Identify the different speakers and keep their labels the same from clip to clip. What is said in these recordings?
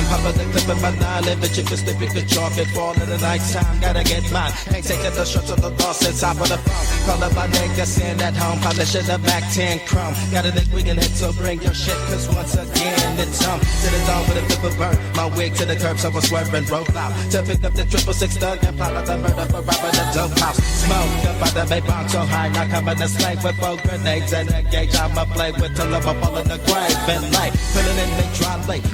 Speaker 1: Papa the clip in my nine, living chicken, slipping the chalk and fall in the nighttime. Gotta get mine. Ain't taking the shots of the loss inside of the phone. Call up my nigga, send at home, polishing the back 10 chrome. Gotta think we can hit, so bring your shit, cause once again it's to the dawn with a flip of bird. My wig to the curb, so I swerve and roll out. To pick up the 666 thug and plot out the murder for robbing the dope house. Smoke up by the bay bomb so high, now coming to slay with 4 grenades and a gauge. I'ma play with till I'm fall in the grave and light. Filling in the dry lake.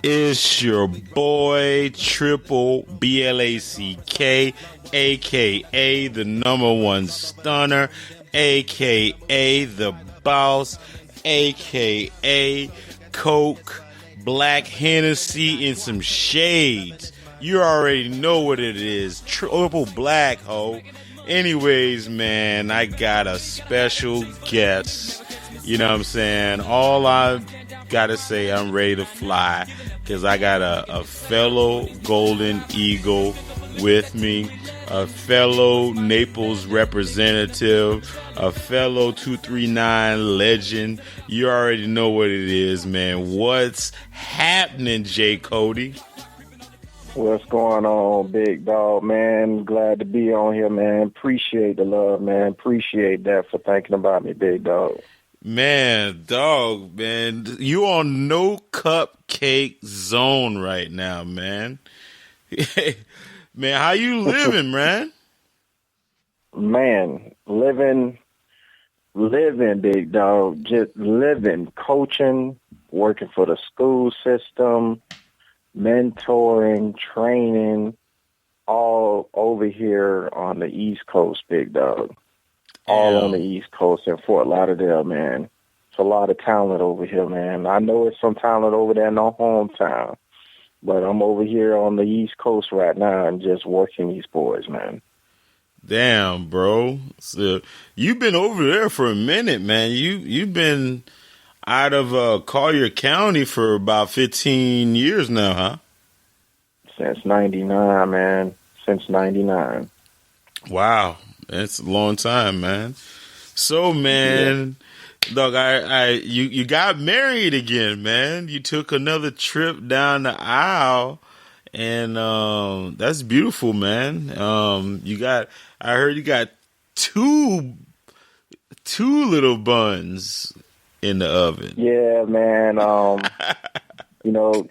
Speaker 1: It's your boy Triple BLACK, aka the #1 stunner, aka the boss, aka Coke, Black Hennessy, and some shades. You already know what it is. Triple Black, ho. Anyways, man, I got a special guest. You know what I'm saying? All I gotta say, I'm ready to fly because I got a fellow Golden Eagle with me, a fellow Naples representative, a fellow 239 legend. You already know what it is, man. What's happening, J. Cody?
Speaker 2: What's going on, big dog, man? Glad to be on here, man. Appreciate the love, man. Appreciate that for thinking about me, big dog.
Speaker 1: Man, dog, man. You on no cupcake zone right now, man. Man, how you living, man?
Speaker 2: Man, living, big dog. Just living, coaching, working for the school system, mentoring, training, all over here on the East Coast, big dog. All on the East Coast in Fort Lauderdale, man. It's a lot of talent over here, man. I know it's some talent over there in our hometown, but I'm over here on the East Coast right now and just working these boys, man.
Speaker 1: Damn, bro. So you've been over there for a minute, man. You've been out of Collier County for about 15 years now, huh?
Speaker 2: Since 99, man. Since 99.
Speaker 1: Wow. That's a long time, man. So, man, dog, you got married again, man. You took another trip down the aisle, and that's beautiful, man. I heard you got two little buns in the oven.
Speaker 2: Yeah, man. You know,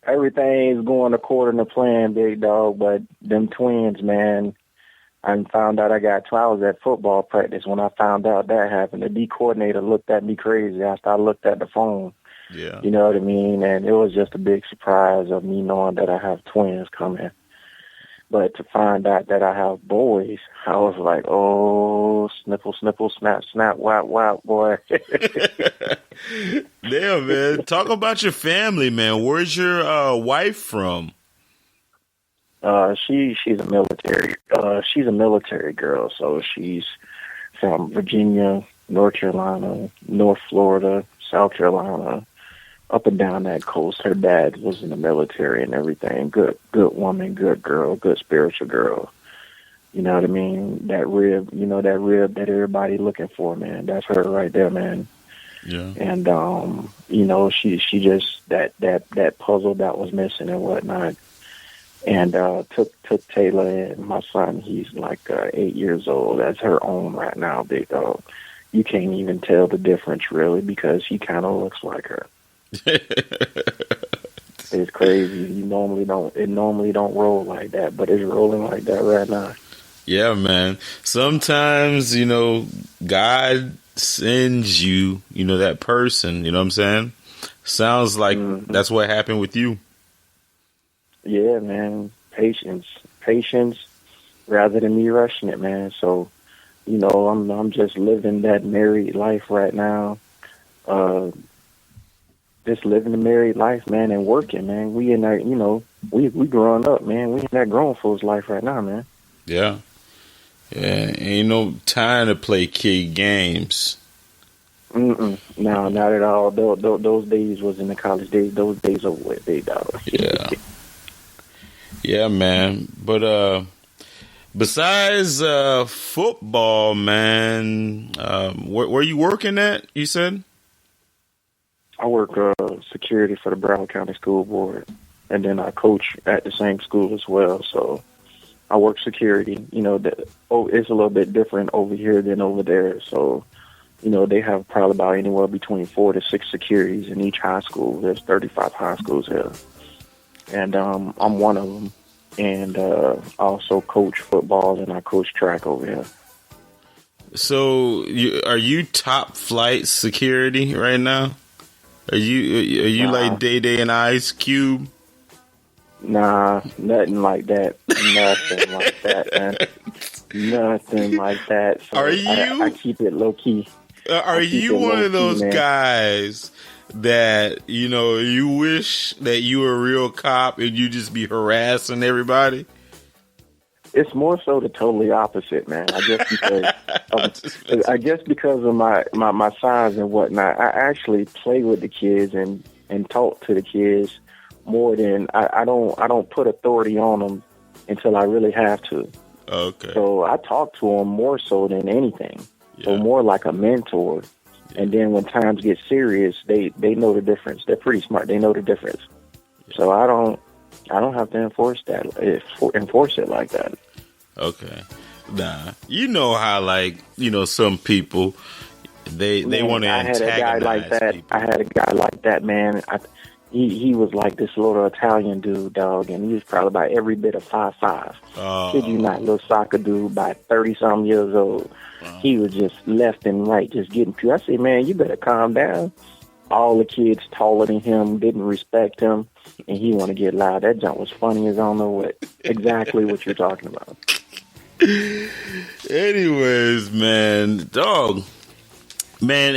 Speaker 2: everything's going according to plan, big dog. But them twins, man. I found out I was at football practice when I found out that happened. The D coordinator looked at me crazy after I looked at the phone.
Speaker 1: Yeah.
Speaker 2: You know what I mean? And it was just a big surprise of me knowing that I have twins coming. But to find out that I have boys, I was like, oh, snipple, snipple, snap, snap, whap, whap, boy.
Speaker 1: Damn, man. Talk about your family, man. Where's your wife from?
Speaker 2: She's a military. She's a military girl, so she's from Virginia, North Carolina, North Florida, South Carolina, up and down that coast. Her dad was in the military and everything. Good woman, good girl, good spiritual girl. You know what I mean? That rib that everybody looking for, man. That's her right there, man.
Speaker 1: Yeah.
Speaker 2: And you know, she just that puzzle that was missing and whatnot. And took Taylor and my son. He's like 8 years old. That's her own right now, big dog. You can't even tell the difference really because he kind of looks like her. It's crazy. It normally don't roll like that, but it's rolling like that right now.
Speaker 1: Yeah, man. Sometimes, you know, God sends you, you know, that person. You know what I'm saying? Sounds like that's what happened with you.
Speaker 2: Yeah, man. Patience, rather than me rushing it, man. So, you know, I'm just living that married life right now. Just living the married life, man, and working, man. We in that, you know, we growing up, man. We in that grown folks life right now, man.
Speaker 1: Yeah. Yeah, ain't no time to play kid games.
Speaker 2: No, not at all. Those days was in the college days. Those days over with, big dog.
Speaker 1: Yeah. Yeah, man. But besides football, man, where you working at, you said?
Speaker 2: I work security for the Broward County School Board, and then I coach at the same school as well. So I work security. It's a little bit different over here than over there. So, they have probably about anywhere between 4 to 6 securities in each high school. There's 35 high schools here, and I'm one of them. And I also coach football, and I coach track over here.
Speaker 3: So, are you top flight security right now? Are you like Day and Ice Cube?
Speaker 2: Nah, nothing like that. Nothing like that, man. Nothing like that. So
Speaker 3: are you?
Speaker 2: I keep it low key.
Speaker 3: Are you one of those guys that you wish that you were a real cop and you just be harassing everybody?
Speaker 2: It's more so the totally opposite, man. I guess because of my size and whatnot, I actually play with the kids and talk to the kids more than I don't put authority on them until I really have to.
Speaker 3: Okay.
Speaker 2: So I talk to them more so than anything. Yeah. So more like a mentor. Yeah. And then when times get serious, they know the difference. They're pretty smart. They know the difference. Yeah. So I don't have to enforce it like that.
Speaker 3: Okay. Nah. You know how some people they want to antagonize people.
Speaker 2: I had a guy like that, man. He was like this little Italian dude, dog, and he was probably about every bit of 5'5". Kid you not, little soccer dude, by 30-something years old. Wow. He was just left and right, just getting pure. I said, man, you better calm down. All the kids taller than him didn't respect him, and he want to get loud. That junk was funny as I don't know exactly what you're talking about.
Speaker 3: Anyways, man, dog, man,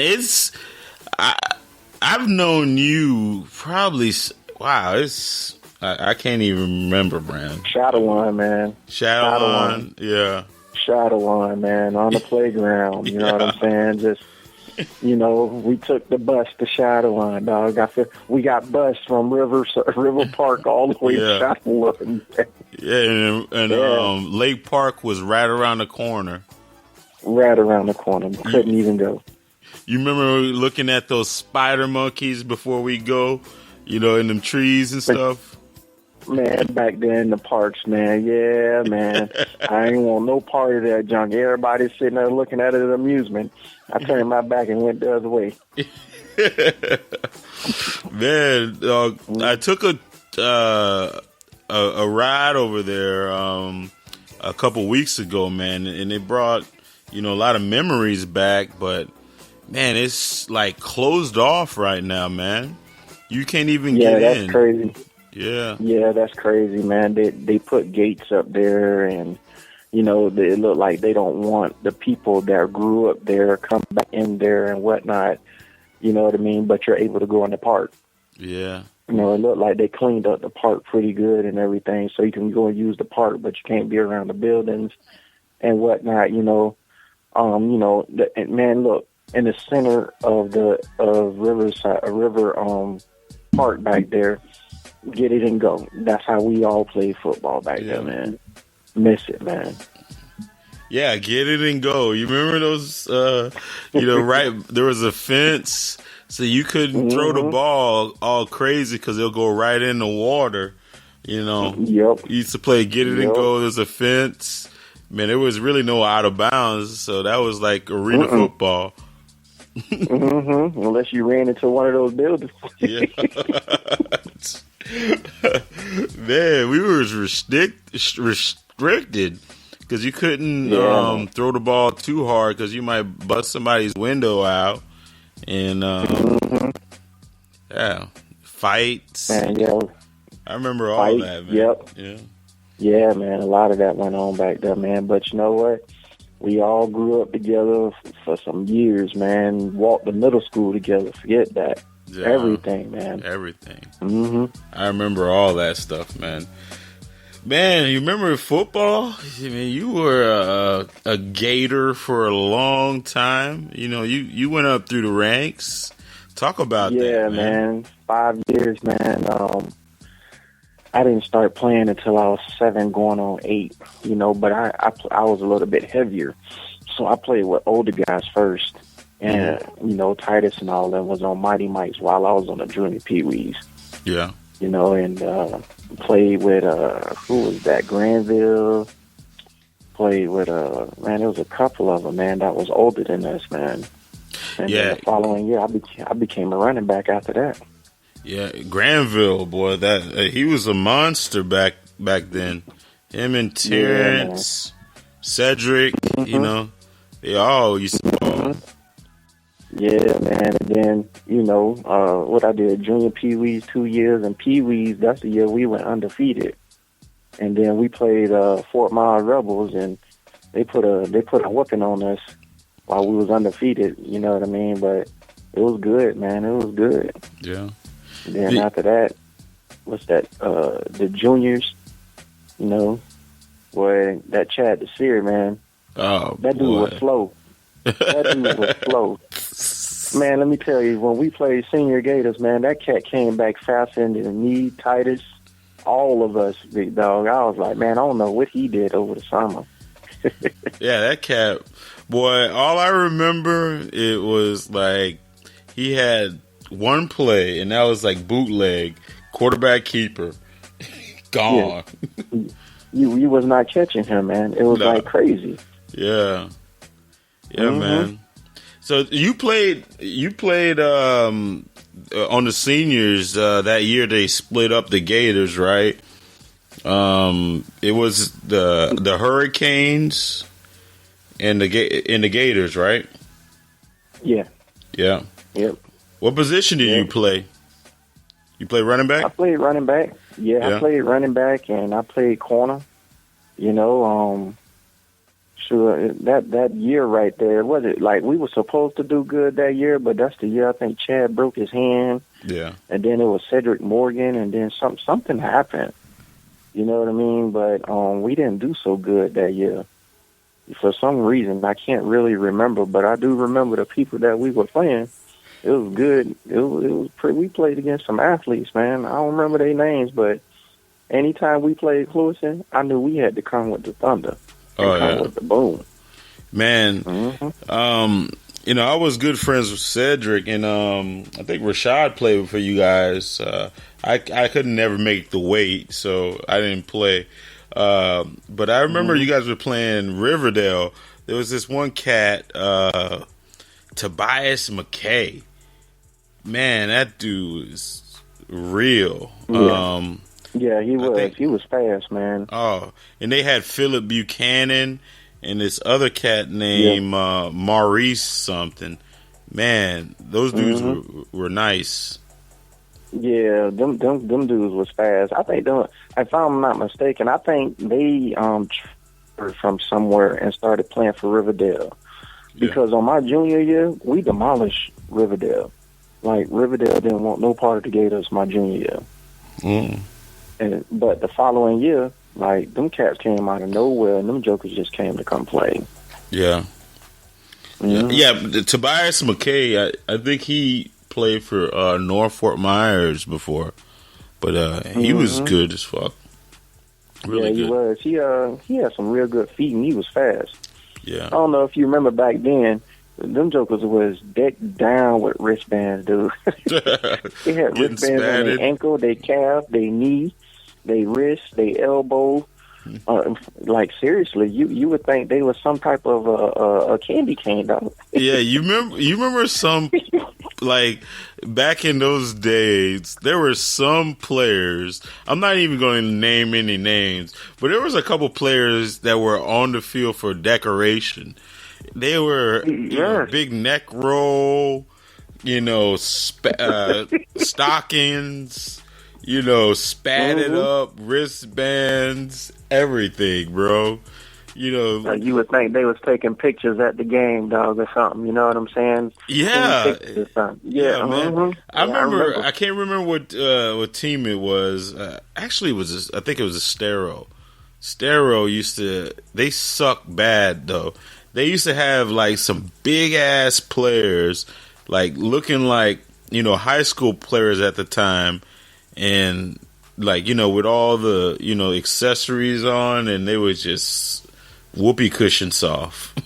Speaker 3: I've known you probably. Wow, I can't even remember, man.
Speaker 2: Shadowline, man.
Speaker 3: Shadowline, yeah.
Speaker 2: Shadowline, man, on the playground. You know what I'm saying? Just, we took the bus to Shadowline, dog. We got bus from River Park all the way to Shadowline.
Speaker 3: Yeah, and Lake Park was right around the corner.
Speaker 2: Right around the corner. Couldn't even go.
Speaker 3: You remember looking at those spider monkeys before we go, in them trees and stuff?
Speaker 2: Man, back there in the parks, man. Yeah, man. I ain't want no part of that junk. Everybody's sitting there looking at it as amusement. I turned my back and went the other way.
Speaker 3: Man, I took a ride over there a couple weeks ago, man, and it brought, a lot of memories back, but man, it's like closed off right now, man. You can't even get in.
Speaker 2: Yeah, that's crazy.
Speaker 3: Yeah.
Speaker 2: Yeah, that's crazy, man. They put gates up there, and they look like they don't want the people that grew up there come back in there and whatnot. You know what I mean? But you're able to go in the park.
Speaker 3: Yeah.
Speaker 2: It looked like they cleaned up the park pretty good and everything, so you can go and use the park, but you can't be around the buildings and whatnot. Man, look. In the center of the river park back there, get it and go. That's how we all played football back there, man. Miss it, man.
Speaker 3: Yeah, get it and go. You remember those? Right? There was a fence, so you couldn't throw the ball all crazy because it'll go right in the water.
Speaker 2: Yep.
Speaker 3: You used to play get it and go. There's a fence. Man, there was really no out of bounds, so that was like arena football.
Speaker 2: Unless you ran into one of those buildings.
Speaker 3: Yeah. Man, we were restricted because you couldn't throw the ball too hard because you might bust somebody's window out. And fights.
Speaker 2: Man,
Speaker 3: I remember all that, man.
Speaker 2: Yep.
Speaker 3: Yeah.
Speaker 2: Yeah, man, a lot of that went on back there, man. But you know what? We all grew up together for some years, man. Walked to middle school together. Forget that. Yeah, everything, man.
Speaker 3: Everything.
Speaker 2: Mm-hmm.
Speaker 3: I remember all that stuff, man. Man, you remember football? I mean, you were a Gator for a long time. You went up through the ranks. Talk about that,
Speaker 2: man. Yeah, man. 5 years, man. I didn't start playing until I was 7 going on 8, but I was a little bit heavier. So I played with older guys first. And, Titus and all them was on Mighty Mites while I was on the junior Pee-wees.
Speaker 3: Yeah.
Speaker 2: And played with, who was that, Granville. Played with, man, there was a couple of them, man, that was older than us, man. And then the following year, I became a running back after that.
Speaker 3: Yeah, Granville, boy, that he was a monster back then. Him and Terrence, Cedric, they all used to ball.
Speaker 2: Yeah, man. And then, what I did, junior Pee-wees 2 years, and Pee-wees, that's the year we went undefeated. And then we played Fort Miles Rebels, and they put a whooping on us while we was undefeated. You know what I mean? But it was good, man. It was good.
Speaker 3: Yeah.
Speaker 2: And then after that, the juniors, boy, that Chad the Seer, man.
Speaker 3: Oh,
Speaker 2: that dude was slow. That dude was slow. Man, let me tell you, when we played Senior Gators, man, that cat came back faster than me, Titus, all of us, big dog. I was like, man, I don't know what he did over the summer.
Speaker 3: Yeah, that cat, boy, all I remember, it was like he had one play, and that was like bootleg, quarterback keeper, gone.
Speaker 2: Yeah. You was not catching him, man. It was like crazy.
Speaker 3: Yeah. Yeah, man. So you played on the seniors that year. They split up the Gators, right? It was the Hurricanes and the Gators, right?
Speaker 2: Yeah.
Speaker 3: Yeah.
Speaker 2: Yep.
Speaker 3: What position did you play? You play running back?
Speaker 2: I played running back. Yeah, I played running back and I played corner. Sure, that year right there, was it like we were supposed to do good that year, but that's the year I think Chad broke his hand.
Speaker 3: Yeah.
Speaker 2: And then it was Cedric Morgan, and then something happened. You know what I mean? But we didn't do so good that year. For some reason, I can't really remember, but I do remember the people that we were playing. It was good. It was pretty. We played against some athletes, man. I don't remember their names, but anytime we played Clewiston, I knew we had to come with the thunder. With the boom.
Speaker 3: Man, I was good friends with Cedric, and I think Rashad played for you guys. I couldn't never make the weight, so I didn't play. But I remember you guys were playing Riverdale. There was this one cat, Tobias McKay. Man, that dude is real.
Speaker 2: Yeah. Yeah, he was. He was fast, man.
Speaker 3: Oh, and they had Philip Buchanan and this other cat named Maurice something. Man, those dudes were nice.
Speaker 2: Yeah, them dudes was fast. I think if I'm not mistaken, I think they from somewhere and started playing for Riverdale. Because on my junior year, we demolished Riverdale. Like Riverdale didn't want no part of the Gators my junior year. But the following year, like, them cats came out of nowhere, and them jokers just came to come play.
Speaker 3: Yeah. Yeah, Tobias McKay, I think he played for North Fort Myers before. But he was good as fuck. Really good.
Speaker 2: He was. He had some real good feet, and he was fast.
Speaker 3: Yeah.
Speaker 2: I don't know if you remember back then, them jokers was decked down with wristbands, dude. They had wristbands on their ankle, their calf, their knee, their wrist, their elbow. Like, seriously, you would think they was some type of a candy cane, dog.
Speaker 3: Yeah, you remember some, like, back in those days, there were some players, I'm not even going to name any names, but there was a couple players that were on the field for decoration. They were big neck roll, stockings, spatted up wristbands, everything, bro.
Speaker 2: Like you would think they was taking pictures at the game, dog, or something. You know what I'm saying?
Speaker 3: Yeah,
Speaker 2: yeah,
Speaker 3: man. I remember. I can't remember what team it was. Actually, I think it was a Stero. Stero they suck bad though. They used to have like some big ass players, like looking like high school players at the time, and like with all the accessories on, and they were just whoopee cushion soft.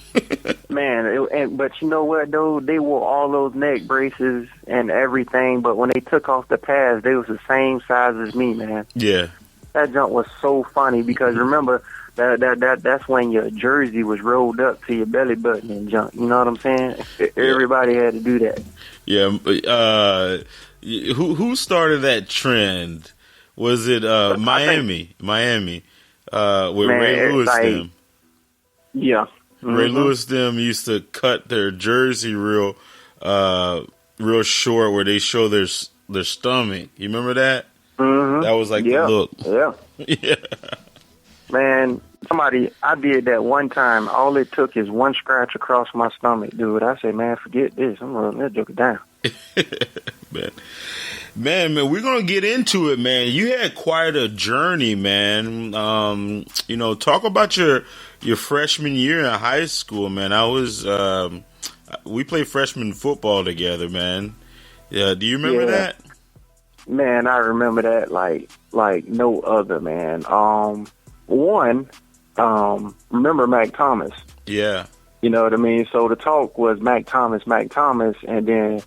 Speaker 2: Man, but you know what though? They wore all those neck braces and everything, but when they took off the pads, they was the same size as me, man.
Speaker 3: Yeah.
Speaker 2: That jump was so funny because remember that's when your jersey was rolled up to your belly button and jump. You know what I'm saying? Everybody had to do that.
Speaker 3: Yeah. Who started that trend? Was it Miami? Miami. With
Speaker 2: Man,
Speaker 3: Ray Lewis them.
Speaker 2: Yeah.
Speaker 3: Ray Lewis them used to cut their jersey real short where they show their stomach. You remember that?
Speaker 2: Mm-hmm.
Speaker 3: That was like the look.
Speaker 2: Yeah.
Speaker 3: Yeah.
Speaker 2: Man, I did that one time. All it took is one scratch across my stomach, dude. I said, man, forget this. I'm rolling that joker down.
Speaker 3: Man, we're gonna get into it, man. You had quite a journey, man. Talk about your freshman year in high school, man. We played freshman football together, man. Yeah, do you remember that?
Speaker 2: Man, I remember that like no other, man. Remember Mac Thomas?
Speaker 3: Yeah.
Speaker 2: You know what I mean? So the talk was Mac Thomas, and then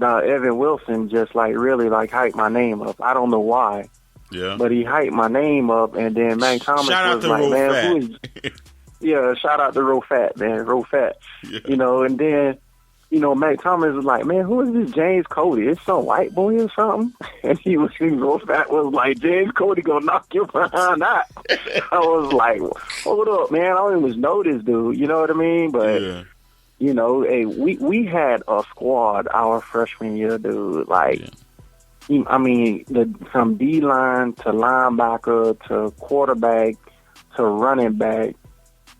Speaker 2: Evan Wilson just really hyped my name up. I don't know why.
Speaker 3: Yeah.
Speaker 2: But he hyped my name up, and then Mac Thomas was like, man, who is... Yeah, shout out to Rofat, man. Rofat. Yeah. And then, Mac Thomas was like, man, who is this James Cody? It's some white boy or something? And Rofat was like, James Cody gonna knock you behind that. I was like, hold up, man. I don't even know this dude. You know what I mean? But, hey, we had a squad our freshman year, dude. I mean, from D-line to linebacker to quarterback to running back,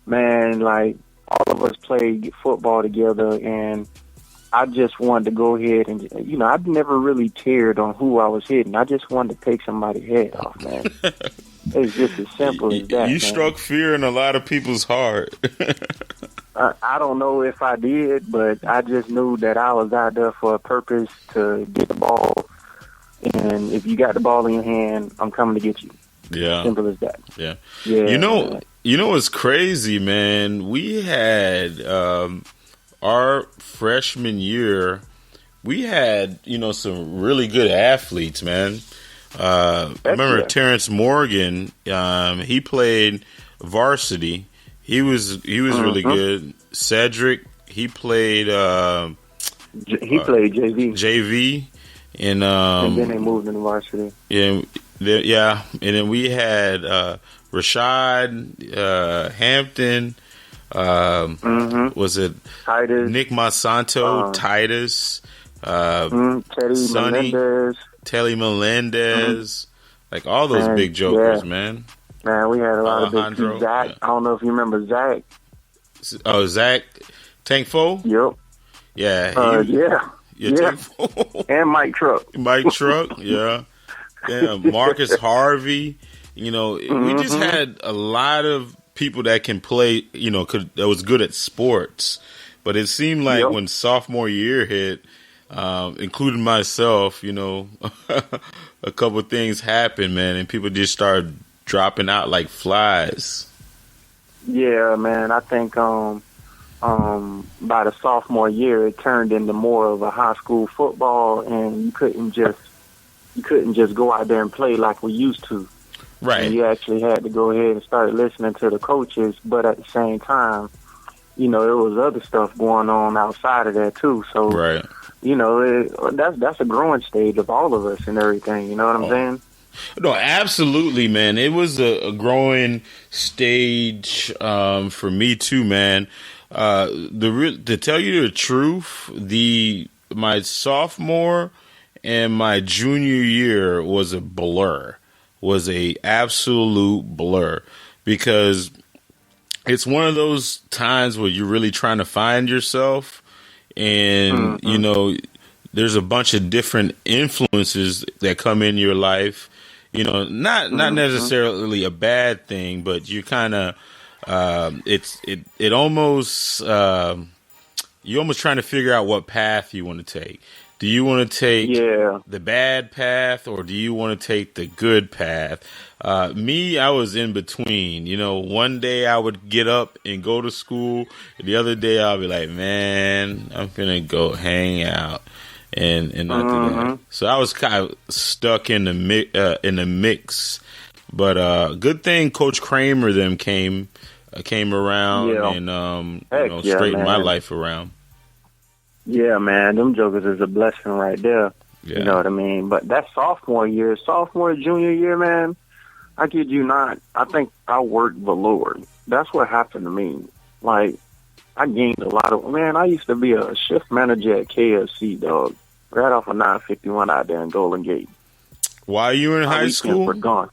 Speaker 2: man, all of us played football together, and I just wanted to go ahead and, I've never really cared on who I was hitting. I just wanted to take somebody's head off, man. It's just as simple as that.
Speaker 3: You struck fear in a lot of people's heart.
Speaker 2: I don't know if I did, but I just knew that I was out there for a purpose to get the ball. And if you got the ball in your hand, I'm coming to get you.
Speaker 3: Yeah.
Speaker 2: Simple as that.
Speaker 3: Yeah.
Speaker 2: Yeah.
Speaker 3: You know what's crazy, man? We had our freshman year, we had, some really good athletes, man. I remember Terrence Morgan, he played varsity. He was really good. Cedric, he played
Speaker 2: JV.
Speaker 3: JV. And
Speaker 2: then they moved into varsity.
Speaker 3: Yeah. And then we had Rashad Hampton. Was it
Speaker 2: Titus,
Speaker 3: Nick Monsanto, Titus, Telly Melendez, all those big jokers, man.
Speaker 2: Man, we had a lot of big Zach. Yeah. I don't know if you remember Zach.
Speaker 3: Oh, Zach Tankfo?
Speaker 2: Yep.
Speaker 3: Yeah.
Speaker 2: Yeah. And Mike Truck.
Speaker 3: Yeah. Marcus Harvey. We just had a lot of people that can play, that was good at sports. But it seemed like when sophomore year hit, including myself, a couple of things happened, man, and people just started dropping out like flies. Yeah,
Speaker 2: man. I think by the sophomore year, it turned into more of a high school football, and you couldn't just go out there and play like we used to.
Speaker 3: Right.
Speaker 2: And you actually had to go ahead and start listening to the coaches, but at the same time, there was other stuff going on outside of that too. So,
Speaker 3: right.
Speaker 2: That's a growing stage of all of us and everything. You know what I'm saying?
Speaker 3: No, absolutely, man. It was a growing stage for me too, man. To tell you the truth, my sophomore and my junior year was a blur. Was a absolute blur, because it's one of those times where you're really trying to find yourself, and there's a bunch of different influences that come in your life. Not necessarily a bad thing, but you kind of it almost you're almost trying to figure out what path you want to take. Do you want to take
Speaker 2: Yeah.
Speaker 3: the bad path or do you want to take the good path? Me, I was in between. You know, one day I would get up and go to school. And the other day I'll be like, man, I'm finna go hang out and not do that. So I was kind of stuck in the mix. But good thing Coach Kramer them came around and straightened my life around.
Speaker 2: Yeah, man, them jokers is a blessing right there.
Speaker 3: Yeah.
Speaker 2: You know what I mean? But that junior year, man, I kid you not, I think I worked the Lord. That's what happened to me. Like, I gained a lot of, man, I used to be a shift manager at KFC, dog, right off of 951 out there in Golden Gate.
Speaker 3: While you were in high school?
Speaker 2: Were gone.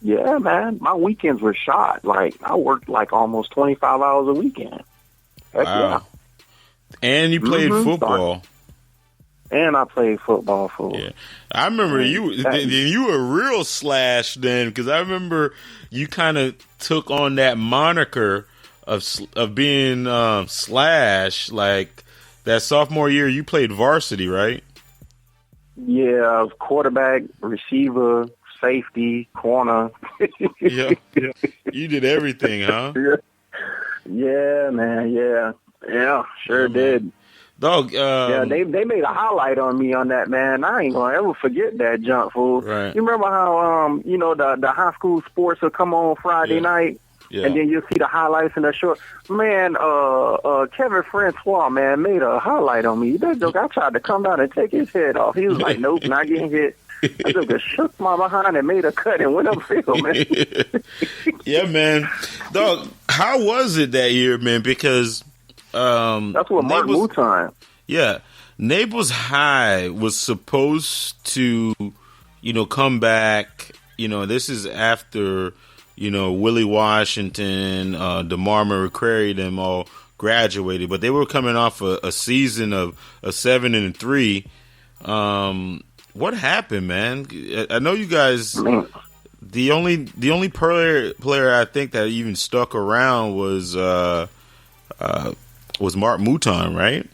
Speaker 2: Yeah, man, my weekends were shot. Like, I worked like almost 25 hours a weekend. Heck
Speaker 3: wow.
Speaker 2: yeah.
Speaker 3: And you played football.
Speaker 2: And I played football for.
Speaker 3: Yeah, I remember you were real Slash then, because I remember you kind of took on that moniker of being Slash. Like that sophomore year, you played varsity, right?
Speaker 2: Yeah, quarterback, receiver, safety, corner.
Speaker 3: Yeah, you did everything, huh?
Speaker 2: Yeah, man. Yeah, sure did.
Speaker 3: Dog,
Speaker 2: yeah, they made a highlight on me on that, man. I ain't gonna ever forget that junk, fool.
Speaker 3: Right.
Speaker 2: You remember how the high school sports will come on Friday night, and then you'll see the highlights in the short. Man, Kevin Francois, man, made a highlight on me. That joke, I tried to come down and take his head off. He was like, "Nope, not getting hit." I just shook my behind and made a cut and went upfield, man.
Speaker 3: Yeah, man. Dog, how was it that year, man? Because
Speaker 2: that's what Mark Mouton.
Speaker 3: Yeah, Naples High was supposed to, come back. This is after, Willie Washington, DeMar McCrary, them all graduated, but they were coming off a season of 7-3. What happened, man? I know you guys. The only player I think that even stuck around was Mark Mouton, right?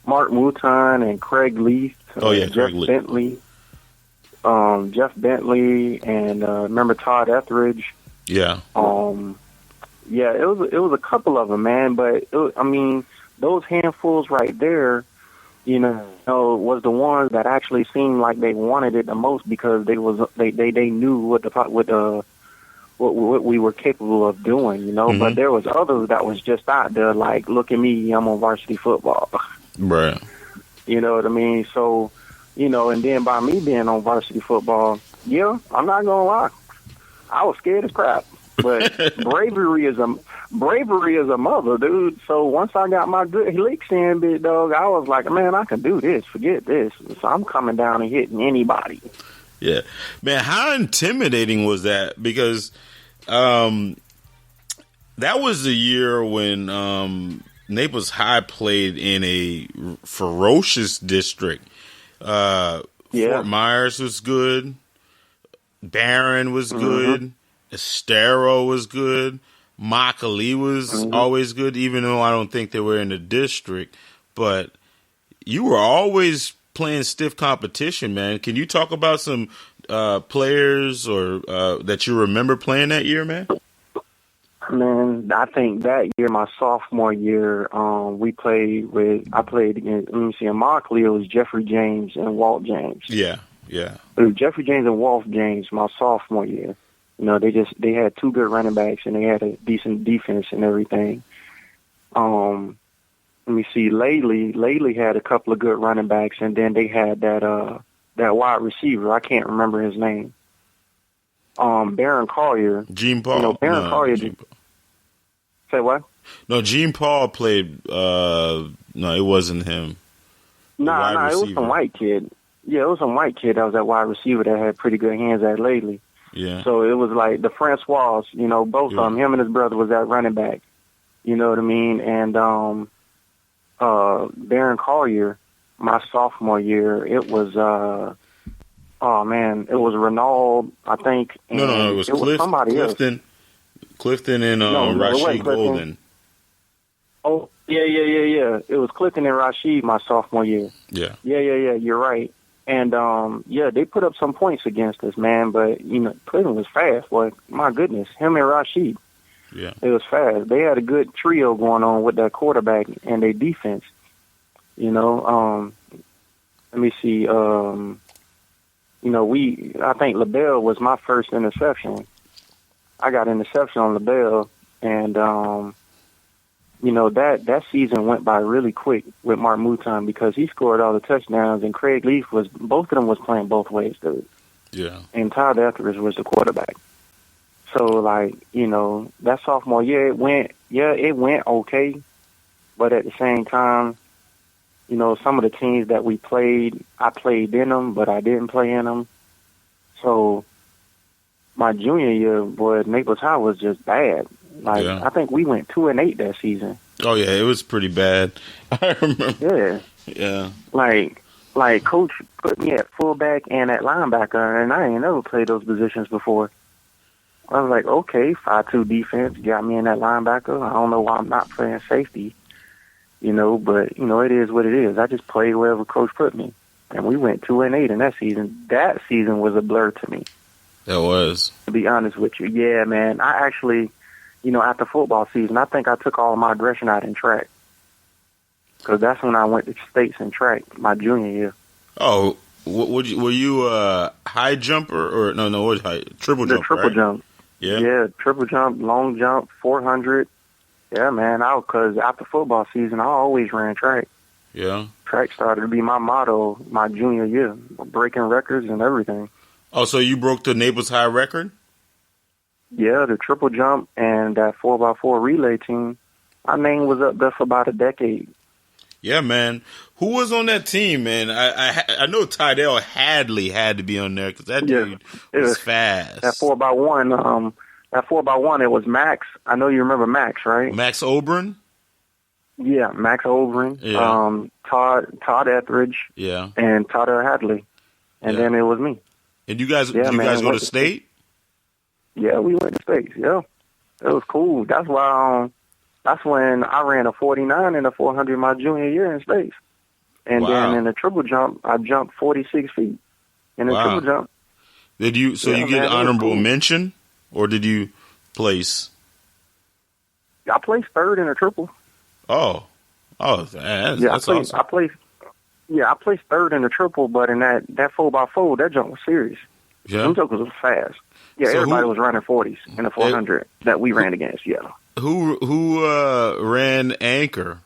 Speaker 2: Mark Mouton and Craig Leith. Jeff Bentley. Jeff Bentley and remember Todd Etheridge.
Speaker 3: Yeah.
Speaker 2: Yeah, it was a couple of them, man. But those handfuls right there, was the ones that actually seemed like they wanted it the most because they knew what we were capable of doing,
Speaker 3: Mm-hmm.
Speaker 2: But there was others that was just out there like, look at me, I'm on varsity football.
Speaker 3: Right.
Speaker 2: You know what I mean? So, and then by me being on varsity football, yeah, I'm not gonna lie, I was scared as crap. But bravery is a mother, dude. So once I got my good licks in, big dog, I was like, man, I can do this. Forget this. So I'm coming down and hitting anybody.
Speaker 3: Yeah, man. How intimidating was that? Because that was the year when Naples High played in a ferocious district. Fort Myers was good. Barron was good. Estero was good. Immokalee was always good, even though I don't think they were in the district. But you were always playing stiff competition, man. Can you talk about some players or that you remember playing that year, man?
Speaker 2: Man, I think that year, my sophomore year, I played against, Immokalee, it was Jeffrey James and Walt James.
Speaker 3: Yeah.
Speaker 2: It was Jeffrey James and Walt James my sophomore year. They had two good running backs and they had a decent defense and everything. Let me see, Laley had a couple of good running backs, and then they had that wide receiver. I can't remember his name. Baron Collier.
Speaker 3: Gene Paul.
Speaker 2: Baron Collier. Say what?
Speaker 3: No, Gene Paul played. No, it wasn't him.
Speaker 2: No, it was some white kid. Yeah, it was some white kid that was that wide receiver that had pretty good hands at Laley.
Speaker 3: Yeah.
Speaker 2: So it was like the Francois, both of them. Him and his brother was that running back. You know what I mean? And Baron Collier, my sophomore year, it was it was Renaud, I think. And
Speaker 3: no, it was
Speaker 2: somebody
Speaker 3: Clifton.
Speaker 2: else.
Speaker 3: Clifton and Rashid Golden.
Speaker 2: Oh, Yeah. It was Clifton and Rashid my sophomore year.
Speaker 3: Yeah.
Speaker 2: Yeah. You're right. And, they put up some points against us, man. But, Clifton was fast. Boy, my goodness. Him and Rashid.
Speaker 3: Yeah.
Speaker 2: It was fast. They had a good trio going on with that quarterback and their defense. Let me see. I think LaBelle was my first interception. I got interception on LaBelle, and that season went by really quick with Mark Mouton because he scored all the touchdowns, and Craig Leaf both of them was playing both ways, dude.
Speaker 3: Yeah.
Speaker 2: And Todd Etheridge was the quarterback. So that sophomore year it went okay, but at the same time, some of the teams that we played, I played in them, but I didn't play in them. So my junior year, boy, Naples High was just bad. I think we went 2-8 that season.
Speaker 3: Oh yeah, it was pretty bad. I remember.
Speaker 2: Yeah. Like coach put me at fullback and at linebacker, and I ain't never played those positions before. I was like, okay, 5-2 defense got me in that linebacker. I don't know why I'm not playing safety, but it is what it is. I just played wherever coach put me, and we went 2-8 in that season. That season was a blur to me.
Speaker 3: That was.
Speaker 2: To be honest with you, yeah, man. I actually, after football season, I think I took all of my aggression out in track because that's when I went to states in track my junior year.
Speaker 3: Oh, were you a high jumper or no? What high? Triple jump?
Speaker 2: Triple jump.
Speaker 3: Yeah,
Speaker 2: triple jump, long jump, 400. Yeah, man. Because after football season, I always ran track.
Speaker 3: Yeah.
Speaker 2: Track started to be my motto my junior year, breaking records and everything.
Speaker 3: Oh, so you broke the Naples High record?
Speaker 2: Yeah, the triple jump and that 4x4 relay team. My name was up there for about a decade.
Speaker 3: Yeah, man. Who was on that team, man? I know Tydell Hadley had to be on there because that dude was fast.
Speaker 2: That 4x1, it was Max. I know you remember Max, right?
Speaker 3: Max Oberon?
Speaker 2: Yeah, Max Oberon.
Speaker 3: Yeah.
Speaker 2: Todd Etheridge. Yeah. And Tydell Hadley. And then it was me.
Speaker 3: And did you guys go to state?
Speaker 2: Yeah, we went to state. Yeah. It was cool. That's why that's when I ran a 49 in the 400 my junior year in states. And then in the triple jump, I jumped 46 feet in the triple jump.
Speaker 3: Did you? So you get honorable mention, or did you place?
Speaker 2: I placed third in the triple.
Speaker 3: Oh, that's awesome.
Speaker 2: I placed third in the triple, but in that 4x4, that jump was serious.
Speaker 3: Yeah,
Speaker 2: them jokers was fast. Yeah, so everybody was running 40s in the 400 that we ran against. Yeah.
Speaker 3: Who ran anchor?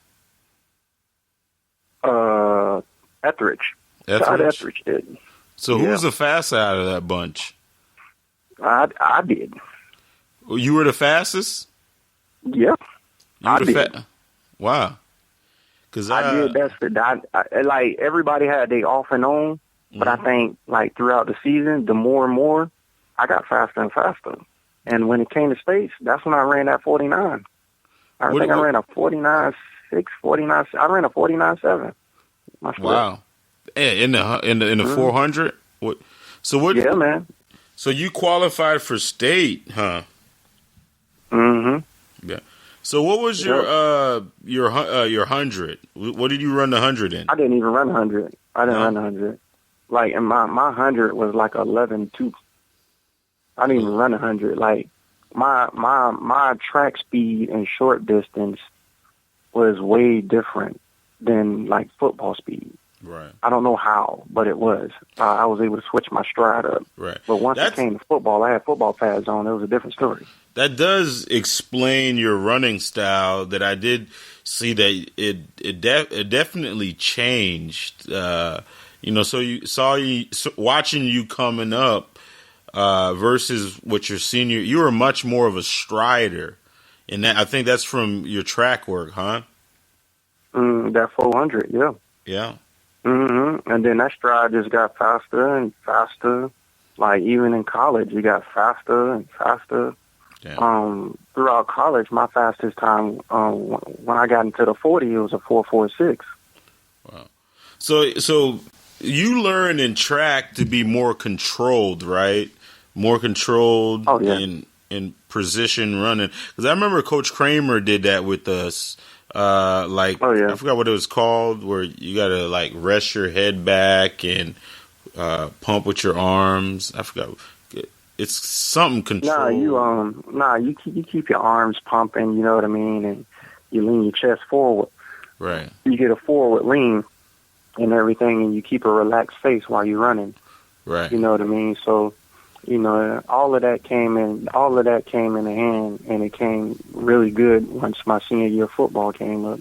Speaker 2: Etheridge. Todd Etheridge did.
Speaker 3: So who was the fast out of that bunch?
Speaker 2: I did.
Speaker 3: You were the fastest?
Speaker 2: Yeah. I did.
Speaker 3: Wow. Cause
Speaker 2: I did. Like everybody had their off and on, but I think like throughout the season, the more and more, I got faster and faster. And when it came to states, that's when I ran that 49. I ran a 49.6, 49. I ran a 49.7.
Speaker 3: Wow. In the 400. What? So what?
Speaker 2: Yeah, man.
Speaker 3: So you qualified for state, huh?
Speaker 2: Mm-hmm.
Speaker 3: Yeah. So what was your 100? What did you run the 100 in?
Speaker 2: I didn't even run 100. I didn't run 100. Like, and my 100 was like 11.2. I didn't even run 100. Like, my track speed and short distance was way different than like football speed.
Speaker 3: Right.
Speaker 2: I don't know how, but it was. I was able to switch my stride up.
Speaker 3: Right.
Speaker 2: But once it came to football, I had football pads on. It was a different story.
Speaker 3: That does explain your running style. That I did see that it definitely changed. So watching you coming up versus what your senior. You were much more of a strider, and I think that's from your track work, huh?
Speaker 2: That 400, yeah.
Speaker 3: Yeah.
Speaker 2: Mm-hmm. And then that stride just got faster and faster. Like even in college, it got faster and faster.
Speaker 3: Damn.
Speaker 2: Throughout college, my fastest time when I got into the 40, it was a 4.46.
Speaker 3: Wow. So you learn in track to be more controlled, right? More controlled in position running. Because I remember Coach Kramer did that with us.
Speaker 2: Oh, yeah.
Speaker 3: I forgot what it was called, where you gotta like rest your head back and pump with your arms. I forgot. It's something control.
Speaker 2: You keep your arms pumping. You know what I mean, and you lean your chest forward.
Speaker 3: Right.
Speaker 2: You get a forward lean and everything, and you keep a relaxed face while you're running.
Speaker 3: Right.
Speaker 2: You know what I mean? So, all of that came in hand, and it came really good once my senior year football came up.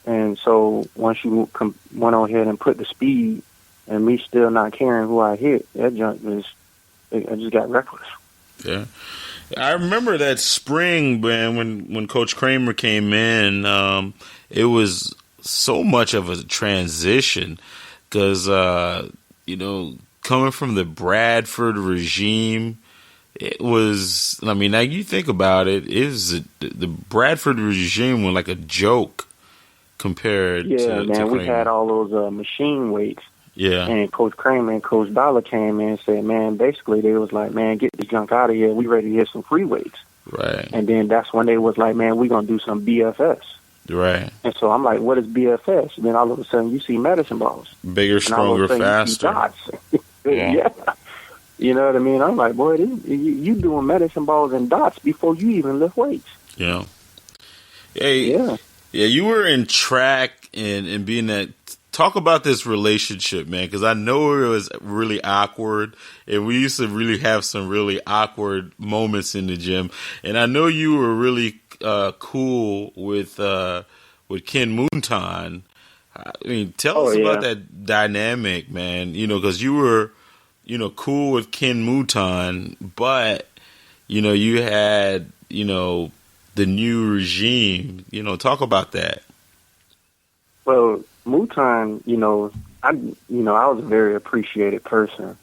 Speaker 2: And so once you went on ahead and put the speed, and me still not caring who I hit, that junk I just got reckless.
Speaker 3: Yeah. I remember that spring when Coach Kramer came in, it was so much of a transition because, coming from the Bradford regime, it was, now you think about it, the Bradford regime was like a joke compared to
Speaker 2: man, we
Speaker 3: Kramer.
Speaker 2: had all those machine weights.
Speaker 3: Yeah.
Speaker 2: And Coach Kramer and Coach Dollar came in and said, man, basically they was like, man, get this junk out of here. We ready to hit some free weights.
Speaker 3: Right.
Speaker 2: And then that's when they was like, man, we going to do some BFS.
Speaker 3: Right.
Speaker 2: And so I'm like, what is BFS? And then all of a sudden you see medicine balls.
Speaker 3: Bigger, stronger, faster.
Speaker 2: Yeah. You know what I mean? I'm like, boy, you doing medicine balls and dots before you even lift weights.
Speaker 3: Yeah. Hey, yeah, you were in track and being that. Talk about this relationship, man, because I know it was really awkward, and we used to really have some really awkward moments in the gym. And I know you were really cool with Ken Moonton. I mean, tell us about that dynamic, man. Because you were, cool with Ken Moonton, but you had, the new regime. Talk about that.
Speaker 2: Well, Mouton, I was a very appreciated person.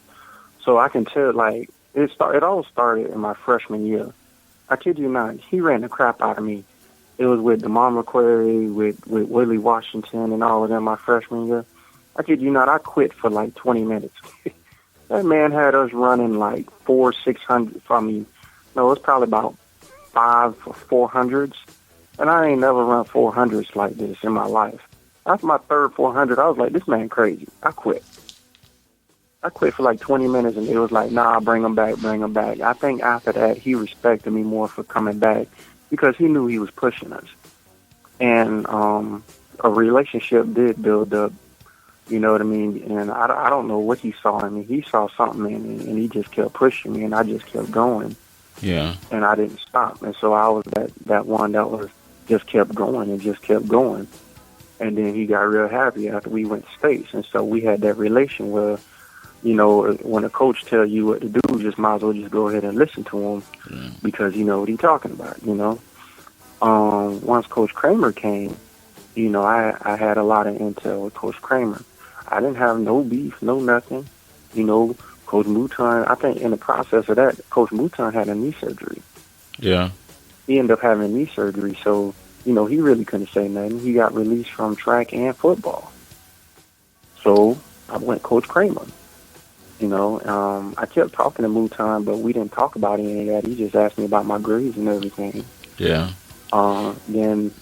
Speaker 2: So I can tell, it all started in my freshman year. I kid you not, he ran the crap out of me. It was with DeMar McQuarrie, with Willie Washington and all of them my freshman year. I kid you not, I quit for 20 minutes. That man had us running 600, it's probably about 5 400s. And I ain't never run 400s like this in my life. After my third 400, I was like, this man crazy. I quit. I quit for 20 minutes, and it was like, nah, bring him back. I think after that, he respected me more for coming back because he knew he was pushing us. And a relationship did build up, you know what I mean? And I don't know what he saw in me. He saw something in me, and he just kept pushing me, and I just kept going.
Speaker 3: Yeah.
Speaker 2: And I didn't stop. And so I was that one that was just kept going and just kept going. And then he got real happy after we went to states. And so we had that relation where, when a coach tell you what to do, just might as well just go ahead and listen to him because you know what he's talking about, Once Coach Kramer came, I had a lot of intel with Coach Kramer. I didn't have no beef, no nothing. Coach Mouton, I think in the process of that, Coach Mouton had a knee surgery.
Speaker 3: Yeah.
Speaker 2: He ended up having knee surgery, so he really couldn't say nothing. He got released from track and football. So I went Coach Kramer. I kept talking to Mouton, but we didn't talk about any of that. He just asked me about my grades and everything.
Speaker 3: Yeah.
Speaker 2: Then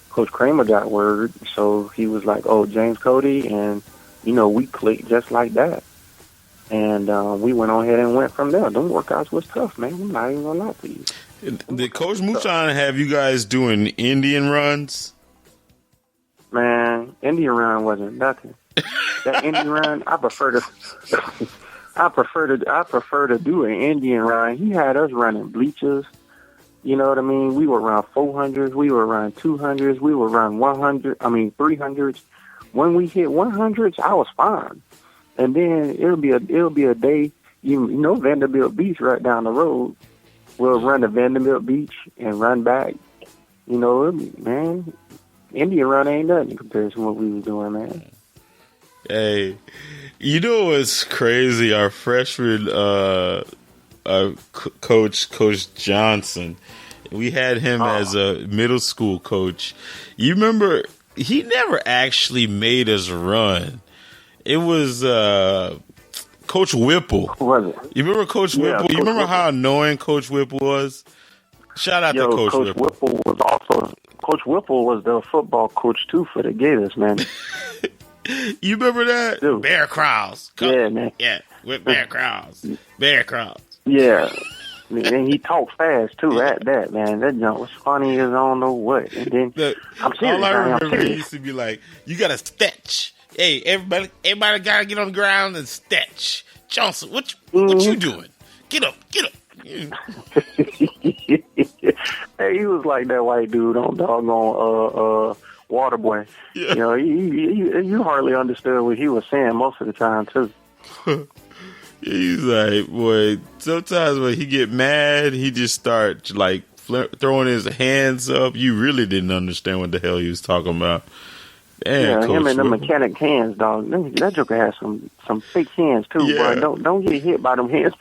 Speaker 2: Coach Kramer got word, so he was like, oh, James Cody, and, we clicked just like that. And we went on ahead and went from there. Them workouts was tough, man. I'm not even going to lie to you.
Speaker 3: Did Coach Mouton have you guys doing Indian runs?
Speaker 2: Man, Indian run wasn't nothing. That Indian run, I prefer to do an Indian run. He had us running bleachers. You know what I mean? We would run 400s, we would run 200s, we would run 300s. When we hit 100s, I was fine. And then it'll be a day, Vanderbilt Beach right down the road. We'll run to Vanderbilt Beach and run back. Man, Indian run ain't nothing in comparison to what we was doing, man.
Speaker 3: Hey, what's crazy? Our freshman Coach Johnson, we had him as a middle school coach. You remember, he never actually made us run. It was Coach Whipple.
Speaker 2: Who was it?
Speaker 3: You remember Coach Whipple? You remember how annoying Coach Whipple was? Shout out to Coach Whipple.
Speaker 2: Whipple was also Coach Whipple was the football coach too for the Gators, man.
Speaker 3: You remember that?
Speaker 2: Dude.
Speaker 3: Bear Krause.
Speaker 2: Yeah, man.
Speaker 3: Yeah, with Bear Krause. Bear Krause.
Speaker 2: Yeah. And he talked fast too. That man, that junk was funny as I don't know what. And then I'm serious.
Speaker 3: All I remember, he used to be like, "You got to stretch. Hey, everybody got to get on the ground and stretch." Johnson, what you doing? Get up.
Speaker 2: Hey, he was like that white dude on doggone Waterboy.
Speaker 3: Yeah.
Speaker 2: You know, you hardly understood what he was saying most of the time too.
Speaker 3: He's like, boy, sometimes when he get mad, he just start like throwing his hands up. You really didn't understand what the hell he was talking about. Damn,
Speaker 2: him and the mechanic hands, dog. That joker has some fake hands too, boy. Don't get hit by them hands.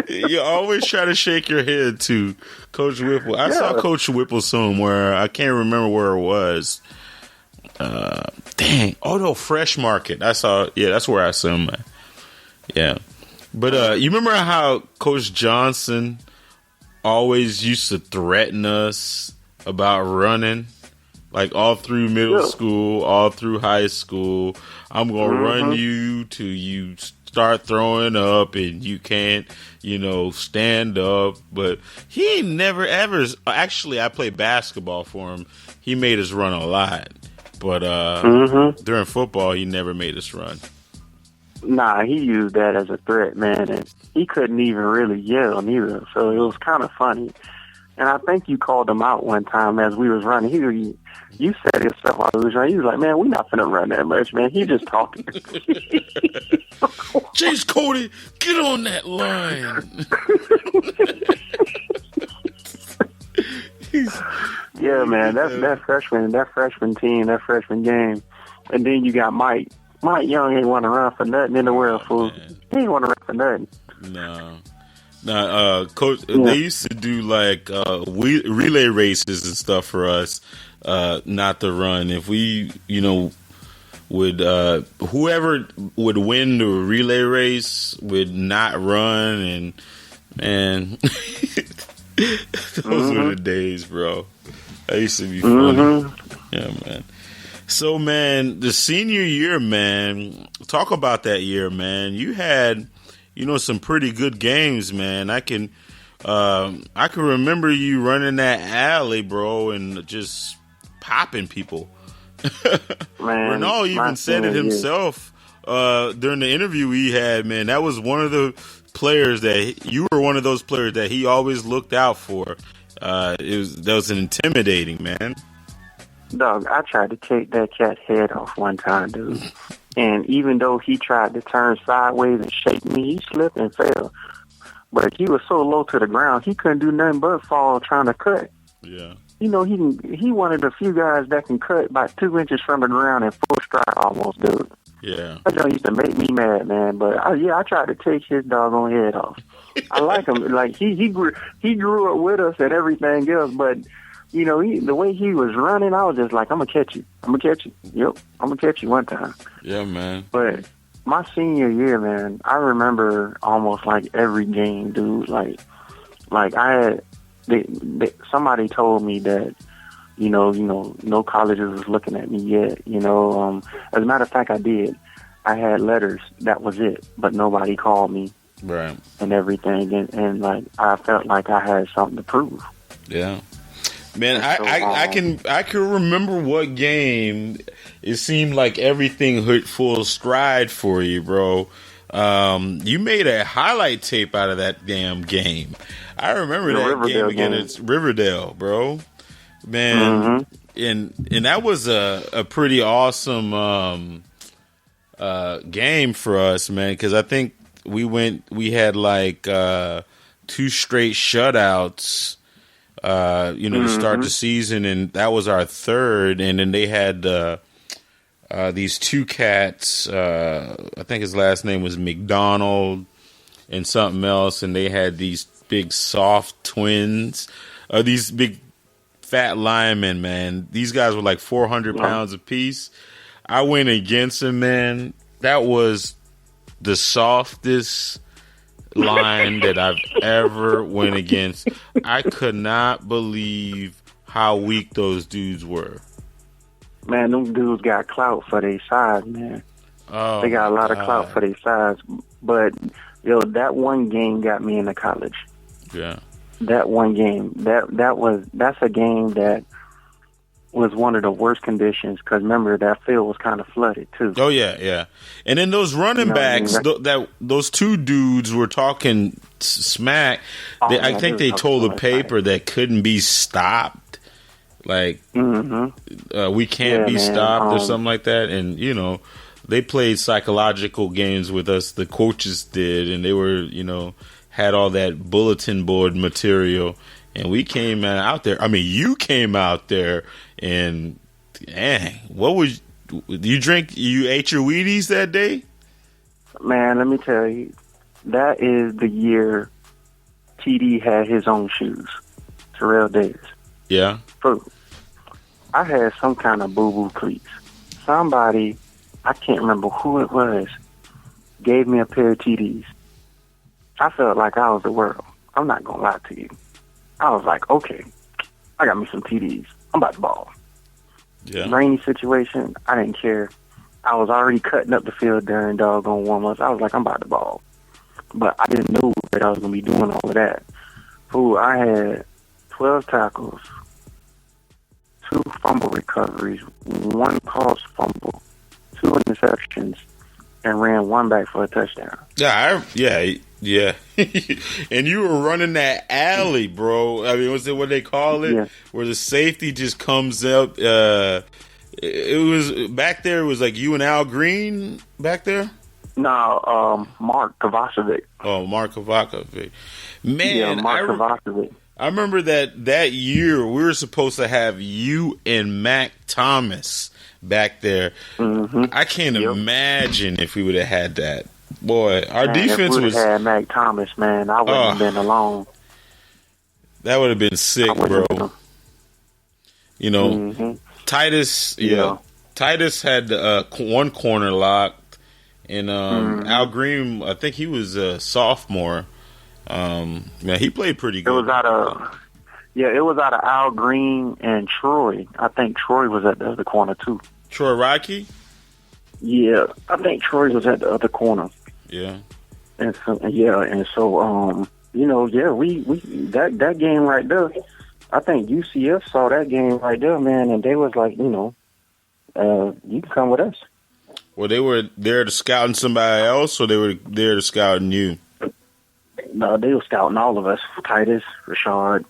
Speaker 3: You always try to shake your head to Coach Whipple. I saw Coach Whipple somewhere. I can't remember where it was. Dang. Oh no, Fresh Market. I saw. Yeah, that's where I saw him. Yeah, but you remember how Coach Johnson always used to threaten us about running, like all through middle school, all through high school. I'm gonna run you till you start throwing up, and you can't, stand up. But he never ever. Actually, I played basketball for him. He made us run a lot. But during football, he never made us run.
Speaker 2: Nah, he used that as a threat, man. And he couldn't even really yell neither. So it was kind of funny. And I think you called him out one time as we was running. You said yourself while we was running. He was like, man, we're not finna run that much, man. He just talking.
Speaker 3: James Cody, get on that line.
Speaker 2: Yeah, man, that freshman team, that freshman game. And then you got Mike. Mike Young ain't want to run for nothing in the world, fool. He ain't want to run for nothing.
Speaker 3: No, Coach, they used to do like relay races and stuff for us, not to run. If we, would whoever would win the relay race would not run, and man, those were the days, bro. That used to be funny. Yeah, man. So, man, the senior year, man, talk about that year, man. You had, some pretty good games, man. I can remember you running that alley, bro, and just popping people.
Speaker 2: Man,
Speaker 3: Renaud even said it himself during the interview we had, man. That was one of the players that you were one of those players that he always looked out for. That was intimidating, man.
Speaker 2: Dog, I tried to take that cat's head off one time, dude. And even though he tried to turn sideways and shake me, he slipped and fell. But he was so low to the ground, he couldn't do nothing but fall trying to cut.
Speaker 3: Yeah.
Speaker 2: He one of the few guys that can cut about 2 inches from the ground in full stride almost, dude.
Speaker 3: Yeah.
Speaker 2: That joint used to make me mad, man. But I tried to take his doggone head off. I like him. Like he grew up with us and everything else, but the way he was running, I was just like, I'm gonna catch you. Yep, I'm gonna catch you one time.
Speaker 3: Yeah, man.
Speaker 2: But my senior year, man, I remember almost like every game, dude. Like I had somebody told me that no colleges was looking at me yet. As a matter of fact, I did. I had letters. That was it. But nobody called me.
Speaker 3: Right.
Speaker 2: And everything, and like I felt like I had something to prove.
Speaker 3: Yeah. Man, I can remember what game it seemed like everything hit full stride for you, bro. You made a highlight tape out of that damn game. I remember that
Speaker 2: Riverdale
Speaker 3: game against Riverdale, bro. Man, and that was a pretty awesome game for us, man, because I think we had like 2 straight shutouts. To start the season, and that was our third. And then they had these 2 cats. I think his last name was McDonald and something else, and they had these big soft twins. These big fat linemen, man. These guys were like 400 pounds apiece. I went against them, man. That was the softest line that I've ever went against. I could not believe how weak those dudes were.
Speaker 2: Man, them dudes got clout for their size, man.
Speaker 3: Oh,
Speaker 2: they got a lot of clout for their size. But, that one game got me into college.
Speaker 3: Yeah.
Speaker 2: That one game. That's a game that was one of the worst conditions, because remember, that field was kind of flooded, too.
Speaker 3: Oh, yeah. And then those running backs, those two dudes were talking smack. I think they told the paper that couldn't be stopped. Like, we can't be stopped or something like that. And, they played psychological games with us. The coaches did, and they were, had all that bulletin board material. And we came out there. I mean, you came out there, and dang, what was you drink? You ate your Wheaties that day?
Speaker 2: Man, let me tell you, that is the year TD had his own shoes. Terrell Davis.
Speaker 3: Yeah.
Speaker 2: Bro, I had some kind of boo-boo cleats. Somebody, I can't remember who it was, gave me a pair of TDs. I felt like I was the world. I'm not going to lie to you. I was like, okay, I got me some TDs. I'm about to ball.
Speaker 3: Yeah.
Speaker 2: Rainy situation, I didn't care. I was already cutting up the field during doggone warm-ups. I was like, I'm about to ball. But I didn't know that I was going to be doing all of that. Fool, I had 12 tackles, 2 fumble recoveries, 1 caused fumble, 2 interceptions, and ran 1 back for a touchdown.
Speaker 3: Yeah. And you were running that alley, bro. I mean, was it what they call it?
Speaker 2: Yeah.
Speaker 3: Where the safety just comes up. It was back there. It was like you and Al Green back there.
Speaker 2: No, Mark Kovacevic.
Speaker 3: Oh, Mark Kovacevic. Man,
Speaker 2: yeah, Mark Kovacevic.
Speaker 3: I remember that year we were supposed to have you and Mac Thomas back there.
Speaker 2: Mm-hmm.
Speaker 3: I can't imagine if we would have had that. Boy, our defense
Speaker 2: if
Speaker 3: was.
Speaker 2: Had Mac Thomas, man, I wouldn't have been alone.
Speaker 3: That would have been sick, bro. Titus. Yeah, Titus had 1 corner locked, and Al Green. I think he was a sophomore. He played pretty good.
Speaker 2: It was out of Al Green and Troy. I think Troy was at the other corner too.
Speaker 3: Troy Rocky.
Speaker 2: Yeah, I think Troy was at the other corner.
Speaker 3: Yeah.
Speaker 2: And so we that game right there. I think UCF saw that game right there, man, and they was like, you can come with us.
Speaker 3: Well, they were there to scouting somebody else, or they were there to scouting you.
Speaker 2: No, they were scouting all of us. Titus, Rashad,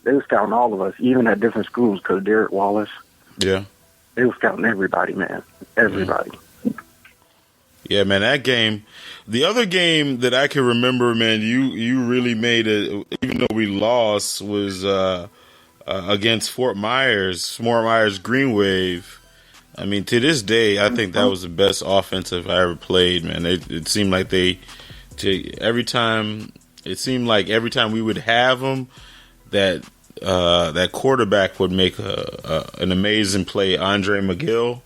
Speaker 2: they were scouting all of us, even at different schools. Because Derek Wallace.
Speaker 3: Yeah.
Speaker 2: They were scouting everybody, man. Everybody.
Speaker 3: Yeah, man, that game. The other game that I can remember, man, you really made it, even though we lost, was against Fort Myers Green Wave. I mean, to this day, I think that was the best offensive I ever played, man. It seemed like every time we would have them, that quarterback would make an amazing play. Andre McGill.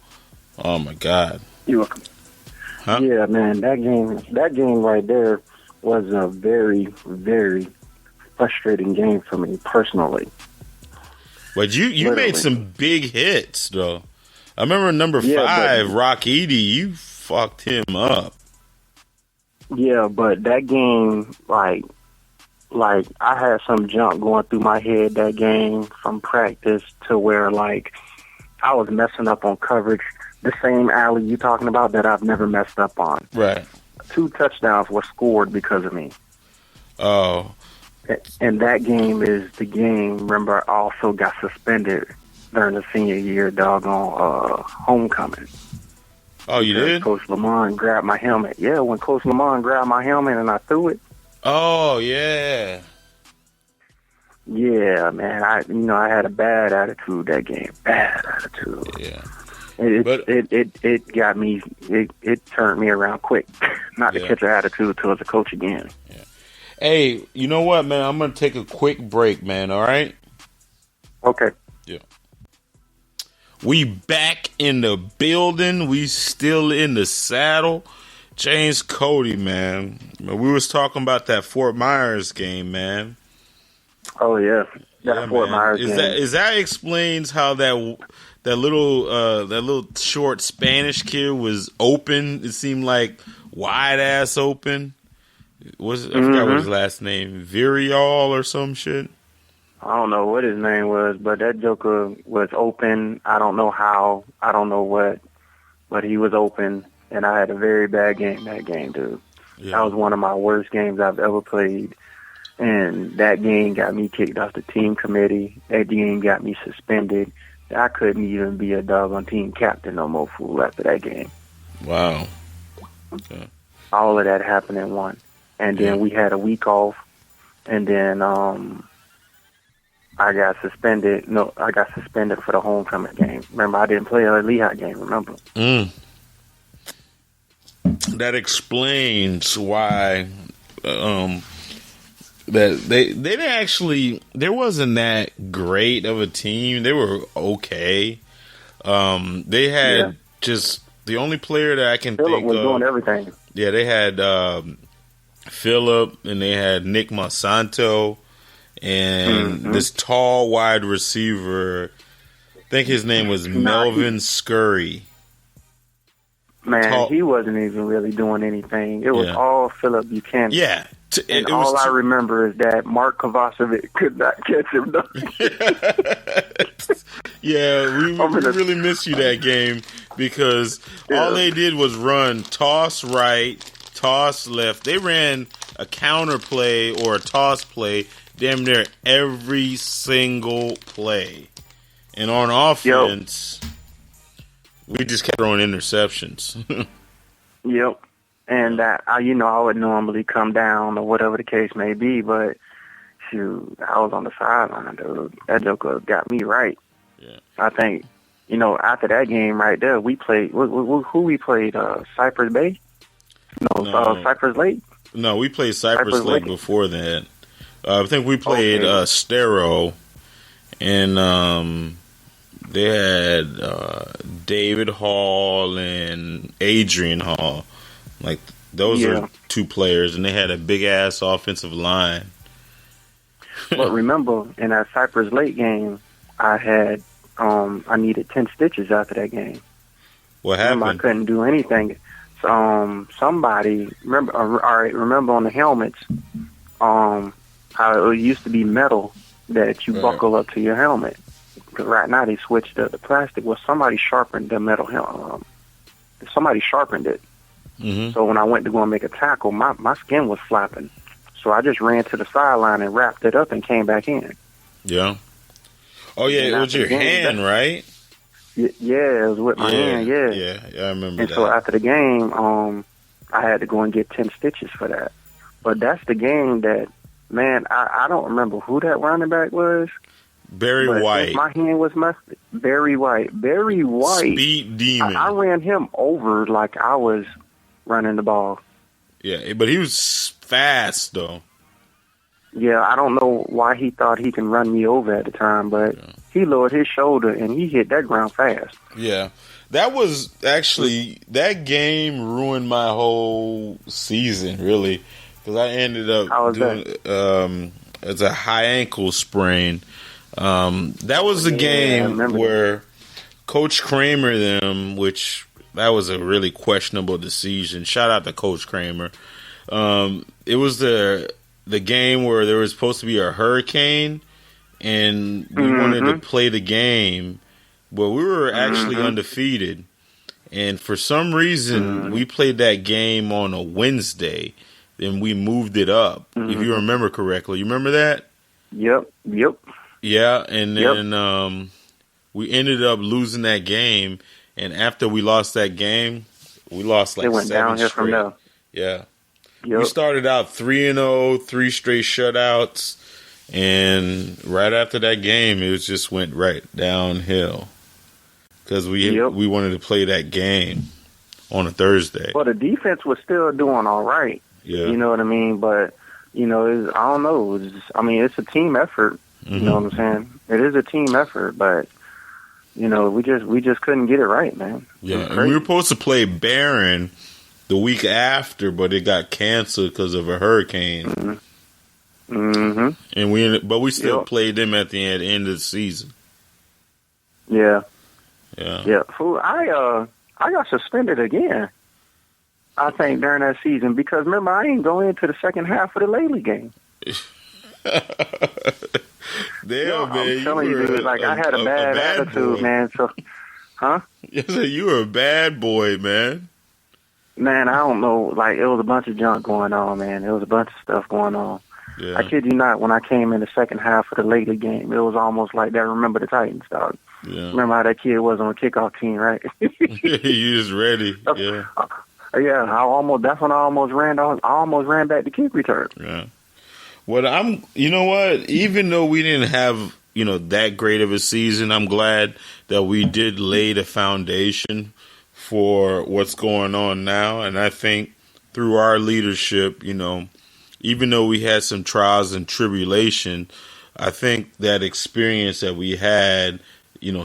Speaker 3: Oh my God.
Speaker 2: You're welcome.
Speaker 3: Huh?
Speaker 2: Yeah, man, that game right there was a very, very frustrating game for me personally.
Speaker 3: But you made some big hits, though. I remember number 5, Rock Edie. You fucked him up.
Speaker 2: Yeah, but that game, like I had some junk going through my head that game from practice to where, like, I was messing up on coverage. The same alley you talking about that I've never messed up on.
Speaker 3: Right.
Speaker 2: 2 touchdowns were scored because of me.
Speaker 3: Oh.
Speaker 2: And that game is the game. Remember, I also got suspended during the senior year doggone homecoming.
Speaker 3: Oh, you did?
Speaker 2: Coach Lamont grabbed my helmet. Yeah, when Coach Lamont grabbed my helmet and I threw it.
Speaker 3: Oh, yeah.
Speaker 2: Yeah, man. I had a bad attitude that game. Bad attitude.
Speaker 3: Yeah.
Speaker 2: It got me. It turned me around quick. Not to catch an attitude towards the coach again.
Speaker 3: Yeah. Hey, you know what, man? I'm gonna take a quick break, man. All right.
Speaker 2: Okay.
Speaker 3: Yeah. We back in the building. We still in the saddle. James Cody, man. We was talking about that Fort Myers game, man.
Speaker 2: Oh yeah, that Fort Myers game.
Speaker 3: That explains how that little short Spanish kid was open. It seemed like wide ass open. I forgot what his last name, Virial or some shit.
Speaker 2: I don't know what his name was, but that joker was open. I don't know how. I don't know what, but he was open, and I had a very bad game that game, dude. Yeah. That was one of my worst games I've ever played, and that game got me kicked off the team committee. That game got me suspended. I couldn't even be a doggone team captain no more, fool, after that game.
Speaker 3: Wow. Okay.
Speaker 2: All of that happened in one. And then we had a week off, and then I got suspended. No, I got suspended for the homecoming game. Remember, I didn't play a Lehigh game, remember?
Speaker 3: That explains why that they didn't actually, there wasn't that great of a team. They were okay. They had just the only player that I can
Speaker 2: Phillip
Speaker 3: think
Speaker 2: was
Speaker 3: of.
Speaker 2: Doing everything.
Speaker 3: Yeah, they had Phillip, and they had Nick Monsanto, and this tall wide receiver. I think his name was Melvin Scurry.
Speaker 2: Man, he wasn't even really doing anything. It was all Phillip Buchanan.
Speaker 3: Yeah.
Speaker 2: And all I remember is that Mark Kovacevic could not catch him.
Speaker 3: Yeah, we really miss you that game because all they did was run toss right, toss left. They ran a counter play or a toss play damn near every single play. And on offense, we just kept throwing interceptions.
Speaker 2: Yep. And that, I would normally come down or whatever the case may be, but shoot, I was on the sideline, dude. That joker got me right.
Speaker 3: Yeah.
Speaker 2: I think, after that game right there, we played, who we played, Cypress Bay? No. Cypress Lake?
Speaker 3: No, we played Cypress Lake before that. I think we played Stero, and they had David Hall and Adrian Hall. Like, those are two players, and they had a big-ass offensive line.
Speaker 2: But remember, in that Cypress Lake game, I had, I needed 10 stitches after that game.
Speaker 3: What happened?
Speaker 2: I couldn't do anything. Somebody, remember on the helmets, how it used to be metal that you buckle up to your helmet. Because right now they switched to the plastic. Well, somebody sharpened the metal helmet. Somebody sharpened it. Mm-hmm. So when I went to go and make a tackle, my skin was flapping. So I just ran to the sideline and wrapped it up and came back in.
Speaker 3: Yeah. Oh, yeah, it was your hand, right?
Speaker 2: Yeah, it was with my hand,
Speaker 3: Yeah, I remember that.
Speaker 2: And so after the game, I had to go and get 10 stitches for that. But that's the game that, man, I don't remember who that running back was.
Speaker 3: Barry White.
Speaker 2: My hand was messed. Barry White.
Speaker 3: Speed demon.
Speaker 2: I ran him over like I was running the ball.
Speaker 3: Yeah, but he was fast, though.
Speaker 2: Yeah, I don't know why he thought he can run me over at the time, but he lowered his shoulder and he hit that ground fast.
Speaker 3: Yeah. That was actually, that game ruined my whole season, really. Because I ended up doing, it's a high ankle sprain. That was the game where Coach Kramer which that was a really questionable decision. Shout out to Coach Kramer. It was the game where there was supposed to be a hurricane, and we wanted to play the game, but we were actually undefeated. And for some reason, we played that game on a Wednesday, and we moved it up, if you remember correctly. You remember that?
Speaker 2: Yep.
Speaker 3: Yeah, and then we ended up losing that game, and after we lost that game, we lost like 7 straight. From there. Yeah. Yep. We started out 3-0, 3 straight shutouts, and right after that game, it just went right downhill because we wanted to play that game on a Thursday.
Speaker 2: Well, the defense was still doing all right.
Speaker 3: Yeah.
Speaker 2: You know what I mean? But, I don't know. It's a team effort. You know what I'm saying? It is a team effort, but we just couldn't get it right, man.
Speaker 3: Yeah, and we were supposed to play Barron the week after, but it got canceled because of a hurricane.
Speaker 2: Mm-hmm.
Speaker 3: And we still played them at the end of the season.
Speaker 2: Yeah.
Speaker 3: Yeah.
Speaker 2: Yeah. Fool, I got suspended again. I think during that season because remember I ain't going into the second half of the Lady game.
Speaker 3: Damn, man!
Speaker 2: I'm telling you, dude, like I had a bad attitude,
Speaker 3: boy.
Speaker 2: man. So, huh?
Speaker 3: You were a bad boy, man.
Speaker 2: Man, I don't know. Like it was a bunch of junk going on, man. There was a bunch of stuff going on.
Speaker 3: Yeah.
Speaker 2: I kid you not. When I came in the second half of the Lady game, it was almost like that. Remember the Titans, dog.
Speaker 3: Yeah.
Speaker 2: Remember how that kid was on the kickoff team, right?
Speaker 3: You just ready? Yeah.
Speaker 2: Yeah, that's when I almost ran back the kick return.
Speaker 3: Yeah. Well, you know what? Even though we didn't have, that great of a season, I'm glad that we did lay the foundation for what's going on now. And I think through our leadership, even though we had some trials and tribulation, I think that experience that we had,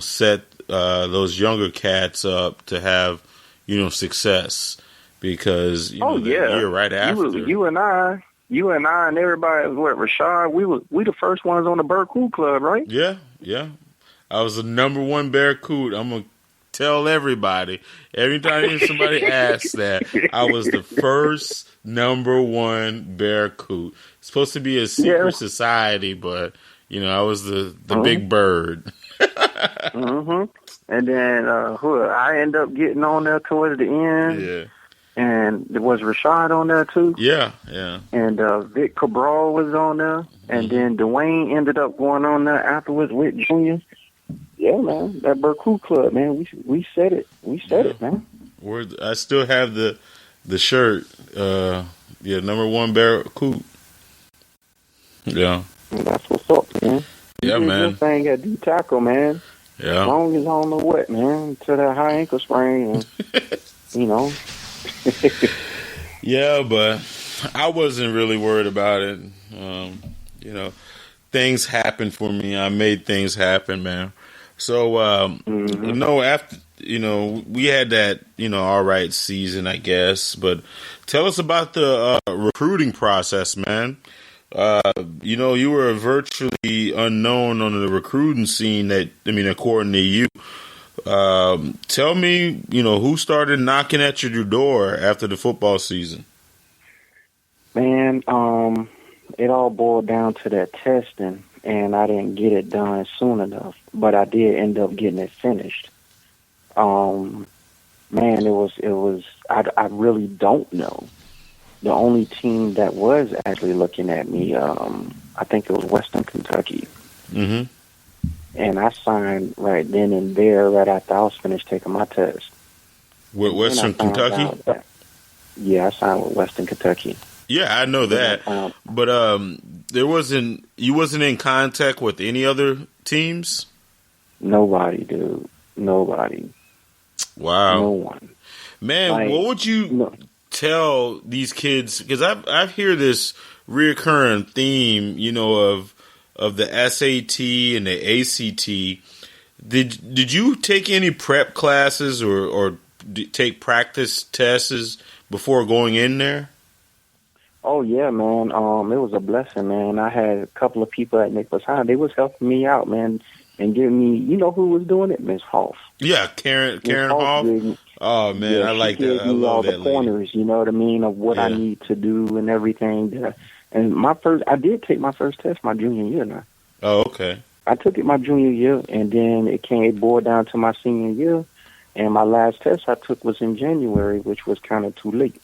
Speaker 3: set those younger cats up to have, success. Because, the year right after.
Speaker 2: You and I and everybody, Rashad, we the first ones on the Barracuda Club, right?
Speaker 3: Yeah. I was the number one Barracuda. I'm going to tell everybody. Every time somebody asks that, I was the first number one Barracuda. It's supposed to be a secret society, but, I was the big bird.
Speaker 2: Mm-hmm. And then I ended up getting on there towards the end.
Speaker 3: Yeah.
Speaker 2: And there was Rashad on there, too.
Speaker 3: Yeah.
Speaker 2: And Vic Cabral was on there. And then Dwayne ended up going on there afterwards with Junior. Yeah, man. That Barracuda Club, man. We said it. We said it, man.
Speaker 3: I still have the shirt. Number one Barracuda. Yeah.
Speaker 2: That's what's up, man.
Speaker 3: Yeah, man.
Speaker 2: This thing got D tackle, man.
Speaker 3: Yeah.
Speaker 2: As long as I don't know what, man. To that high ankle sprain, and,
Speaker 3: Yeah, but I wasn't really worried about it. Things happened for me. I made things happen, man. So, after, we had that, all right season, I guess. But tell us about the recruiting process, man. You were virtually unknown on the recruiting scene according to you. Tell me, who started knocking at your door after the football season?
Speaker 2: Man, it all boiled down to that testing, and I didn't get it done soon enough, but I did end up getting it finished. Man, it was. I really don't know. The only team that was actually looking at me, I think it was Western Kentucky. Mm-hmm. And I signed right then and there, right after I was finished taking my test.
Speaker 3: With Western Kentucky?
Speaker 2: I signed with Western Kentucky.
Speaker 3: Yeah, I know that. But you wasn't in contact with any other teams?
Speaker 2: Nobody, dude. Nobody.
Speaker 3: Wow.
Speaker 2: No one.
Speaker 3: Man, what would you tell these kids? Because I hear this reoccurring theme, of the SAT and the ACT. Did you take any prep classes or take practice tests before going in there?
Speaker 2: Oh yeah, man. It was a blessing, man. I had a couple of people at Naples High. They was helping me out, man, and giving me. You know who was doing it? Miss Hoff.
Speaker 3: Yeah, Karen Hoff. Oh man, I like that. I love that lady. All the pointers,
Speaker 2: you know what I mean, of what I need to do and everything. And I did take my first test my junior year now.
Speaker 3: Oh, okay.
Speaker 2: I took it my junior year, and then it boiled down to my senior year, and my last test I took was in January, which was kind of too late.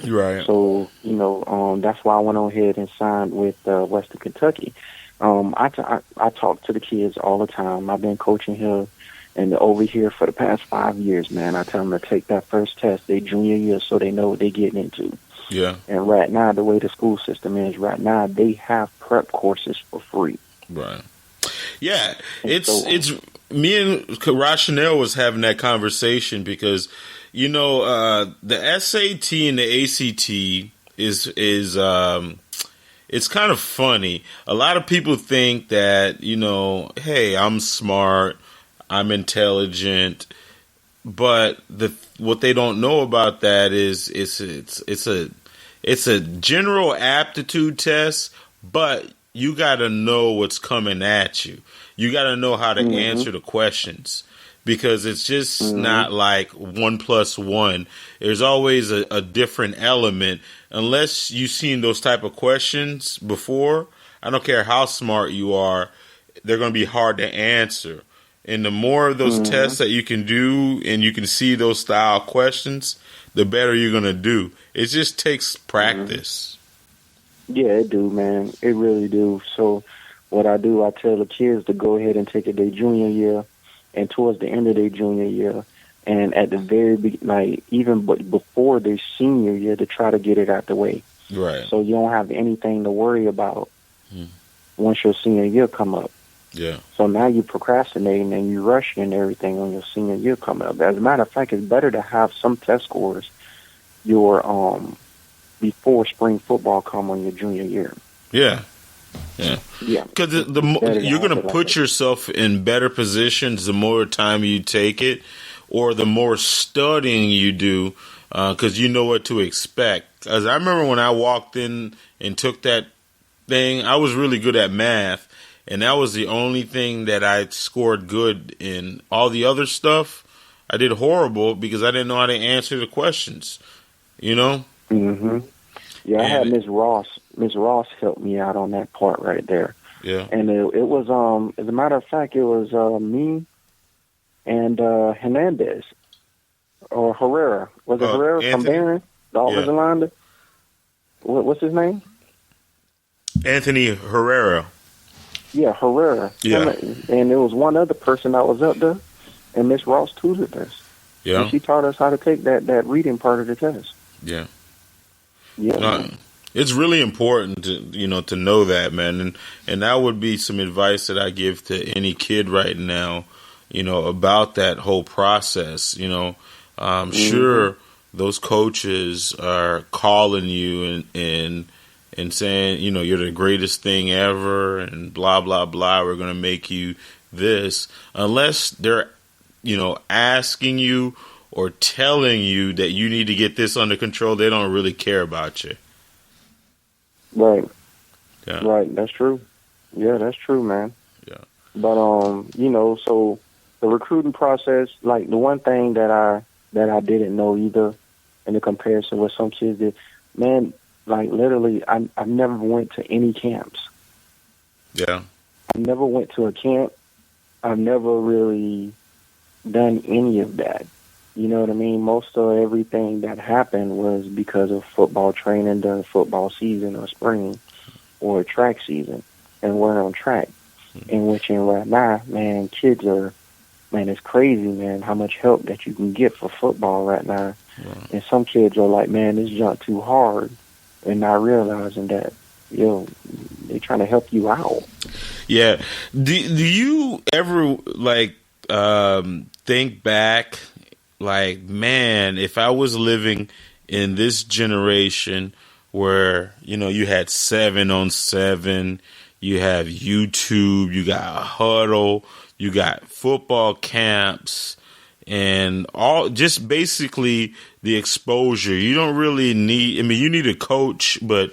Speaker 3: Right.
Speaker 2: So, that's why I went on ahead and signed with Western Kentucky. I talk to the kids all the time. I've been coaching here and over here for the past 5 years, man. I tell them to take that first test their junior year so they know what they're getting into.
Speaker 3: Yeah.
Speaker 2: And right now, the way the school system is right now, they have prep courses for free.
Speaker 3: Right. Yeah. It's me and Rochanel was having that conversation because, the SAT and the ACT is it's kind of funny. A lot of people think that, hey, I'm smart, I'm intelligent, but what they don't know about that is it's a general aptitude test, but you got to know what's coming at you. You got to know how to answer the questions, because it's just not like 1 + 1. There's always a different element. Unless you've seen those type of questions before, I don't care how smart you are, they're going to be hard to answer. And the more of those tests that you can do and you can see those style questions, the better you're going to do. It just takes practice.
Speaker 2: Yeah, it do, man. It really do. So what I do, I tell the kids to go ahead and take it their junior year and towards the end of their junior year and at the very like even before their senior year to try to get it out the way.
Speaker 3: Right.
Speaker 2: So you don't have anything to worry about once your senior year come up.
Speaker 3: Yeah.
Speaker 2: So now you're procrastinating and you're rushing and everything on your senior year coming up. As a matter of fact, it's better to have some test scores before spring football come on your junior year.
Speaker 3: Yeah. Yeah. Because you're going to put yourself in better positions the more time you take it, or the more studying you do, because you know what to expect. As I remember when I walked in and took that thing, I was really good at math. And that was the only thing that I scored good in. All the other stuff, I did horrible because I didn't know how to answer the questions. You know?
Speaker 2: Mm-hmm. Yeah, I had Miss Ross. Miss Ross helped me out on that part right there.
Speaker 3: Yeah.
Speaker 2: And it was, as a matter of fact, it was me and Hernandez or Herrera. Was it Herrera
Speaker 3: Anthony?
Speaker 2: from Barron, the offensive lineman? What's his name?
Speaker 3: Anthony Herrera.
Speaker 2: Yeah, Herrera.
Speaker 3: Yeah.
Speaker 2: And there was one other person that was up there, and Miss Ross tutored us.
Speaker 3: Yeah.
Speaker 2: And she taught us how to take that reading part of the test.
Speaker 3: Yeah.
Speaker 2: Yeah.
Speaker 3: It's really important to know that, man, and that would be some advice that I give to any kid right now, about that whole process. Sure, those coaches are calling you and saying, you're the greatest thing ever and blah, blah, blah. We're going to make you this. Unless they're, asking you or telling you that you need to get this under control, they don't really care about you.
Speaker 2: Right.
Speaker 3: Yeah.
Speaker 2: Right. That's true. Yeah, that's true, man.
Speaker 3: Yeah.
Speaker 2: But, so the recruiting process, like the one thing that I didn't know either in the comparison with some kids did, man, like literally, I never went to any camps.
Speaker 3: Yeah.
Speaker 2: I never went to a camp. I've never really done any of that. You know what I mean? Most of everything that happened was because of football training during football season or spring or track season, and we're on track. In which right now, man, kids are, man, it's crazy, man, how much help that you can get for football right now. Right. And some kids are like, man, this jump too hard, and not realizing that, they're trying to help you out.
Speaker 3: Yeah. Do you ever think back? Like, man, if I was living in this generation where, you had 7-on-7, you have YouTube, you got Huddle, you got football camps, and all just basically the exposure. You don't really need, you need a coach, but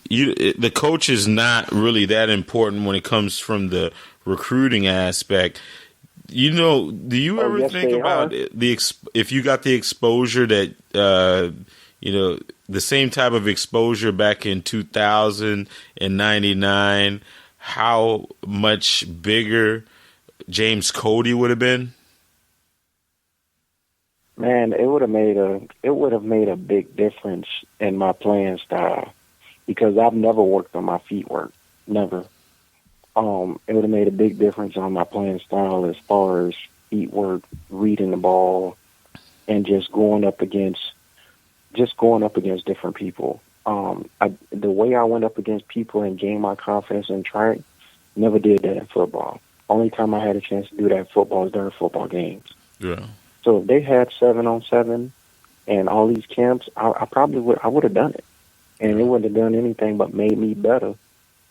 Speaker 3: the coach is not really that important when it comes from the recruiting aspect. Do you ever think about if you got the exposure that, the same type of exposure back in 2000 and 99, how much bigger James Cody would have been?
Speaker 2: Man, it would have made a big difference in my playing style because I've never worked on my feet work, never. It would have made a big difference on my playing style as far as feet work, reading the ball, and just going up against different people. The way I went up against people and gained my confidence in track, never did that in football. Only time I had a chance to do that in football was during football games.
Speaker 3: Yeah.
Speaker 2: So if they had 7-on-7 and all these camps, I would have done it, and it wouldn't have done anything but made me better.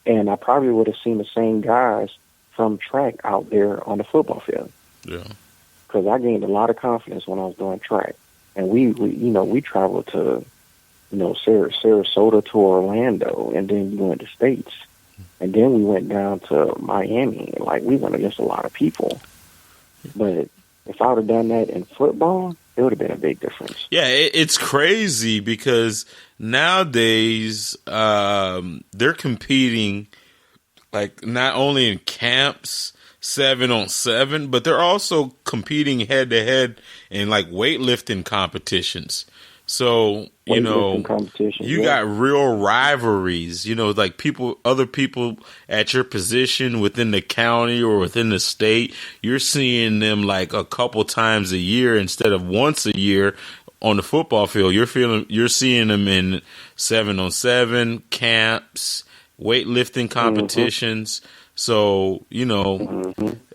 Speaker 2: And I probably would have seen the same guys from track out there on the football field.
Speaker 3: Yeah.
Speaker 2: because I gained a lot of confidence when I was doing track. And we traveled to, Sarasota to Orlando, and then we went to States. And then we went down to Miami. Like, we went against a lot of people. But if I would have done that in football, it would have been a big difference.
Speaker 3: Yeah, it's crazy because nowadays they're competing, like, not only in camps 7-on-7, but they're also competing head to head in like weightlifting competitions. So, you got real rivalries, like other people at your position within the county or within the state. You're seeing them like a couple times a year instead of once a year on the football field. You're seeing them in 7-on-7 camps, weightlifting competitions. Mm-hmm. So,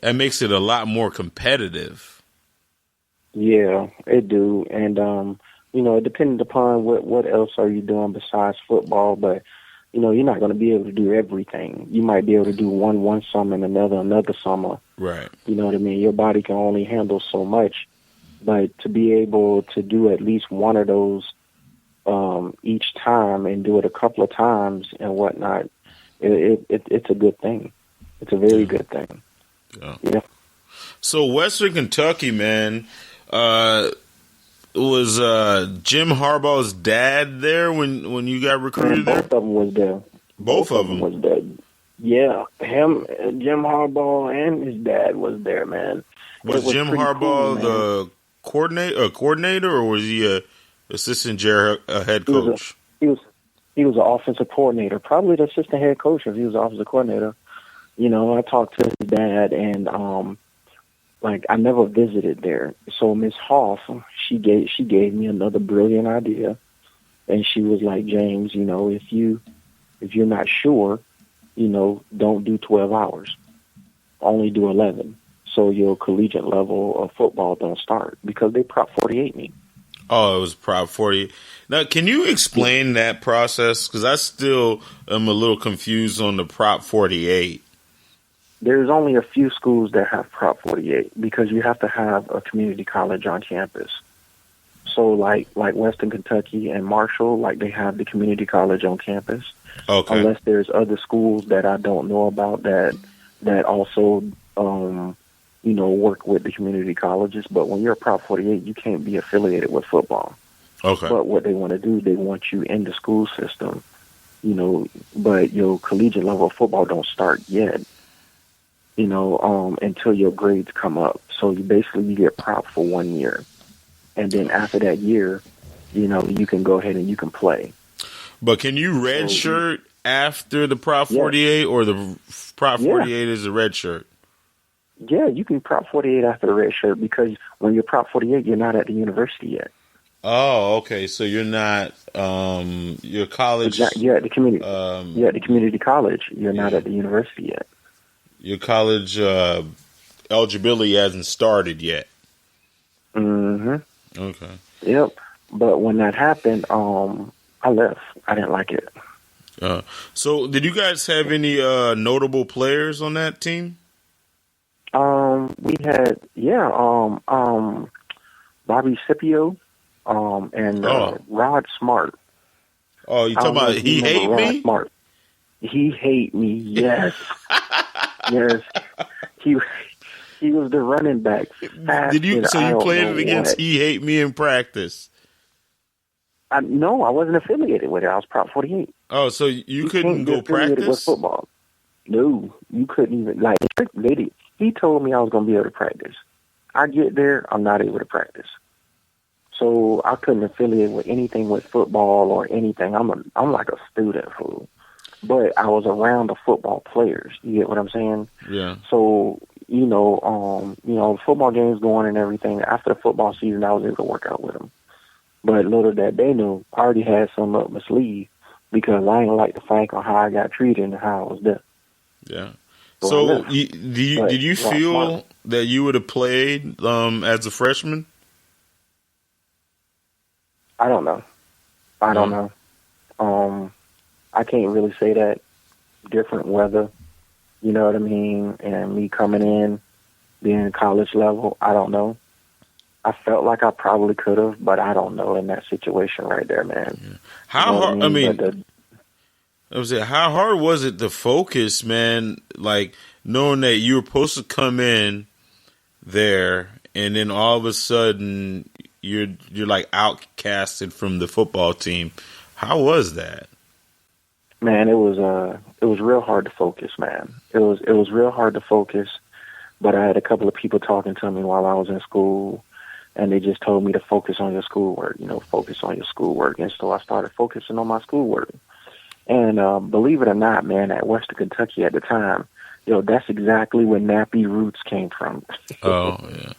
Speaker 3: that makes it a lot more competitive.
Speaker 2: Yeah, it do. And, depending upon what else are you doing besides football, but, you're not going to be able to do everything. You might be able to do one summer and another summer.
Speaker 3: Right.
Speaker 2: You know what I mean? Your body can only handle so much. But to be able to do at least one of those each time and do it a couple of times and whatnot, it's a good thing. It's a very good thing. Yeah.
Speaker 3: So Western Kentucky, man, was Jim Harbaugh's dad there when you got recruited there?
Speaker 2: Both of them was there.
Speaker 3: Both of them
Speaker 2: was there. Yeah, him, Jim Harbaugh, and his dad was there, man.
Speaker 3: Was Jim Harbaugh the coordinator, or was he a assistant head coach?
Speaker 2: He was an offensive coordinator, probably the assistant head coach if he was the offensive coordinator. I talked to his dad, and I never visited there. So Miss Hoff, she gave me another brilliant idea, and she was like, James, if you're not sure, don't do 12 hours, only do 11. So your collegiate level of football don't start, because they Prop 48 me.
Speaker 3: Oh, it was Prop 48. Now, can you explain that process? Because I still am a little confused on the Prop 48.
Speaker 2: There's only a few schools that have Prop 48 because you have to have a community college on campus. So like Western Kentucky and Marshall, like they have the community college on campus.
Speaker 3: Okay.
Speaker 2: Unless there's other schools that I don't know about that also work with the community colleges. But when you're a Prop 48, you can't be affiliated with football.
Speaker 3: Okay.
Speaker 2: But what they want to do, they want you in the school system, but your collegiate level of football don't start yet. Until your grades come up. So you get prop for 1 year. And then after that year, you can go ahead and you can play.
Speaker 3: But can you redshirt after the Prop 48 or the Prop 48 is a red shirt?
Speaker 2: Yeah, you can Prop 48 after the red shirt because when you're Prop 48, you're not at the university yet.
Speaker 3: Oh, okay. So you're not your college.
Speaker 2: You're at the community. You're at the community college. You're not at the university yet.
Speaker 3: Your college eligibility hasn't started yet.
Speaker 2: Mm-hmm.
Speaker 3: Okay.
Speaker 2: Yep. But when that happened, I left. I didn't like it.
Speaker 3: So did you guys have any notable players on that team?
Speaker 2: We had, Bobby Scipio, and Rod Smart.
Speaker 3: Oh, you talking about he hate me?
Speaker 2: Smart. He hate me, yes. Yes. He was the running back.
Speaker 3: You played it against He Hate Me in practice?
Speaker 2: No, I wasn't affiliated with it. I was Prop 48.
Speaker 3: Oh, so you couldn't go practice?
Speaker 2: With football. No, you couldn't even. Like, lady, he told me I was going to be able to practice. I get there, I'm not able to practice. So I couldn't affiliate with anything with football or anything. I'm like a student fool. But I was around the football players. You get what I'm saying?
Speaker 3: Yeah.
Speaker 2: So, the football games going and everything. After the football season, I was able to work out with them. But little that they knew, I already had some up my sleeve because I ain't like to think on how I got treated and how I was there.
Speaker 3: Yeah. So did you feel that you would have played as a freshman?
Speaker 2: I don't know. I don't know. I can't really say that. Different weather, you know what I mean? And me coming in, being college level, I don't know. I felt like I probably could have, but I don't know in that situation right there, man.
Speaker 3: Yeah. How
Speaker 2: You know what
Speaker 3: hard? I mean, how hard was it to focus, man? Like knowing that you were supposed to come in there, and then all of a sudden you're like outcasted from the football team. How was that?
Speaker 2: Man, it was real hard to focus, man. It was real hard to focus, but I had a couple of people talking to me while I was in school, and they just told me to focus on your schoolwork, focus on your schoolwork. And so I started focusing on my schoolwork. And believe it or not, man, at Western Kentucky at the time, that's exactly where Nappy Roots came from.
Speaker 3: Oh, yeah.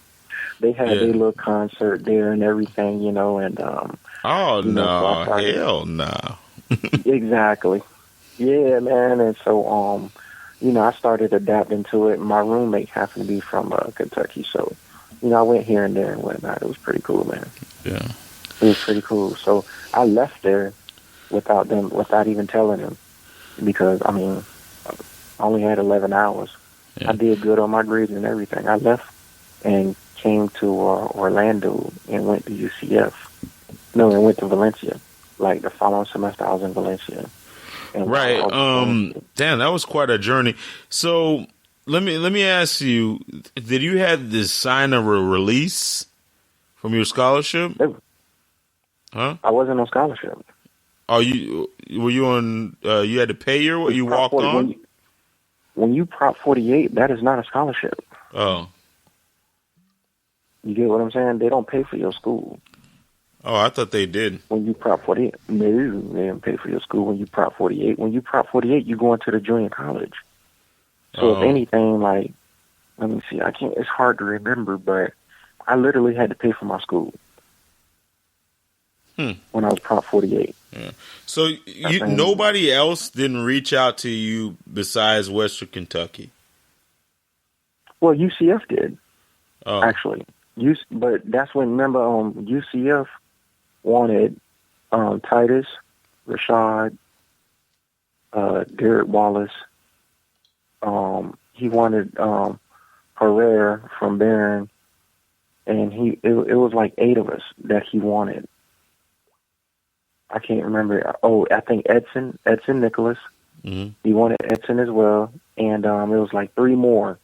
Speaker 2: They had their little concert there and everything, and
Speaker 3: oh, no,
Speaker 2: so I started,
Speaker 3: hell no.
Speaker 2: Exactly. Yeah, man. And so, I started adapting to it. My roommate happened to be from Kentucky, so, I went here and there and whatnot. It was pretty cool, man.
Speaker 3: Yeah.
Speaker 2: It was pretty cool. So I left there without even telling them, because, I only had 11 hours. Yeah. I did good on my grades and everything. I left and came to Orlando and went to UCF. No, and went to Valencia. Like the following semester, I was in Valencia.
Speaker 3: Right. Damn, that was quite a journey. So let me ask you: did you have to sign a release from your scholarship? Huh?
Speaker 2: I wasn't on scholarship.
Speaker 3: Were you on? You had to pay you walked on.
Speaker 2: When you Prop 48, that is not a scholarship.
Speaker 3: Oh.
Speaker 2: You get what I'm saying? They don't pay for your school.
Speaker 3: Oh, I thought they did.
Speaker 2: When you Prop 48, no, they don't pay for your school when you Prop 48. When you Prop 48, you go into the junior college. So if anything, like, let me see, it's hard to remember, but I literally had to pay for my school when I was Prop 48.
Speaker 3: Yeah. So nobody else didn't reach out to you besides Western Kentucky?
Speaker 2: Well, UCF did,
Speaker 3: actually.
Speaker 2: But that's when, remember, UCF wanted Titus, Rashad, Derek Wallace. He wanted Herrera from Barron, and it was like 8 of us that he wanted. I can't remember. Oh, I think Edson Nicholas. Mm-hmm. He wanted Edson as well, and it was like 3 more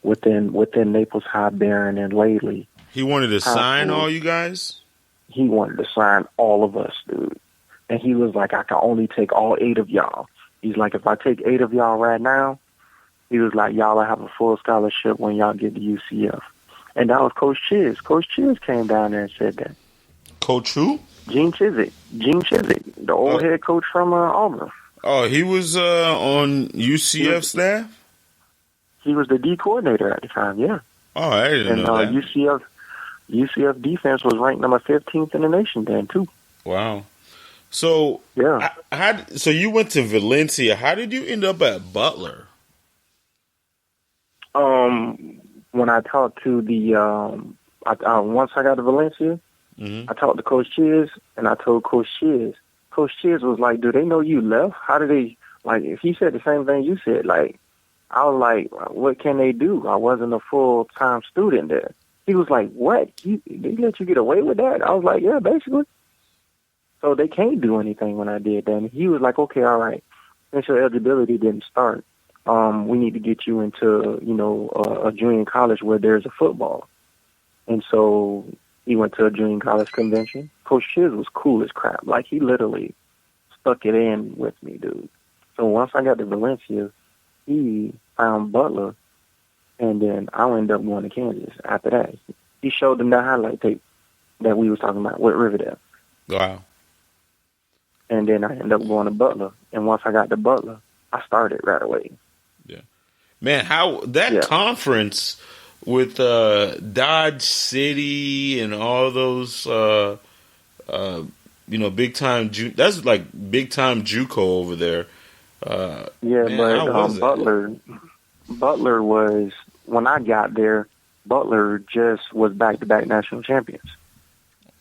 Speaker 2: within Naples High, Barron, and Lately.
Speaker 3: He wanted to sign all you guys?
Speaker 2: He wanted to sign all of us, dude. And he was like, I can only take all 8 of y'all. He's like, if I take 8 of y'all right now, he was like, y'all will have a full scholarship when y'all get to UCF. And that was Coach Chiz. Coach Chiz came down there and said that.
Speaker 3: Coach who?
Speaker 2: Gene Chizik, the old head coach from Auburn.
Speaker 3: Oh, he was on UCF staff?
Speaker 2: He was the D coordinator at the time, yeah.
Speaker 3: Oh, I didn't know that.
Speaker 2: UCF defense was ranked number 15th in the nation then, too.
Speaker 3: Wow. So,
Speaker 2: yeah.
Speaker 3: So you went to Valencia. How did you end up at Butler?
Speaker 2: When I talked to the, once I got to Valencia, I talked to Coach Chiz, and I told Coach Chiz. Coach Chiz was like, do they know you left? How do they, like, if he said the same thing you said, like, I was like, what can they do? I wasn't a full-time student there. He was like, what? They let you get away with that? I was like, yeah, basically. So they can't do anything when I did that. And he was like, okay, all right. Since your eligibility didn't start, we need to get you into, a junior college where there's a football. And so he went to a junior college convention. Coach Chiz was cool as crap. Like, he literally stuck it in with me, dude. So once I got to Valencia, he found Butler, and then I ended up going to Kansas after that. He showed them that highlight tape that we was talking about with Riverdale.
Speaker 3: Wow.
Speaker 2: And then I ended up going to Butler. And once I got to Butler, I started right away.
Speaker 3: Yeah. Man, how that conference with Dodge City and all those, big time, that's like big time JUCO over there.
Speaker 2: Butler was, when I got there, Butler just was back-to-back national champions.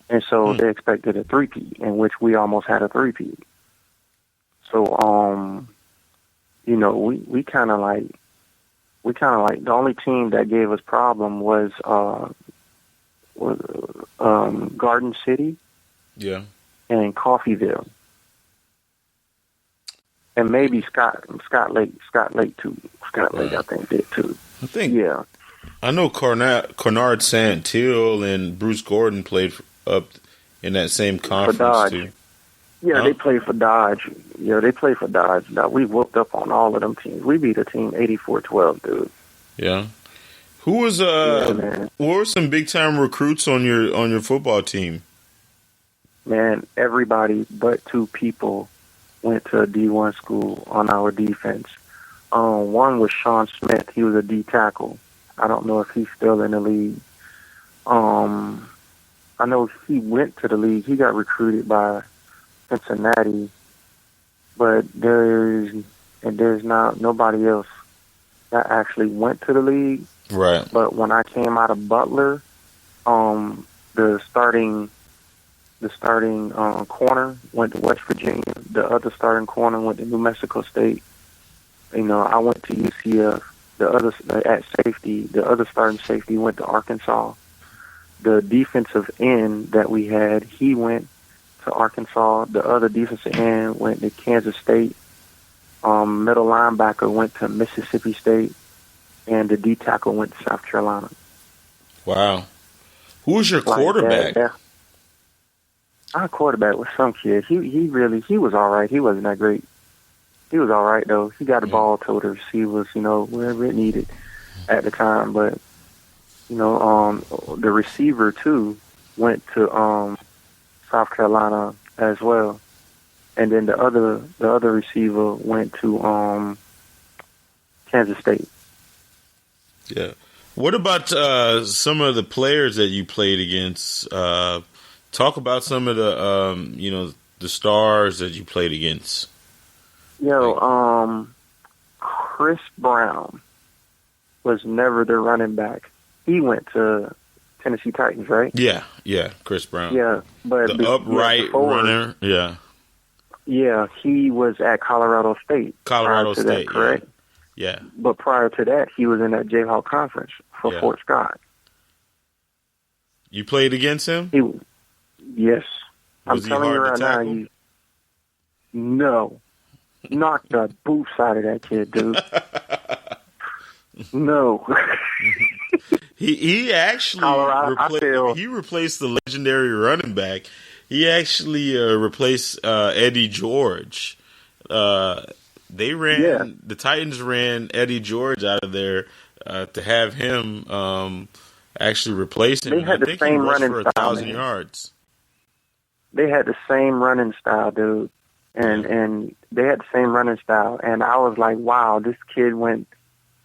Speaker 2: And so they expected a three-peat, in which we almost had a three-peat. So, we kind of like, the only team that gave us problem was Garden City,
Speaker 3: Yeah.
Speaker 2: and Coffeeville, and maybe Scott Lake too. Scott Lake, I think, did too.
Speaker 3: I think.
Speaker 2: Yeah.
Speaker 3: I know Cornard Santil and Bruce Gordon played up in that same conference
Speaker 2: Dodge.
Speaker 3: too.
Speaker 2: Yeah,
Speaker 3: Huh?
Speaker 2: they played for Dodge. Yeah, they played for Dodge. Now, we whooped up on all of them teams. We beat a team 84-12, dude.
Speaker 3: Yeah. Who was
Speaker 2: man.
Speaker 3: what were some big time recruits on your football team?
Speaker 2: Man, everybody but two people went to a D1 school on our defense. One was Sean Smith. He was a D tackle. I don't know if he's still in the league. I know he went to the league. He got recruited by Cincinnati, but there's not nobody else that actually went to the league.
Speaker 3: Right.
Speaker 2: But when I came out of Butler, the starting corner went to West Virginia. The other starting corner went to New Mexico State. You know, I went to UCF. At safety, the other starting safety went to Arkansas. The defensive end that we had, he went to Arkansas. The other defensive end went to Kansas State. Middle linebacker went to Mississippi State, and the D tackle went to South Carolina.
Speaker 3: Wow. Who was your quarterback?
Speaker 2: Our quarterback was some kid. He was all right. He wasn't that great. He was all right though. He got the ball toters. He was, wherever it needed at the time. But the receiver too went to South Carolina as well, and then the other receiver went to Kansas State.
Speaker 3: Yeah. What about some of the players that you played against? Talk about some of the the stars that you played against.
Speaker 2: Chris Brown was never the running back. He went to Tennessee Titans, right?
Speaker 3: Yeah, Chris Brown.
Speaker 2: Yeah, but
Speaker 3: the upright runner. Yeah.
Speaker 2: Yeah, he was at Colorado State.
Speaker 3: Colorado State,
Speaker 2: that, correct?
Speaker 3: Yeah.
Speaker 2: But prior to that, he was in that Jayhawk Conference for Fort Scott.
Speaker 3: You played against him?
Speaker 2: Yes.
Speaker 3: Was
Speaker 2: I'm telling you right now, no. Knocked the boots out of that kid, dude. No.
Speaker 3: he actually replaced the legendary running back. He actually replaced Eddie George. The Titans ran Eddie George out of there to have him actually replace him.
Speaker 2: They had the same running
Speaker 3: for
Speaker 2: style,
Speaker 3: 1,000 yards.
Speaker 2: They had the same running style, dude. And they had the same running style. And I was like, wow, this kid went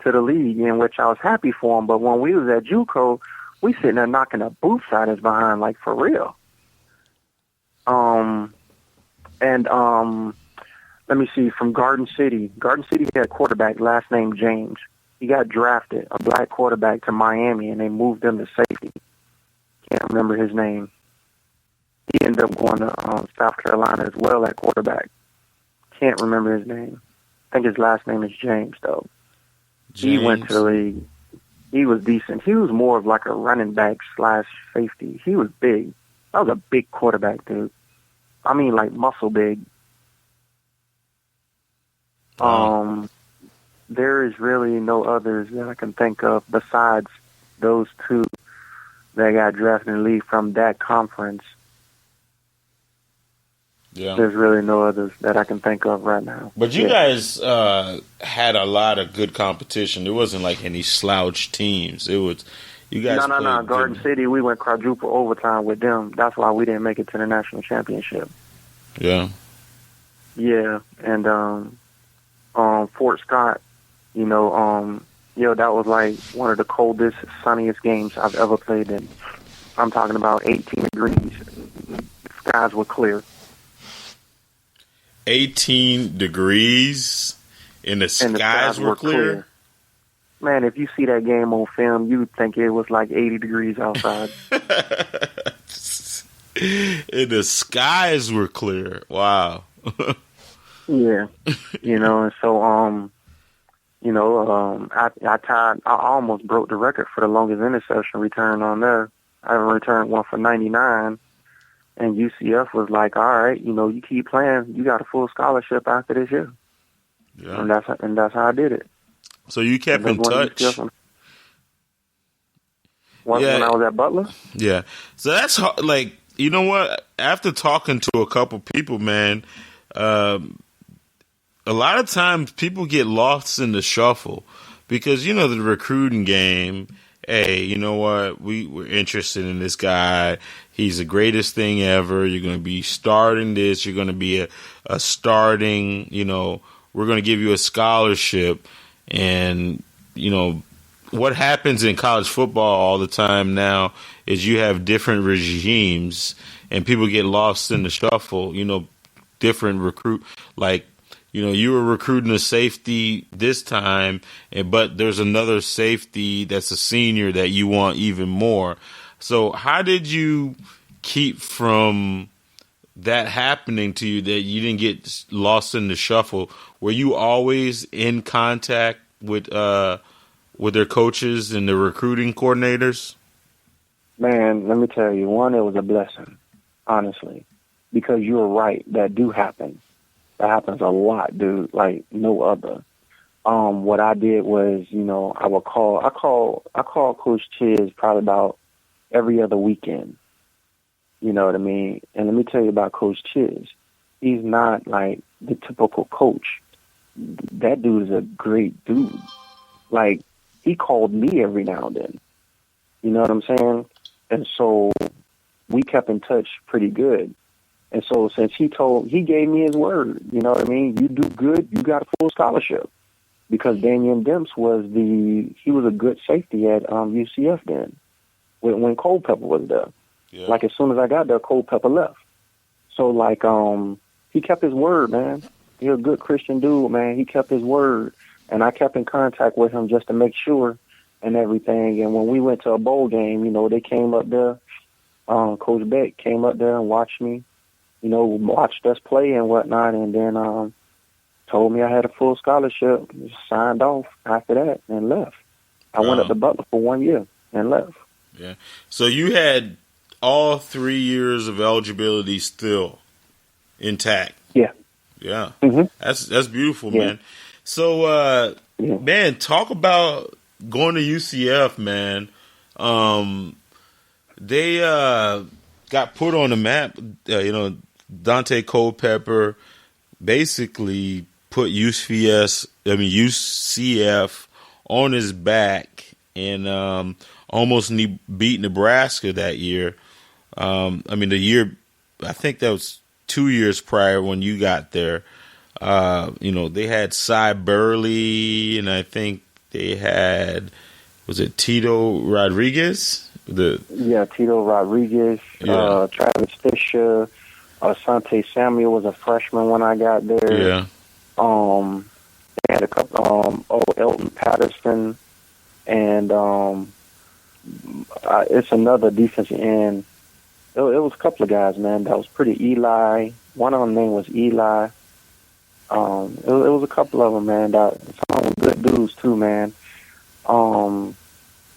Speaker 2: to the league, in which I was happy for him. But when we was at JUCO, we sitting there knocking the boots out of his behind, like for real. Let me see, from Garden City. Garden City had a quarterback, last name James. He got drafted, a black quarterback, to Miami, and they moved him to safety. Can't remember his name. He ended up going to South Carolina as well at quarterback. Can't remember his name. I think his last name is James, though.
Speaker 3: James.
Speaker 2: He went to the league. He was decent. He was more of like a running back / safety. He was big. That was a big quarterback, dude. I mean, like muscle big. There is really no others that I can think of besides those two that got drafted in the league from that conference.
Speaker 3: Yeah.
Speaker 2: There's really no others that I can think of right now.
Speaker 3: But you guys had a lot of good competition. It wasn't like any slouch teams. It was you guys.
Speaker 2: No. Garden City, we went quadruple overtime with them. That's why we didn't make it to the national championship.
Speaker 3: Yeah.
Speaker 2: Yeah, and Fort Scott, that was like one of the coldest, sunniest games I've ever played in. I'm talking about 18 degrees. The skies were clear.
Speaker 3: 18 degrees and the skies were clear.
Speaker 2: Man, if you see that game on film, you would think it was like 80 degrees outside.
Speaker 3: And the skies were clear. Wow.
Speaker 2: Yeah. And so, I almost broke the record for the longest interception return on there. I returned one for 99, and UCF was like, all right, you keep playing, you got a full scholarship after this year.
Speaker 3: Yeah.
Speaker 2: And that's how I did it.
Speaker 3: So you kept in touch?
Speaker 2: When I was at Butler?
Speaker 3: Yeah. So that's like, you know what? After talking to a couple people, man, a lot of times people get lost in the shuffle because, the recruiting game, hey, you know what? We're interested in this guy. He's the greatest thing ever. You're going to be starting this. You're going to be a starting, we're going to give you a scholarship. And, what happens in college football all the time now is you have different regimes and people get lost in the shuffle, different recruit, like, you were recruiting a safety this time, but there's another safety that's a senior that you want even more. So how did you keep from that happening to you, that you didn't get lost in the shuffle? Were you always in contact with their coaches and the recruiting coordinators?
Speaker 2: Man, let me tell you, one, it was a blessing, honestly, because you're right, that do happen. That happens a lot, dude, like no other. What I did was, I call Coach Chiz probably about every other weekend. You know what I mean? And let me tell you about Coach Chiz. He's not like the typical coach. That dude is a great dude. Like, he called me every now and then. You know what I'm saying? And so we kept in touch pretty good. And so since he gave me his word, you know what I mean? You do good, you got a full scholarship. Because Damian Demps he was a good safety at UCF then, when Culpepper was there. Yeah. Like, as soon as I got there, Culpepper left. So, like, he kept his word, man. He's a good Christian dude, man. He kept his word. And I kept in contact with him just to make sure and everything. And when we went to a bowl game, they came up there. Coach Beck came up there and watched me, watched us play and whatnot. And then told me I had a full scholarship, signed off after that, and left. I went up to Butler for 1 year and left.
Speaker 3: Yeah. So you had all 3 years of eligibility still intact.
Speaker 2: Yeah.
Speaker 3: Yeah.
Speaker 2: Mm-hmm.
Speaker 3: That's beautiful, man. So, man, talk about going to UCF, man. They got put on the map. Dante Culpepper basically put UCF on his back and almost beat Nebraska that year. The year, I think that was 2 years prior when you got there. They had Cy Burley, and I think they had, was it Tito Rodriguez?
Speaker 2: Tito Rodriguez, Travis Fisher, Asante Samuel was a freshman when I got there.
Speaker 3: Yeah.
Speaker 2: They had a couple, Elton Patterson, and it's another defensive end. It was a couple of guys, man, that was pretty. Eli, one of them name was Eli. It was a couple of them, man. Some of them good dudes too, man.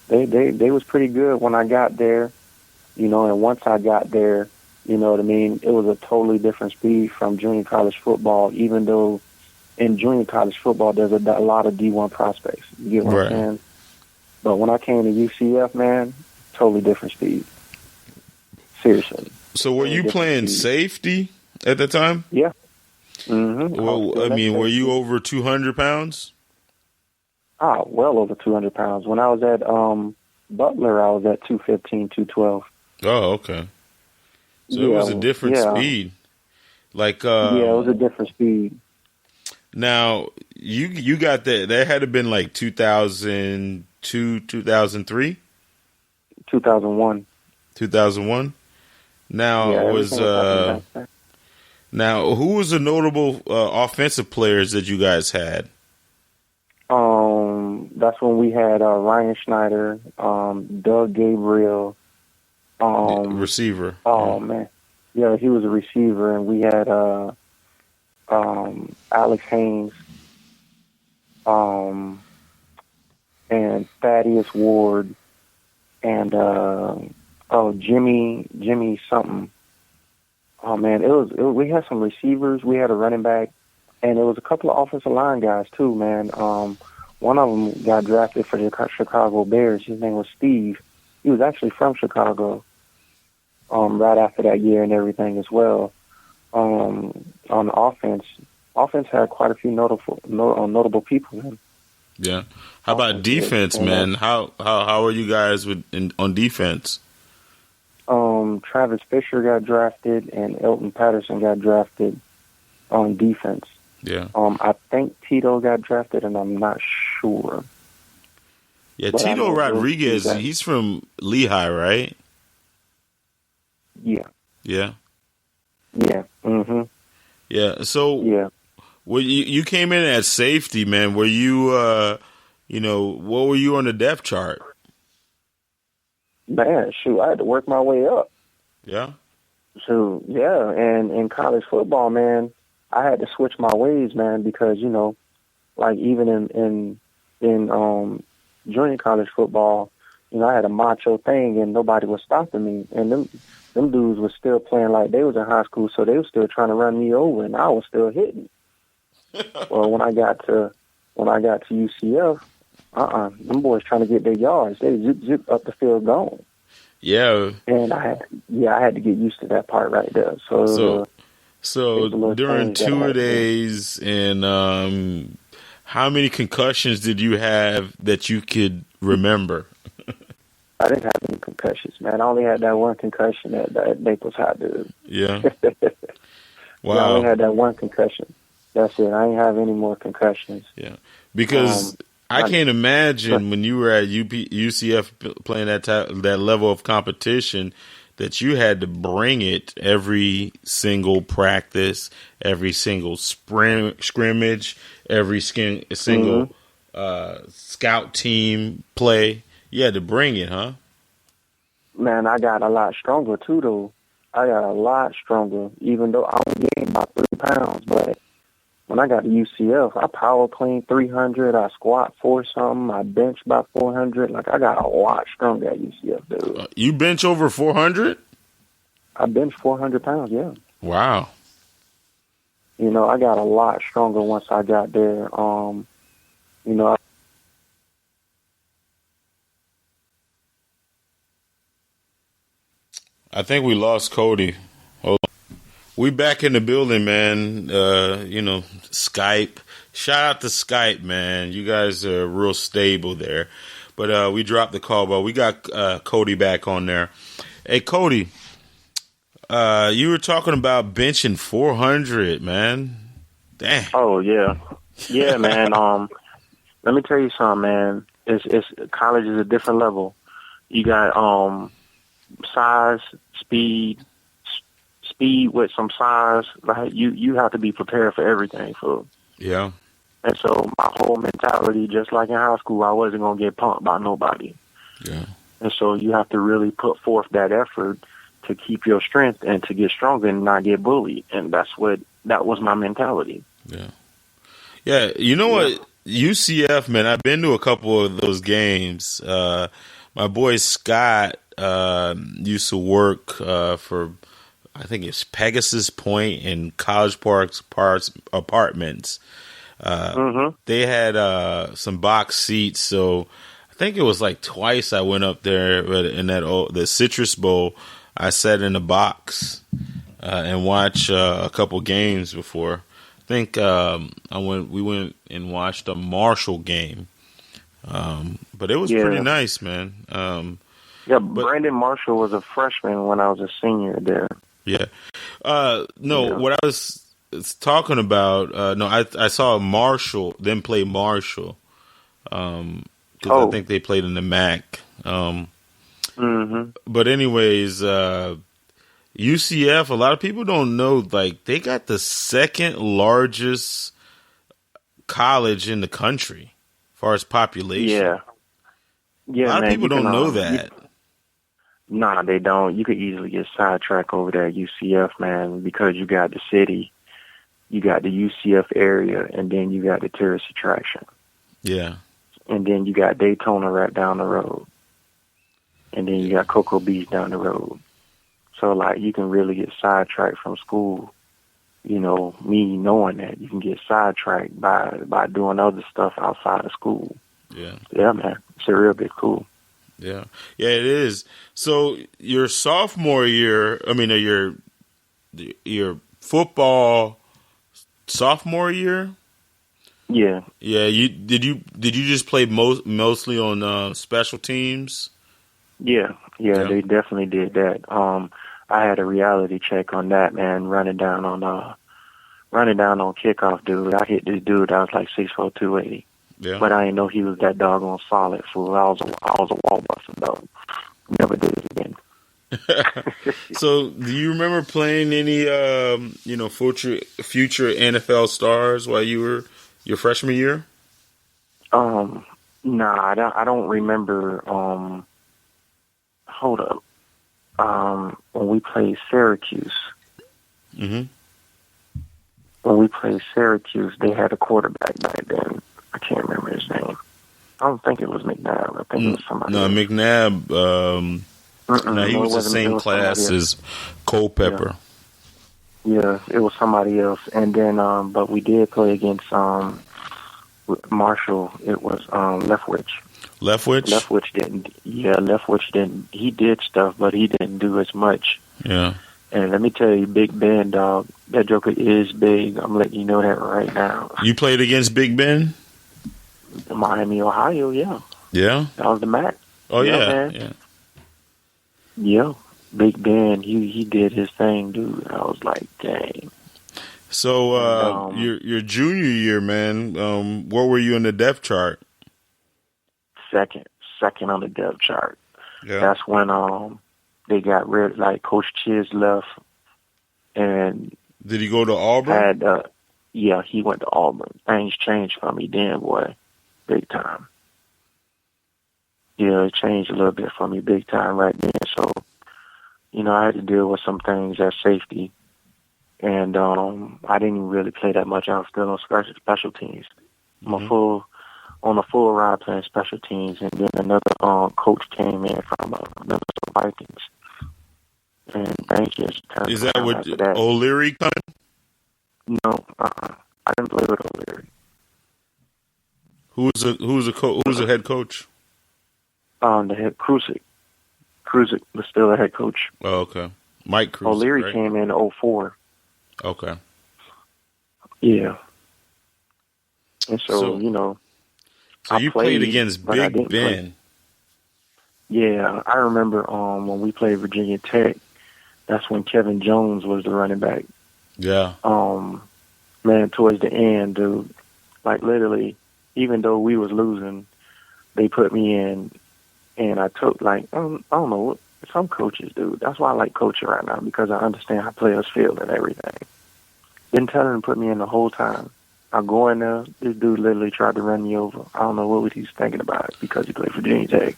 Speaker 2: They was pretty good when I got there, and once I got there, you know what I mean, it was a totally different speed from junior college football, even though in junior college football there's a lot of D1 prospects. You get what I'm saying? But when I came to UCF, man, totally different speed. Seriously.
Speaker 3: So were you playing safety at the time?
Speaker 2: Yeah. Mm-hmm.
Speaker 3: Well, were you over 200 pounds?
Speaker 2: Well over 200 pounds. When I was at Butler, I was at 215, 212.
Speaker 3: Oh, okay. So it was a different speed. Like,
Speaker 2: it was a different speed.
Speaker 3: Now, you got that. That had to have been like 2002, 2003?
Speaker 2: 2001.
Speaker 3: 2001? Now, now, who was the notable offensive players that you guys had?
Speaker 2: That's when we had Ryan Schneider, Doug Gabriel.
Speaker 3: Receiver.
Speaker 2: Oh, man. Yeah, he was a receiver, and we had Alex Haynes and Thaddeus Ward and Oh, Jimmy something. Oh man, we had some receivers, we had a running back, and there was a couple of offensive line guys too, man. One of them got drafted for the Chicago Bears. His name was Steve. He was actually from Chicago. Right after that year and everything as well. On the offense had quite a few notable people, man.
Speaker 3: Yeah. How about defense, man? How are you guys on defense?
Speaker 2: Travis Fisher got drafted and Elton Patterson got drafted on defense.
Speaker 3: Yeah.
Speaker 2: I think Tito got drafted, and I'm not sure.
Speaker 3: Yeah,
Speaker 2: But
Speaker 3: Tito Rodriguez, he's from Lehigh, right?
Speaker 2: Yeah.
Speaker 3: Yeah.
Speaker 2: Yeah. Mm-hmm.
Speaker 3: Yeah. So,
Speaker 2: yeah.
Speaker 3: Well, you came in at safety, man. Were you, what were you on the depth chart?
Speaker 2: Man, shoot, I had to work my way up.
Speaker 3: Yeah.
Speaker 2: So yeah, and in college football, man, I had to switch my ways, man, because like even in junior college football, I had a macho thing, and nobody was stopping me, and them dudes was still playing like they was in high school, so they was still trying to run me over, and I was still hitting. Well, when I got to UCF, them boys trying to get their yards, they zip up the field gone.
Speaker 3: Yeah,
Speaker 2: and I had to get used to that part right there. So
Speaker 3: during two-a-days, and how many concussions did you have that you could remember?
Speaker 2: I didn't have any concussions, man. I only had that one concussion at Naples High, dude.
Speaker 3: Yeah.
Speaker 2: Wow. Yeah, I only had that one concussion. That's it. I ain't have any more concussions.
Speaker 3: Yeah, because I can't imagine when you were at UCF playing that level of competition that you had to bring it every single practice, every single scrimmage, every single scout team play. You had to bring it, huh?
Speaker 2: Man, I got a lot stronger too, though. I got a lot stronger, even though I only gained about 3 pounds. But when I got to UCF, I power clean 300, I squat 4-something, I bench about 400. Like, I got a lot stronger at UCF, dude.
Speaker 3: You bench over 400?
Speaker 2: I bench 400 pounds, yeah.
Speaker 3: Wow.
Speaker 2: I got a lot stronger once I got there.
Speaker 3: I think we lost Cody. Hold on. We back in the building, man. Skype. Shout out to Skype, man. You guys are real stable there. But we dropped the call, but we got Cody back on there. Hey, Cody, you were talking about benching 400, man. Damn.
Speaker 2: Oh, yeah. Yeah, man. Let me tell you something, man. It's college is a different level. You got size, speed with some size. Like you have to be prepared for everything.
Speaker 3: Yeah.
Speaker 2: And so my whole mentality, just like in high school, I wasn't gonna get punked by nobody.
Speaker 3: Yeah.
Speaker 2: And so you have to really put forth that effort to keep your strength and to get stronger and not get bullied. And that was my mentality.
Speaker 3: Yeah. Yeah. You know what? UCF, man, I've been to a couple of those games. My boy Scott used to work for, I think it's Pegasus Point in College Parks Apartments. They had some box seats, so I think it was like twice I went up there. But in the Citrus Bowl, I sat in a box and watched a couple games before. I think we went and watched a Marshall game, but it was pretty nice, man.
Speaker 2: Brandon Marshall was a freshman when I was a senior there.
Speaker 3: Yeah. What I was talking about, I saw Marshall, them play Marshall, because I think they played in the MAC. But anyways, UCF, a lot of people don't know, like, they got the second largest college in the country as far as population.
Speaker 2: Yeah,
Speaker 3: a lot of people don't know that.
Speaker 2: Nah, they don't. You could easily get sidetracked over there at UCF, man, because you got the city, you got the UCF area, and then you got the tourist attraction.
Speaker 3: Yeah.
Speaker 2: And then you got Daytona right down the road. and then you got Cocoa Beach down the road. So, like, you can really get sidetracked from school. You know, me knowing that you can get sidetracked by doing other stuff outside of school.
Speaker 3: Yeah.
Speaker 2: Yeah, man. It's a real big cool.
Speaker 3: Yeah. Yeah, it is. So your sophomore year, your football sophomore year?
Speaker 2: Yeah.
Speaker 3: Yeah, did you just play mostly on special teams?
Speaker 2: Yeah, they definitely did that. I had a reality check on that, man, running down on kickoff, dude. I hit this dude. I was like 6'4", 280.
Speaker 3: Yeah.
Speaker 2: But I didn't know he was that doggone solid, fool. I was a wall buster, though. Never did it again.
Speaker 3: So, do you remember playing any future NFL stars while you were your freshman year?
Speaker 2: Nah, I don't remember. Hold up. When we played Syracuse.
Speaker 3: Mm-hmm.
Speaker 2: When we played Syracuse, they had a quarterback back then. I can't remember his name. I don't think it was McNabb. I think it was somebody else.
Speaker 3: McNabb. No, he was the same class as Culpepper.
Speaker 2: Yeah, it was somebody else. And then, but we did play against Marshall. It was Leftwich. Leftwich didn't. Yeah, Leftwich didn't. He did stuff, but he didn't do as much.
Speaker 3: Yeah.
Speaker 2: And let me tell you, Big Ben, dog, that joker is big. I'm letting you know that right now.
Speaker 3: You played against Big Ben?
Speaker 2: Miami, Ohio, yeah.
Speaker 3: Yeah?
Speaker 2: That was the match.
Speaker 3: Oh, yeah.
Speaker 2: Man.
Speaker 3: Yeah.
Speaker 2: Yeah. Big Ben, he did his thing, dude. I was like, dang.
Speaker 3: So, your junior year, man, where were you in the depth chart?
Speaker 2: Second on the depth chart.
Speaker 3: Yeah.
Speaker 2: That's when they got rid, like Coach Chiz left, and
Speaker 3: did he go to Auburn?
Speaker 2: Yeah, he went to Auburn. Things changed for me then, boy, big time. Yeah, it changed a little bit for me, big time right then. So, I had to deal with some things as safety, and I didn't even really play that much. I was still on special teams.
Speaker 3: Mm-hmm.
Speaker 2: On a full ride playing special teams, and then another coach came in from Minnesota Vikings, and things just turned.
Speaker 3: Is that what O'Leary coming?
Speaker 2: No, I didn't play with O'Leary.
Speaker 3: Who's the head coach?
Speaker 2: The head Krusick. Krusick was still the head coach.
Speaker 3: Oh, okay. Mike Krusick.
Speaker 2: O'Leary
Speaker 3: right?
Speaker 2: came in 2004.
Speaker 3: Okay.
Speaker 2: Yeah. And so
Speaker 3: So you played against Big Ben.
Speaker 2: Yeah, I remember when we played Virginia Tech. That's when Kevin Jones was the running back.
Speaker 3: Yeah.
Speaker 2: Man, towards the end, dude, like literally, even though we was losing, they put me in, and I took I don't know, some coaches, dude. That's why I like coaching right now, because I understand how players feel and everything. Didn't tell them to put me in the whole time. I go in there, this dude literally tried to run me over. I don't know what he was thinking about because he played for Virginia Tech.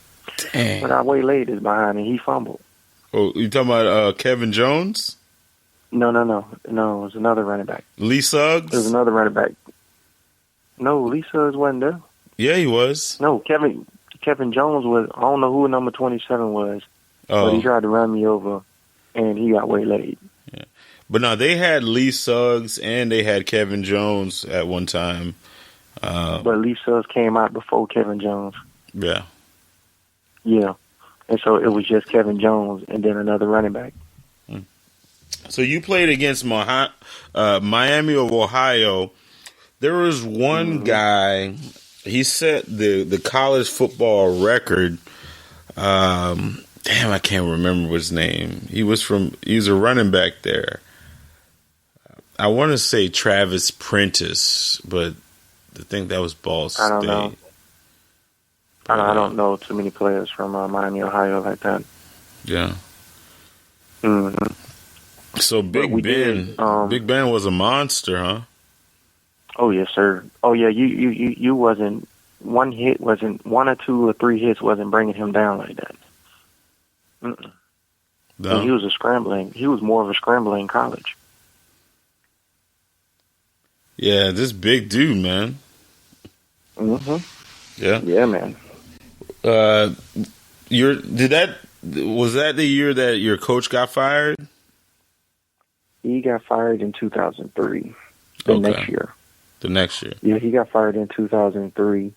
Speaker 3: Dang.
Speaker 2: But I waylaid his behind and he fumbled.
Speaker 3: Oh, you talking about Kevin Jones?
Speaker 2: No. It was another running back.
Speaker 3: Lee Suggs?
Speaker 2: It was another running back. No, Lee Suggs wasn't there.
Speaker 3: Yeah, he was.
Speaker 2: No, Kevin Jones was, I don't know who number 27 was, but he tried to run me over and he got waylaid.
Speaker 3: Yeah. But no, they had Lee Suggs and they had Kevin Jones at one time.
Speaker 2: But Lee Suggs came out before Kevin Jones.
Speaker 3: Yeah.
Speaker 2: Yeah. And so it was just Kevin Jones and then another running back.
Speaker 3: So you played against Miami of Ohio. There was one guy, he set the college football record. Damn, I can't remember his name. He was a running back there. I want to say Travis Prentice, but I think that was Ball State.
Speaker 2: I don't know. I don't know too many players from Miami, Ohio like that.
Speaker 3: Yeah.
Speaker 2: Mm-hmm.
Speaker 3: So Big Ben was a monster, huh?
Speaker 2: Oh yes, sir. Oh yeah, you wasn't one or two or three hits wasn't bringing him down like that. Mm-mm.
Speaker 3: No.
Speaker 2: And he was more of a scrambler in college.
Speaker 3: Yeah, this big dude, man.
Speaker 2: Mm-hmm.
Speaker 3: Yeah.
Speaker 2: Yeah, man.
Speaker 3: Did that Was that the year that your coach got fired?
Speaker 2: He got fired in 2003. The next year.
Speaker 3: The next year.
Speaker 2: Yeah, he got fired in 2003.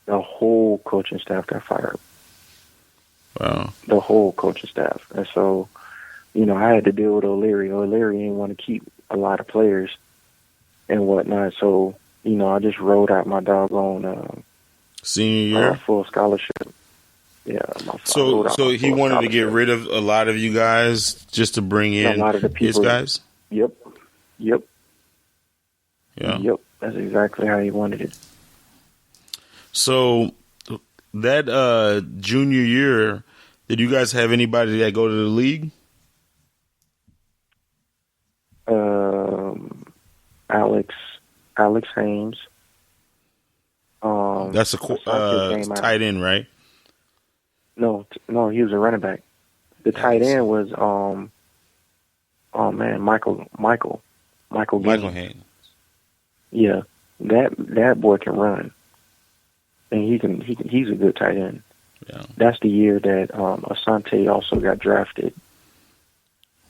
Speaker 2: The whole coaching staff got fired.
Speaker 3: Wow.
Speaker 2: The whole coaching staff. And so, I had to deal with O'Leary. O'Leary didn't want to keep a lot of players and whatnot. So, I just rolled out my doggone
Speaker 3: senior year?
Speaker 2: Full scholarship. Yeah.
Speaker 3: So he wanted to get rid of a lot of you guys just to bring in
Speaker 2: a lot of the people,
Speaker 3: his guys?
Speaker 2: Yep.
Speaker 3: Yeah.
Speaker 2: Yep. That's exactly how he wanted it.
Speaker 3: So that junior year, did you guys have anybody that go to the league?
Speaker 2: Alex Haynes.
Speaker 3: That's a tight end, right?
Speaker 2: No, he was a running back. The tight end was Michael
Speaker 3: Haynes.
Speaker 2: Yeah, that boy can run, and he's a good tight end.
Speaker 3: Yeah,
Speaker 2: that's the year that Asante also got drafted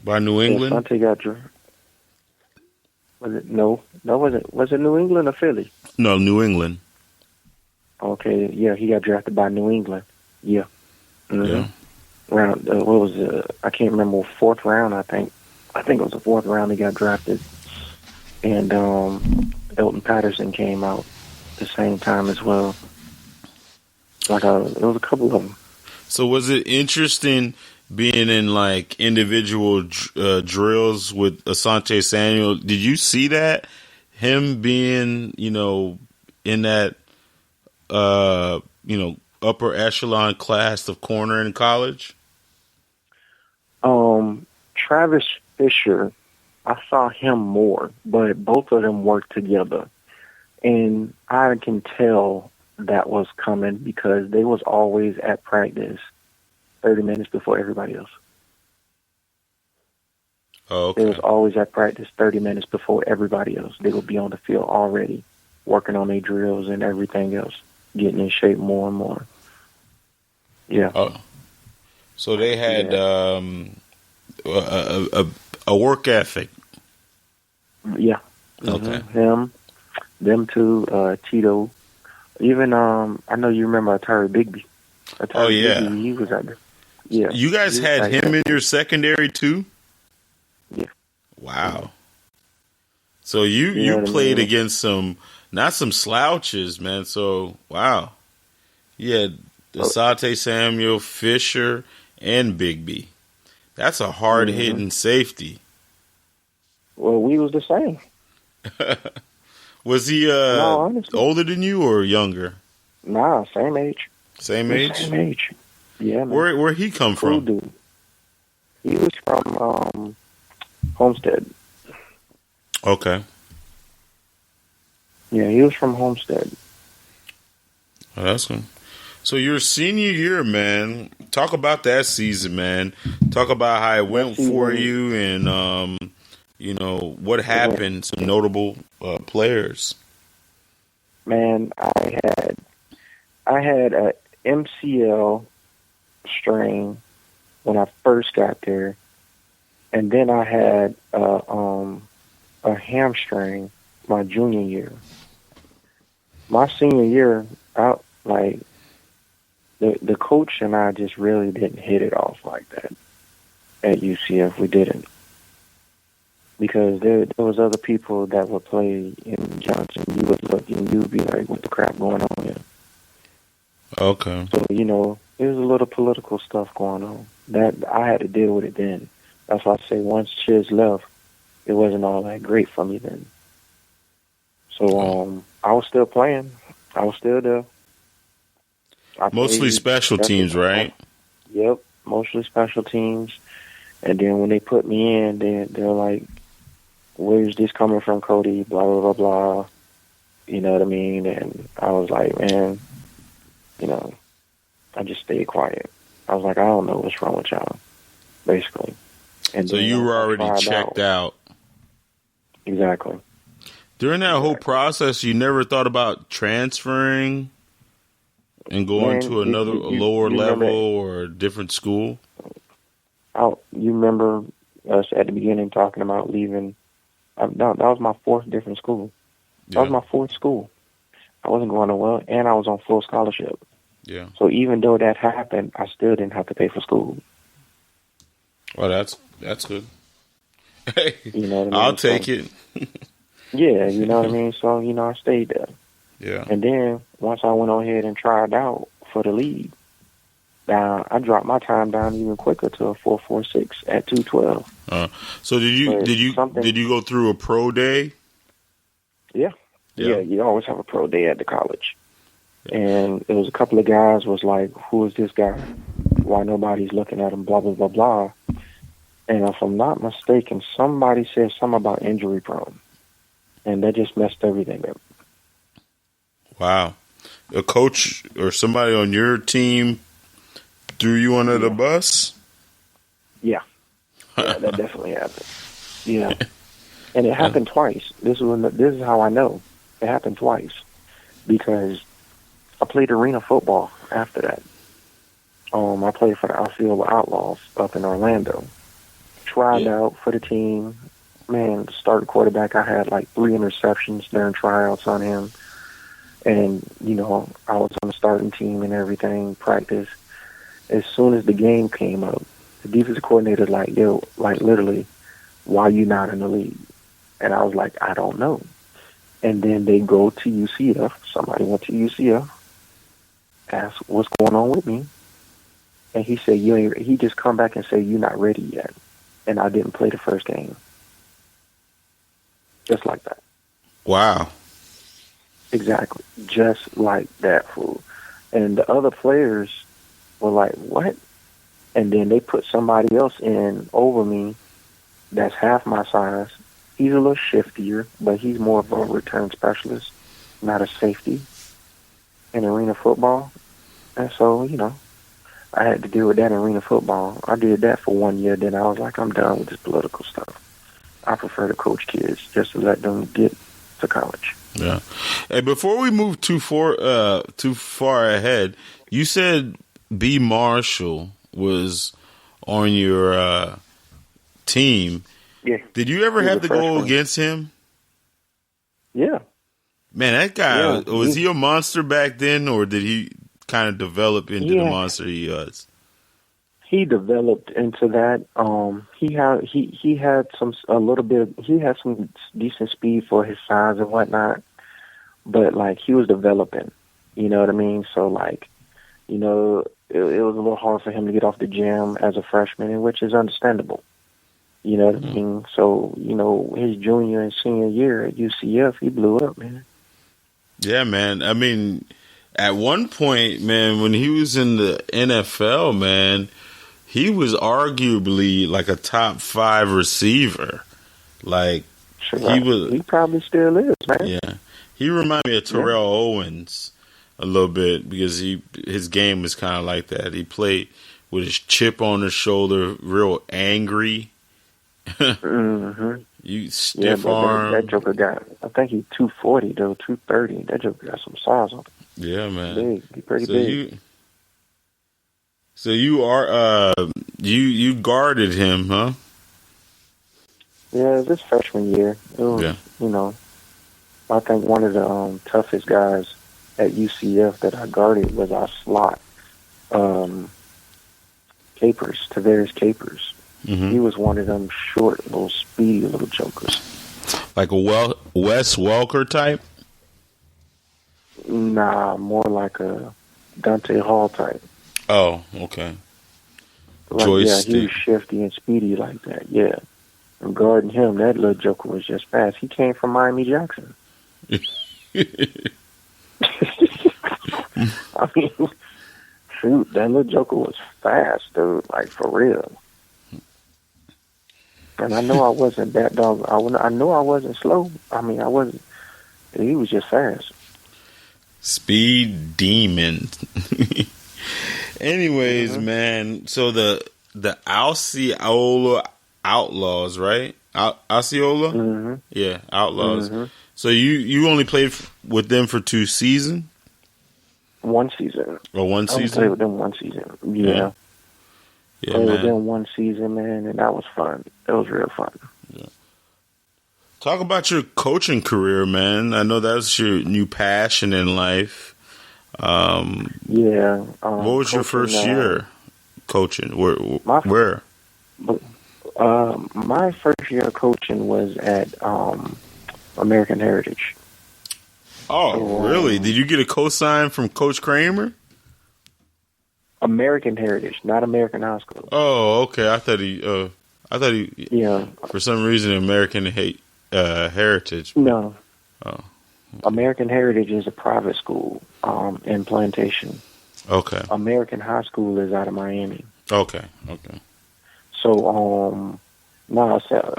Speaker 3: by New England.
Speaker 2: Asante got drafted. Was it was it New England or Philly?
Speaker 3: No, New England.
Speaker 2: Okay, yeah, he got drafted by New England. Yeah. Mm-hmm.
Speaker 3: Yeah.
Speaker 2: Round, what was it? I can't remember, fourth round, I think. I think it was the fourth round he got drafted. And Elton Patterson came out the same time as well. It was a couple of them.
Speaker 3: So was it interesting being in like individual drills with Asante Samuel? Did you see that? Him being, in that, upper echelon class of corner in college?
Speaker 2: Travis Fisher, I saw him more, but both of them worked together. And I can tell that was coming because they was always at practice 30 minutes before everybody else.
Speaker 3: Oh, okay.
Speaker 2: They was always at practice 30 minutes before everybody else. They would be on the field already, working on their drills and everything else, getting in shape more and more. Yeah.
Speaker 3: Oh. So they had a work ethic.
Speaker 2: Yeah.
Speaker 3: Okay.
Speaker 2: Them two, Tito. Even I know you remember Atari Bigby.
Speaker 3: Bigby,
Speaker 2: he was out there. Yeah.
Speaker 3: You guys had him in your secondary too?
Speaker 2: Yeah.
Speaker 3: Wow. So you played against not some slouches, man. So wow. Yeah, Asante Samuel, Fisher, and Bigby. That's a hard hitting safety.
Speaker 2: Well, we was the same.
Speaker 3: Was he older than you or younger?
Speaker 2: Nah, same age.
Speaker 3: Same age?
Speaker 2: Same age. Yeah, man.
Speaker 3: Where he come from?
Speaker 2: Dude. He was from Homestead.
Speaker 3: Okay.
Speaker 2: Yeah, he was from Homestead.
Speaker 3: Oh, that's good. So your senior year, man, talk about that season, man. Talk about how it went for you and, what happened, some notable players.
Speaker 2: Man, I had a MCL strain when I first got there, and then I had a hamstring my junior year. My senior year, the coach and I just really didn't hit it off like that at UCF. We didn't. Because there was other people that would play in Johnson. You would look and you'd be like, what the crap going on here?
Speaker 3: Okay.
Speaker 2: So, there was a little political stuff going on. That I had to deal with it then. That's why I say once Chiz left, it wasn't all that great for me then. So I was still playing. I was still there.
Speaker 3: Mostly special teams, right?
Speaker 2: Yep, mostly special teams. And then when they put me in, they're like, where's this coming from, Cody? Blah, blah, blah, blah. You know what I mean? And I was like, man, I just stayed quiet. I was like, I don't know what's wrong with y'all, basically. And
Speaker 3: so you were already checked out.
Speaker 2: Exactly.
Speaker 3: During that whole process, you never thought about transferring and going to another lower level or a different school?
Speaker 2: You remember us at the beginning talking about leaving? That was my fourth different school. That was my fourth school. I wasn't going nowhere, and I was on full scholarship.
Speaker 3: Yeah.
Speaker 2: So even though that happened, I still didn't have to pay for school.
Speaker 3: Well, that's good. Hey,
Speaker 2: You know what I mean?
Speaker 3: I'll take it.
Speaker 2: Yeah, you know what I mean? So, I stayed there.
Speaker 3: Yeah.
Speaker 2: And then once I went on ahead and tried out for the league, I dropped my time down even quicker to a 4.46 at 2:12.
Speaker 3: So did you go through a pro day?
Speaker 2: Yeah. You always have a pro day at the college. And it was a couple of guys was like, who is this guy? Why nobody's looking at him, blah, blah, blah, blah. And if I'm not mistaken, somebody said something about injury prone. And that just messed everything up.
Speaker 3: Wow. A coach or somebody on your team threw you under the bus?
Speaker 2: Yeah. That definitely happened. Yeah. And it happened twice. This is how I know. It happened twice. Because I played arena football after that. I played for the Osceola Outlaws up in Orlando. Tried out for the team. Man, starting quarterback, I had like 3 interceptions during tryouts on him. And, I was on the starting team and everything, practice. As soon as the game came up, the defensive coordinator literally, why you not in the league? And I was like, I don't know. And then they go to UCF. Somebody went to UCF, asked what's going on with me. And he said, he just come back and said, you're not ready yet. And I didn't play the first game. Just like that.
Speaker 3: Wow.
Speaker 2: Exactly. Just like that, fool. And the other players were like, what? And then they put somebody else in over me that's half my size. He's a little shiftier, but he's more of a return specialist, not a safety in arena football. And so, I had to deal with that in arena football. I did that for 1 year, then I was like, I'm done with this political stuff. I prefer to coach kids just to let them get to college.
Speaker 3: Yeah. Hey, before we move too far ahead, you said B. Marshall was on your team.
Speaker 2: Yeah.
Speaker 3: Did you ever have to go against him?
Speaker 2: Yeah.
Speaker 3: Man, that guy, was he a monster back then, or did he kind of develop into the monster he was?
Speaker 2: He developed into that. He had some decent speed for his size and whatnot, but he was developing. You know what I mean? So it was a little hard for him to get off the gym as a freshman, which is understandable. You know what I mean? So his junior and senior year at UCF, he blew up, man.
Speaker 3: Yeah, man. I mean, at one point, man, when he was in the NFL, man, he was arguably like a top 5 receiver.
Speaker 2: He probably still is, man.
Speaker 3: Yeah. He reminded me of Terrell Owens a little bit because his game was kind of like that. He played with his chip on his shoulder, real angry.
Speaker 2: Mm-hmm.
Speaker 3: You stiff arm.
Speaker 2: That Joker got, I think he's 240 though, 230. That Joker got some size on him.
Speaker 3: Yeah, man.
Speaker 2: Big. He's pretty big.
Speaker 3: So you are you guarded him, huh?
Speaker 2: Yeah, this freshman year. It was, I think one of the toughest guys at UCF that I guarded was our slot, Tavares Capers. Mm-hmm. He was one of them short, little speedy little jokers.
Speaker 3: Like a Wes Welker type?
Speaker 2: Nah, more like a Dante Hall type.
Speaker 3: Oh, okay.
Speaker 2: Joystick. Yeah, he was shifty and speedy like that, yeah. And guarding him, that little joker was just fast. He came from Miami Jackson. I mean, shoot, that little joker was fast, dude, for real. And I know I wasn't that dog. I know I wasn't slow. I mean, I wasn't. He was just fast.
Speaker 3: Speed demon. Anyways, man. So the Osceola Outlaws, right? Osceola?
Speaker 2: Mm-hmm.
Speaker 3: Yeah, Outlaws.
Speaker 2: Mm-hmm.
Speaker 3: So you only played with them for 2 seasons?
Speaker 2: 1 season.
Speaker 3: Or 1 season?
Speaker 2: I played with them 1 season. Yeah.
Speaker 3: Yeah,
Speaker 2: played with
Speaker 3: man.
Speaker 2: them one season, man, and that was fun. It was real fun.
Speaker 3: Yeah. Talk about your coaching career, man. I know that's your new passion in life.
Speaker 2: Yeah.
Speaker 3: What was your
Speaker 2: Coaching,
Speaker 3: first year coaching? Where?
Speaker 2: My
Speaker 3: Where?
Speaker 2: my first year of coaching was at American Heritage.
Speaker 3: Oh,
Speaker 2: So,
Speaker 3: really? Did you get a cosign from Coach Kramer?
Speaker 2: American Heritage, not American High School.
Speaker 3: Oh, okay. I thought he.
Speaker 2: Yeah.
Speaker 3: For some reason, American Heritage.
Speaker 2: No.
Speaker 3: Oh.
Speaker 2: American Heritage is a private school in Plantation.
Speaker 3: Okay.
Speaker 2: American High School is out of Miami.
Speaker 3: Okay.
Speaker 2: So, no, I said,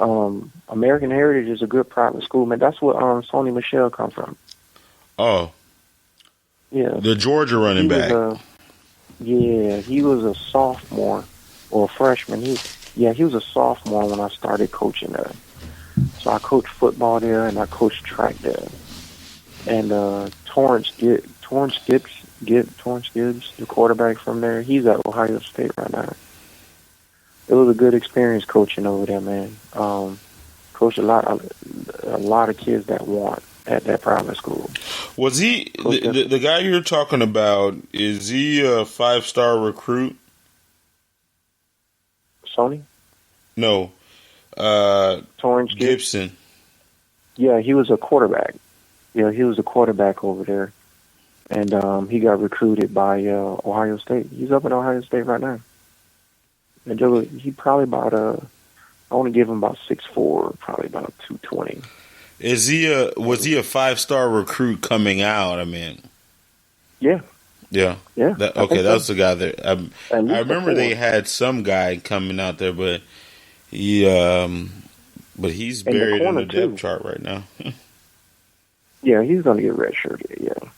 Speaker 2: American Heritage is a good private school, man. That's where Sony Michelle come from.
Speaker 3: Oh.
Speaker 2: Yeah.
Speaker 3: The Georgia running back.
Speaker 2: He was a sophomore or a freshman. He was a sophomore when I started coaching there. So I coached football there and I coached track there. And Torrance Gibbs, the quarterback from there, he's at Ohio State right now. It was a good experience coaching over there, man. Coached a lot of kids that want at that private school.
Speaker 3: Was he the guy you're talking about? Is he a 5-star recruit?
Speaker 2: Sony?
Speaker 3: No.
Speaker 2: Torrance
Speaker 3: Gibson.
Speaker 2: Yeah, he was a quarterback. Yeah, he was a quarterback over there. And he got recruited by Ohio State. He's up at Ohio State right now. And he probably about I want to give him about 6'4", probably about 220.
Speaker 3: Was he a 5-star recruit coming out? I mean,
Speaker 2: yeah.
Speaker 3: Okay, that was the guy there. I remember they
Speaker 2: had
Speaker 3: had some guy coming out there, but he's buried in the depth chart right now.
Speaker 2: Yeah, he's going to get redshirted. Yeah,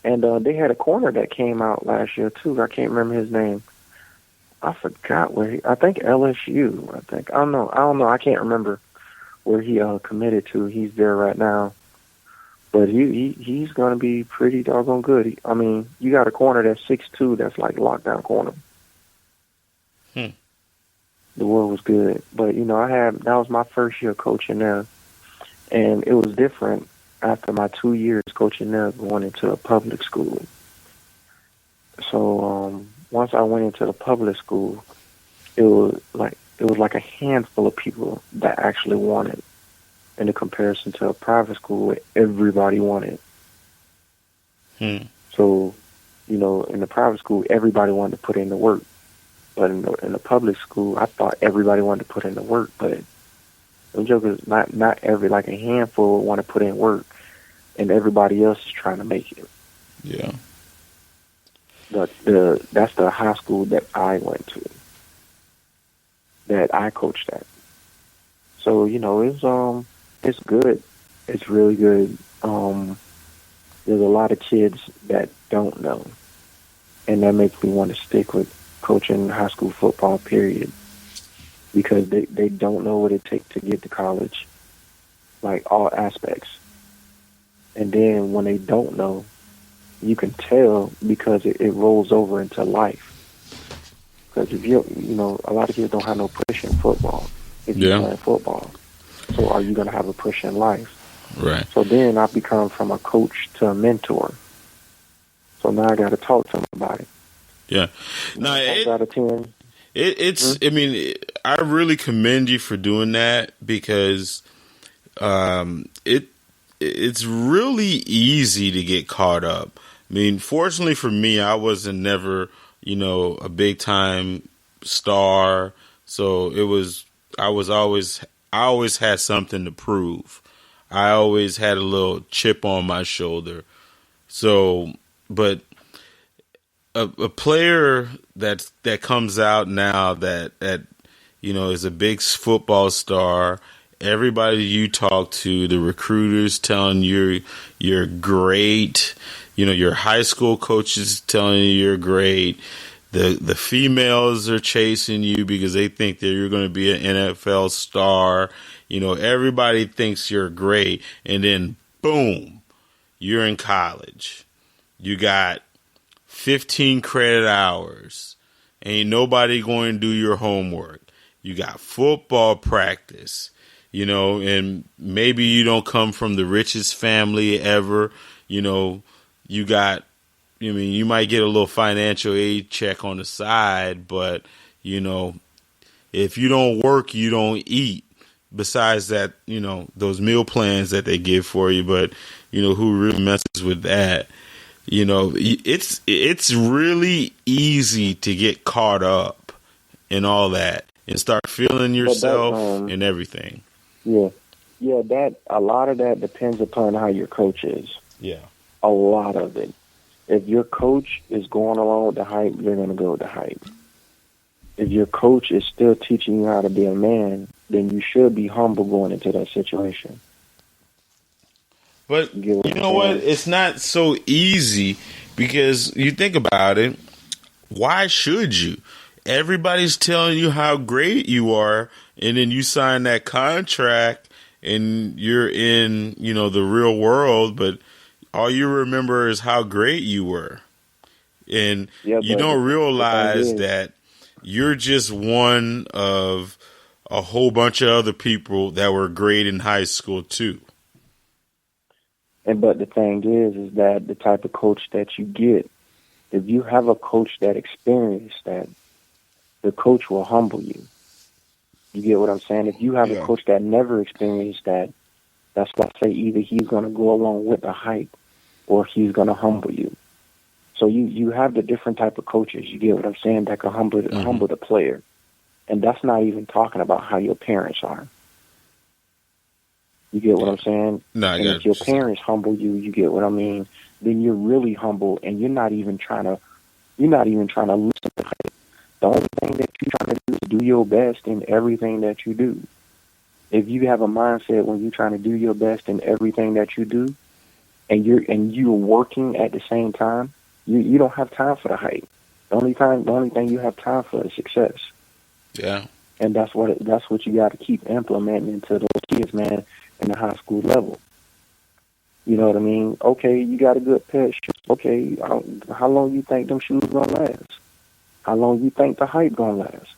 Speaker 2: and they had a corner that came out last year too. I can't remember his name. I forgot where I think LSU. I don't know. I can't remember where he committed to. He's there right now, but he's going to be pretty doggone good. I mean, you got a corner that's 6'2", that's like lockdown corner. The world was good, but that was my first year coaching there, and it was different after my 2 years coaching there, going into a public school. So once I went into the public school, it was like a handful of people that actually wanted, in comparison to a private school where everybody wanted. So, in the private school, everybody wanted to put in the work. But in the public school, I thought everybody wanted to put in the work. But the joke is not every, like a handful want to put in work, and everybody else is trying to make it.
Speaker 3: Yeah.
Speaker 2: That's the high school that I went to, that I coached at. So it's good. It's really good. There's a lot of kids that don't know, and that makes me want to stick with coaching high school football, period, because they don't know what it takes to get to college, like all aspects. And then when they don't know, you can tell because it rolls over into life. Because if a lot of kids don't have no push in football if you're playing football. So are you going to have a push in life?
Speaker 3: Right.
Speaker 2: So then I become from a coach to a mentor. So now I got to talk to them about it.
Speaker 3: Yeah. No,
Speaker 2: out of 10.
Speaker 3: It's. I mean, I really commend you for doing that, because it's really easy to get caught up. I mean, fortunately for me, I wasn't never a big time star, so I always had something to prove. I always had a little chip on my shoulder. So, but a player that comes out now that is a big football star. Everybody you talk to, the recruiters telling you you're great. Your high school coaches telling you you're great. The females are chasing you because they think that you're going to be an NFL star. Everybody thinks you're great. And then, boom, you're in college. You got 15 credit hours. Ain't nobody going to do your homework. You got football practice, and maybe you don't come from the richest family ever. You got, you might get a little financial aid check on the side, but, if you don't work, you don't eat. Besides that, those meal plans that they give for you, but, who really messes with that? It's really easy to get caught up in all that and start feeling yourself and everything.
Speaker 2: Yeah. Yeah, that a lot of that depends upon how your coach is.
Speaker 3: Yeah.
Speaker 2: A lot of it. If your coach is going along with the hype, you're going to go with the hype. If your coach is still teaching you how to be a man, then you should be humble going into that situation.
Speaker 3: But you know what? It's not so easy because you think about it. Why should you? Everybody's telling you how great you are, and then you sign that contract and you're in, the real world, but all you remember is how great you were. And you don't realize that you're just one of a whole bunch of other people that were great in high school too.
Speaker 2: But the thing is that the type of coach that you get, if you have a coach that experienced that, the coach will humble you. You get what I'm saying? If you have a coach that never experienced that, that's why I say either he's going to go along with the hype or he's going to humble you. So you have the different type of coaches, you get what I'm saying, that can humble the player. And that's not even talking about how your parents are. You get what I'm saying?
Speaker 3: No,
Speaker 2: and if your parents humble you, you get what I mean, then you're really humble and you're not even trying to listen to hype. The only thing that you're trying to do is do your best in everything that you do. If you have a mindset when you're trying to do your best in everything that you do, and you're working at the same time, you don't have time for the hype. The only thing you have time for is success.
Speaker 3: Yeah.
Speaker 2: And that's what you got to keep implementing into those kids, man, in the high school level. You know what I mean? Okay, you got a good pair of shoes. Okay, how long you think them shoes gonna last? How long you think the hype gonna last?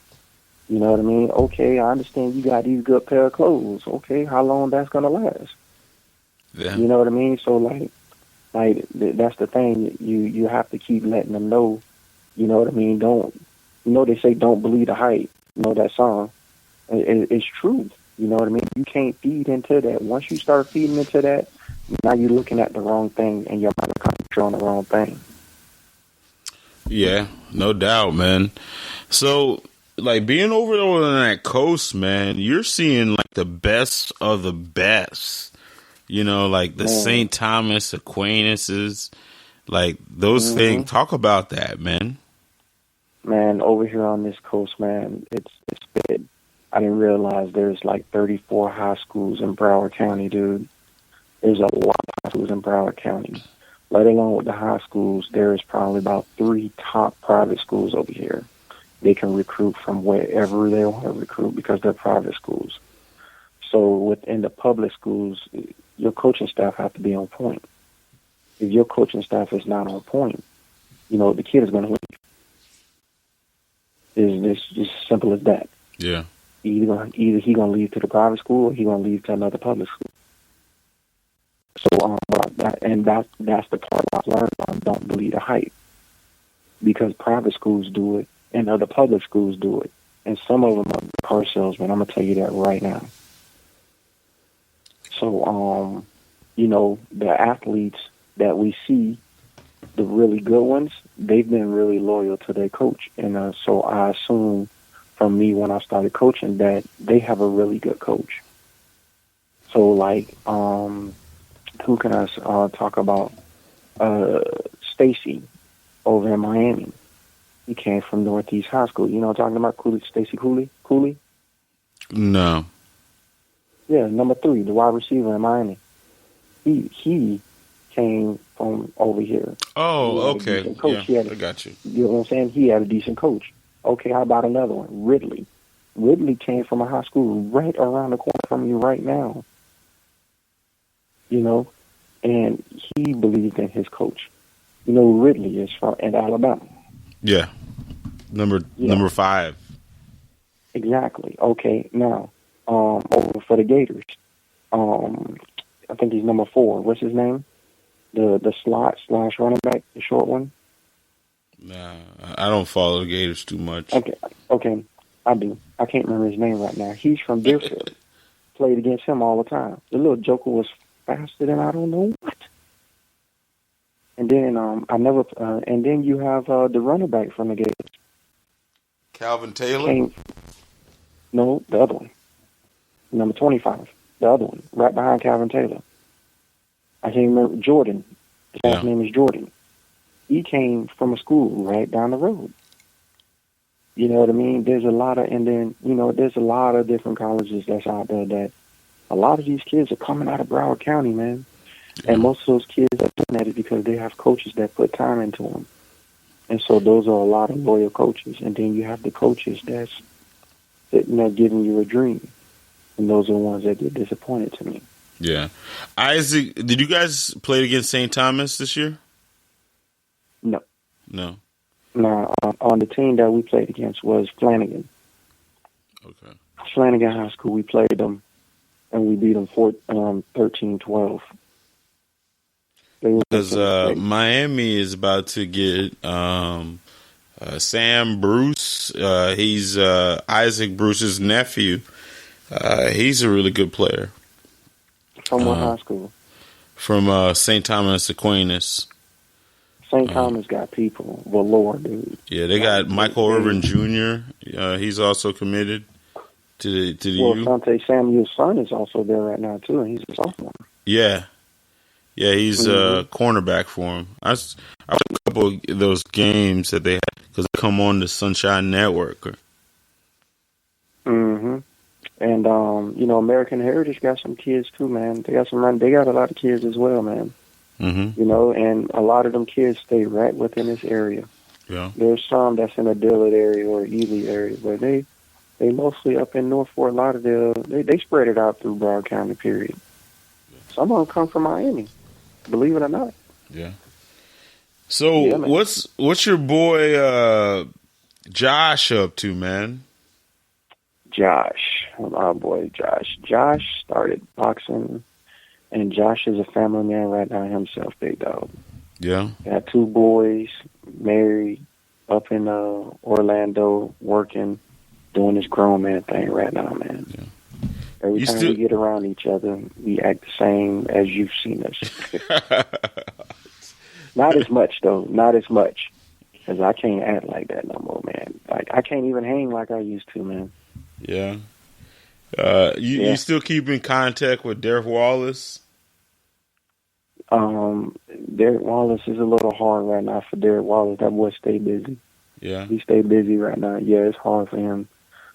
Speaker 2: You know what I mean? Okay, I understand you got these good pair of clothes. Okay, how long that's gonna last?
Speaker 3: Yeah.
Speaker 2: You know what I mean? So like that's the thing. You have to keep letting them know. You know what I mean? They say don't believe the hype. You know that song? It's true. You know what I mean? You can't feed into that. Once you start feeding into that, now you're looking at the wrong thing and your mind is concentrating on the wrong thing.
Speaker 3: Yeah, no doubt, man. So, like, being over there on that coast, man, you're seeing, like, the best of the best. Like the St. Thomas Aquinas, like, those things. Talk about that, man.
Speaker 2: Man, over here on this coast, man, it's big. I didn't realize there's, like, 34 high schools in Broward County, dude. There's a lot of high schools in Broward County. Let alone with the high schools, there is probably about 3 top private schools over here. They can recruit from wherever they want to recruit because they're private schools. So within the public schools, your coaching staff have to be on point. If your coaching staff is not on point, the kid is going to leave. It's just as simple as that.
Speaker 3: Yeah.
Speaker 2: Either he going to leave to the private school or he going to leave to another public school. So that's the part I've learned on don't believe the hype. Because private schools do it and other public schools do it. And some of them are car salesmen. I'm going to tell you that right now. So, the athletes that we see, the really good ones, they've been really loyal to their coach. And so I assume from me when I started coaching that they have a really good coach. So, like, who can I talk about? Stacy over in Miami. He came from Northeast High School. You know what I'm talking about? Stacy Cooley?
Speaker 3: No.
Speaker 2: Yeah, number 3, the wide receiver in Miami. He came from over here.
Speaker 3: Oh, okay. Yeah,
Speaker 2: I
Speaker 3: got you.
Speaker 2: You know what I'm saying? He had a decent coach. Okay, how about another one? Ridley. Ridley came from a high school right around the corner from you right now. And he believed in his coach. Ridley is from Alabama.
Speaker 3: Yeah. number 5.
Speaker 2: Exactly. Okay. Now, over for the Gators. I think he's number 4. What's his name? The slot / running back, the short one.
Speaker 3: Nah, I don't follow the Gators too much.
Speaker 2: Okay, I do. I can't remember his name right now. He's from Deerfield. Played against him all the time. The little joker was faster than I don't know what. And then and then you have the running back from the Gators.
Speaker 3: Calvin Taylor?
Speaker 2: No, the other one. Number 25. The other one, right behind Calvin Taylor. I can't remember. Jordan. His last name is Jordan. He came from a school right down the road. You know what I mean? There's a lot of different colleges that's out there that a lot of these kids are coming out of Broward County, man. Yeah. And most of those kids are doing that because they have coaches that put time into them. And so those are a lot of loyal coaches. And then you have the coaches that's sitting there giving you a dream. And those are the ones that get disappointed to me.
Speaker 3: Yeah. Isaac, did you guys play against St. Thomas this year?
Speaker 2: No.
Speaker 3: No.
Speaker 2: No, on the team that we played against was Flanagan.
Speaker 3: Okay.
Speaker 2: Flanagan High School, we played them, and we beat them 13-12.
Speaker 3: Because Miami is about to get Sam Bruce. He's Isaac Bruce's nephew. He's a really good player.
Speaker 2: From what high school?
Speaker 3: From St. Thomas Aquinas.
Speaker 2: St. Thomas got people galore, dude.
Speaker 3: Yeah, they got Michael Irvin Jr. He's also committed to the U.
Speaker 2: Sante Samuel's son is also there right now, too, and he's a sophomore.
Speaker 3: Yeah. Yeah, he's a cornerback for him. I watched a couple of those games that they had because they come on the Sunshine Network.
Speaker 2: Mm-hmm. And, American Heritage got some kids, too, man. They got a lot of kids as well, man.
Speaker 3: Mm-hmm.
Speaker 2: And a lot of them kids stay right within this area.
Speaker 3: Yeah.
Speaker 2: There's some that's in the Dillard area or Ely area, but they mostly up in North Fort Lauderdale. They spread it out through Broward County, period. Some of them come from Miami, believe it or not.
Speaker 3: Yeah. So what's your boy Josh up to, man?
Speaker 2: Josh, my boy Josh. Josh started boxing. And Josh is a family man right now himself, big dog.
Speaker 3: Yeah.
Speaker 2: Got 2 boys, married, up in Orlando, working, doing this grown man thing right now, man. Yeah. Every time we get around each other, we act the same as you've seen us. Not as much, though. Not as much. Because I can't act like that no more, man. Like, I can't even hang like I used to, man.
Speaker 3: Yeah. You still keep in contact with Derek Wallace?
Speaker 2: Derek Wallace is a little hard right now for Derek Wallace. That boy stay busy.
Speaker 3: Yeah.
Speaker 2: He stay busy right now. Yeah, it's hard for him.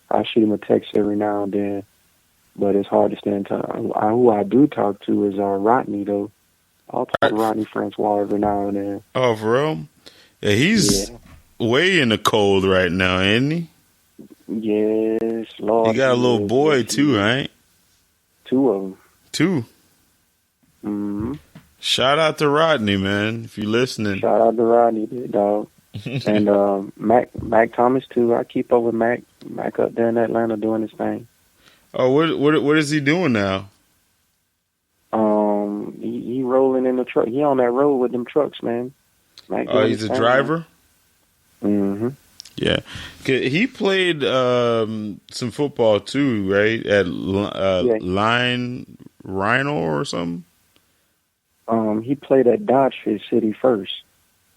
Speaker 2: I shoot him a text every now and then, but it's hard to stay in touch. Who I do talk to is Rodney, though. I'll talk to Rodney Francois every now and then.
Speaker 3: Oh, for real? Yeah, he's way in the cold right now, ain't he?
Speaker 2: Yes, Lord.
Speaker 3: He got a little boy, too, right?
Speaker 2: 2 of them.
Speaker 3: 2?
Speaker 2: Mm-hmm.
Speaker 3: Shout out to Rodney, man, if you're listening.
Speaker 2: Shout out to Rodney, big dog. And Mac Thomas, too. I keep up with Mac up there in Atlanta doing his thing.
Speaker 3: Oh, what is he doing now?
Speaker 2: He rolling in the truck. He on that road with them trucks, man.
Speaker 3: Oh, he's a driver?
Speaker 2: Mm-hmm.
Speaker 3: Yeah. He played some football, too, right? At Line Rhino or something?
Speaker 2: He played at Dodge City first.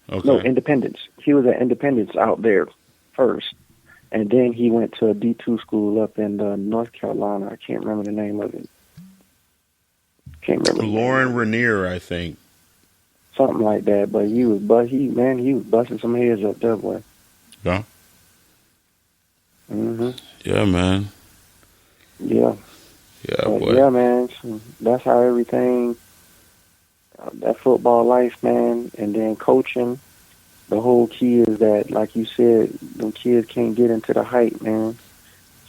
Speaker 3: Okay.
Speaker 2: No, Independence. He was at Independence out there first. And then he went to a D2 school up in North Carolina. I can't remember the name of it.
Speaker 3: Lauren Rainier, I think.
Speaker 2: Something like that. But he was busting some heads up there, boy.
Speaker 3: Yeah.
Speaker 2: Mm-hmm.
Speaker 3: Yeah, man.
Speaker 2: Yeah.
Speaker 3: Yeah, boy.
Speaker 2: Yeah, man. So that's how everything, that football life, man, and then coaching, the whole key is that, like you said, them kids can't get into the hype, man.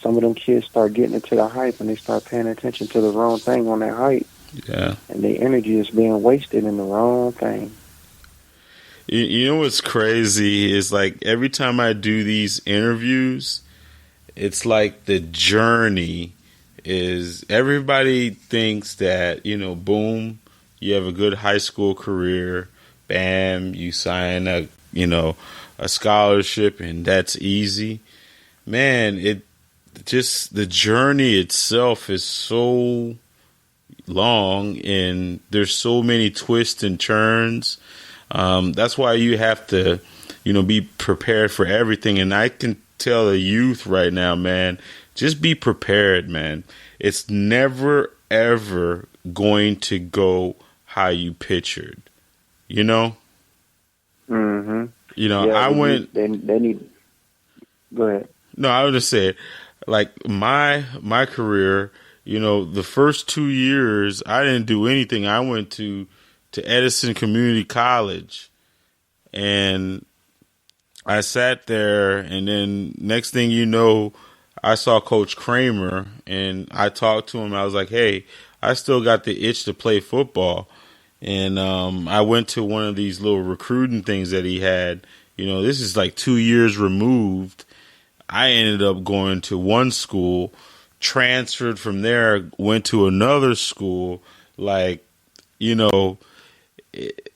Speaker 2: Some of them kids start getting into the hype and they start paying attention to the wrong thing on that hype.
Speaker 3: Yeah.
Speaker 2: And their energy is being wasted in the wrong thing.
Speaker 3: You know what's crazy is like every time I do these interviews, it's like the journey is everybody thinks that, boom, you have a good high school career, bam, you sign a scholarship and that's easy. Man, it just the journey itself is so long and there's so many twists and turns. That's why you have to, be prepared for everything. And I can tell the youth right now, man, just be prepared, man. It's never, ever going to go how you pictured,
Speaker 2: Mm-hmm. Yeah,
Speaker 3: I went.
Speaker 2: They need. Go ahead.
Speaker 3: No, I would just say, like my career, the first 2 years I didn't do anything. I went to Edison Community College, and I sat there, and then next thing you know, I saw Coach Kramer, and I talked to him. I was like, "Hey, I still got the itch to play football," and I went to one of these little recruiting things that he had. This is like 2 years removed. I ended up going to one school, transferred from there, went to another school. Like,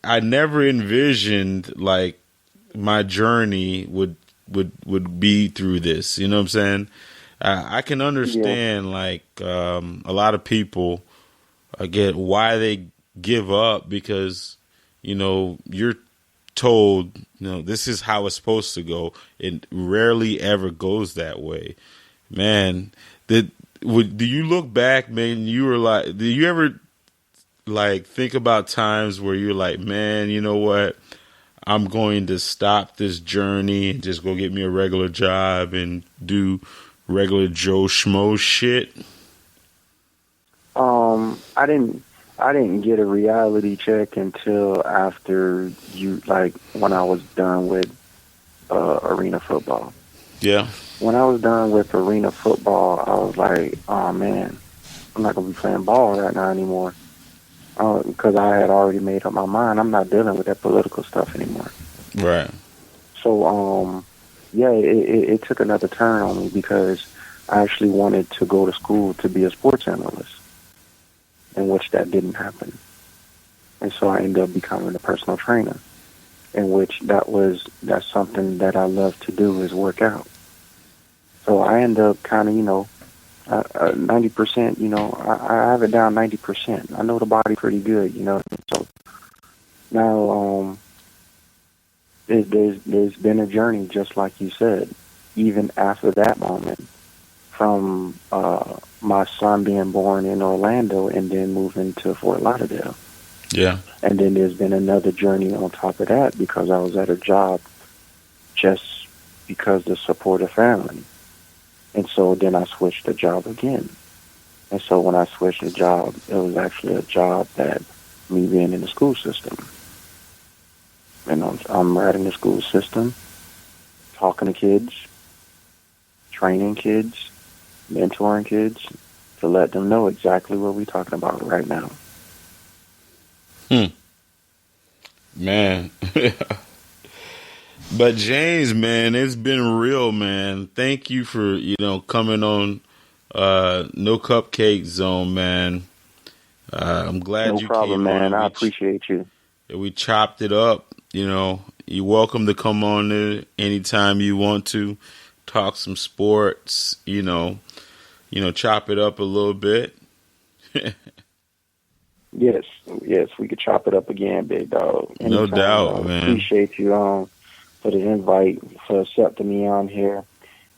Speaker 3: I never envisioned like my journey would be through this. You know what I'm saying? I can understand like a lot of people get why they give up because you're told this is how it's supposed to go. It rarely ever goes that way, man. Do you look back, man? You were like, do you ever like think about times where you're like, man, you know what? I'm going to stop this journey and just go get me a regular job and do regular Joe Schmo shit.
Speaker 2: I didn't get a reality check until after when I was done with arena football.
Speaker 3: Yeah.
Speaker 2: When I was done with arena football, I was like, oh man, I'm not gonna be playing ball right now anymore. Because I had already made up my mind. I'm not dealing with that political stuff anymore.
Speaker 3: Right.
Speaker 2: So, it took another turn on me because I actually wanted to go to school to be a sports analyst, in which that didn't happen. And so I ended up becoming a personal trainer, in which that's something that I love to do is work out. So I end up kind of, 90%, I have it down 90%. I know the body pretty good, So now there's been a journey, just like you said, even after that moment, from my son being born in Orlando and then moving to Fort Lauderdale.
Speaker 3: Yeah.
Speaker 2: And then there's been another journey on top of that because I was at a job just because to support a family. And so then I switched the job again. And so when I switched the job, it was actually a job that me being in the school system. And I'm right in the school system, talking to kids, training kids, mentoring kids, to let them know exactly what we're talking about right now.
Speaker 3: Man. But James, man, it's been real, man. Thank you for, coming on No Cupcake Zone, man. I'm glad you
Speaker 2: problem,
Speaker 3: came
Speaker 2: man.
Speaker 3: on.
Speaker 2: I appreciate you.
Speaker 3: We chopped it up, You're welcome to come on there anytime you want to. Talk some sports, chop it up a little bit.
Speaker 2: Yes, we could chop it up again, big dog. Anytime,
Speaker 3: no doubt, man.
Speaker 2: Appreciate you for the invite, for accepting me on here.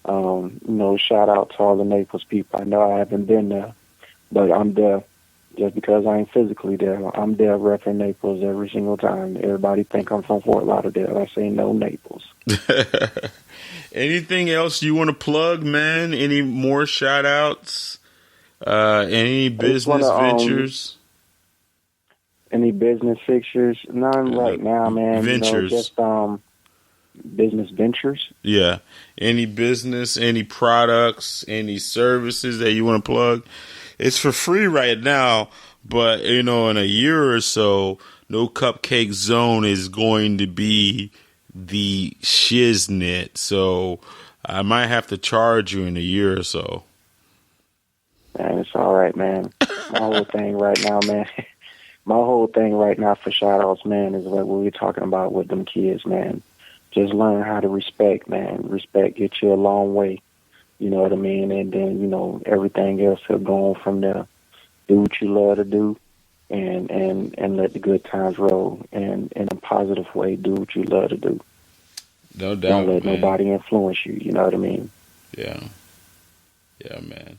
Speaker 2: Shout out to all the Naples people. I know I haven't been there, but I'm there. Just because I ain't physically there, I'm there repping Naples every single time. Everybody think I'm from Fort Lauderdale. I say no, Naples.
Speaker 3: Anything else you want to plug, man? Any more shout outs? Any business ventures?
Speaker 2: Any business fixtures? None right now, man.
Speaker 3: Ventures.
Speaker 2: Just business ventures.
Speaker 3: Yeah. Any business, any products, any services that you want to plug? It's for free right now, but in a year or so, No Cupcake Zone is going to be the shiznit. So I might have to charge you in a year or so.
Speaker 2: Man, it's all right, man. My whole thing right now, man. My whole thing right now for shout-outs, man, is what we were talking about with them kids, man. Just learn how to respect, man. Respect gets you a long way. You know what I mean? And then, you know, everything else will go on from there. Do what you love to do and let the good times roll. And in a positive way, do what you love to do.
Speaker 3: No doubt,
Speaker 2: Don't let
Speaker 3: man.
Speaker 2: nobody influence you. You know what I mean?
Speaker 3: Yeah. Yeah, man.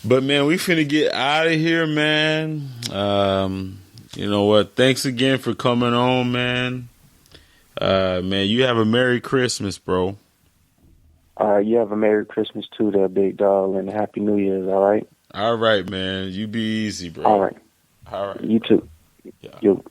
Speaker 3: But, man, we finna get out of here, man. You know what? Thanks again for coming on, man. Man, you have a Merry Christmas, bro.
Speaker 2: You have a Merry Christmas too there, big dog, and Happy New Year's, all right?
Speaker 3: All right, man. You be easy, bro.
Speaker 2: All right.
Speaker 3: All right.
Speaker 2: You too.
Speaker 3: Yeah.
Speaker 2: You.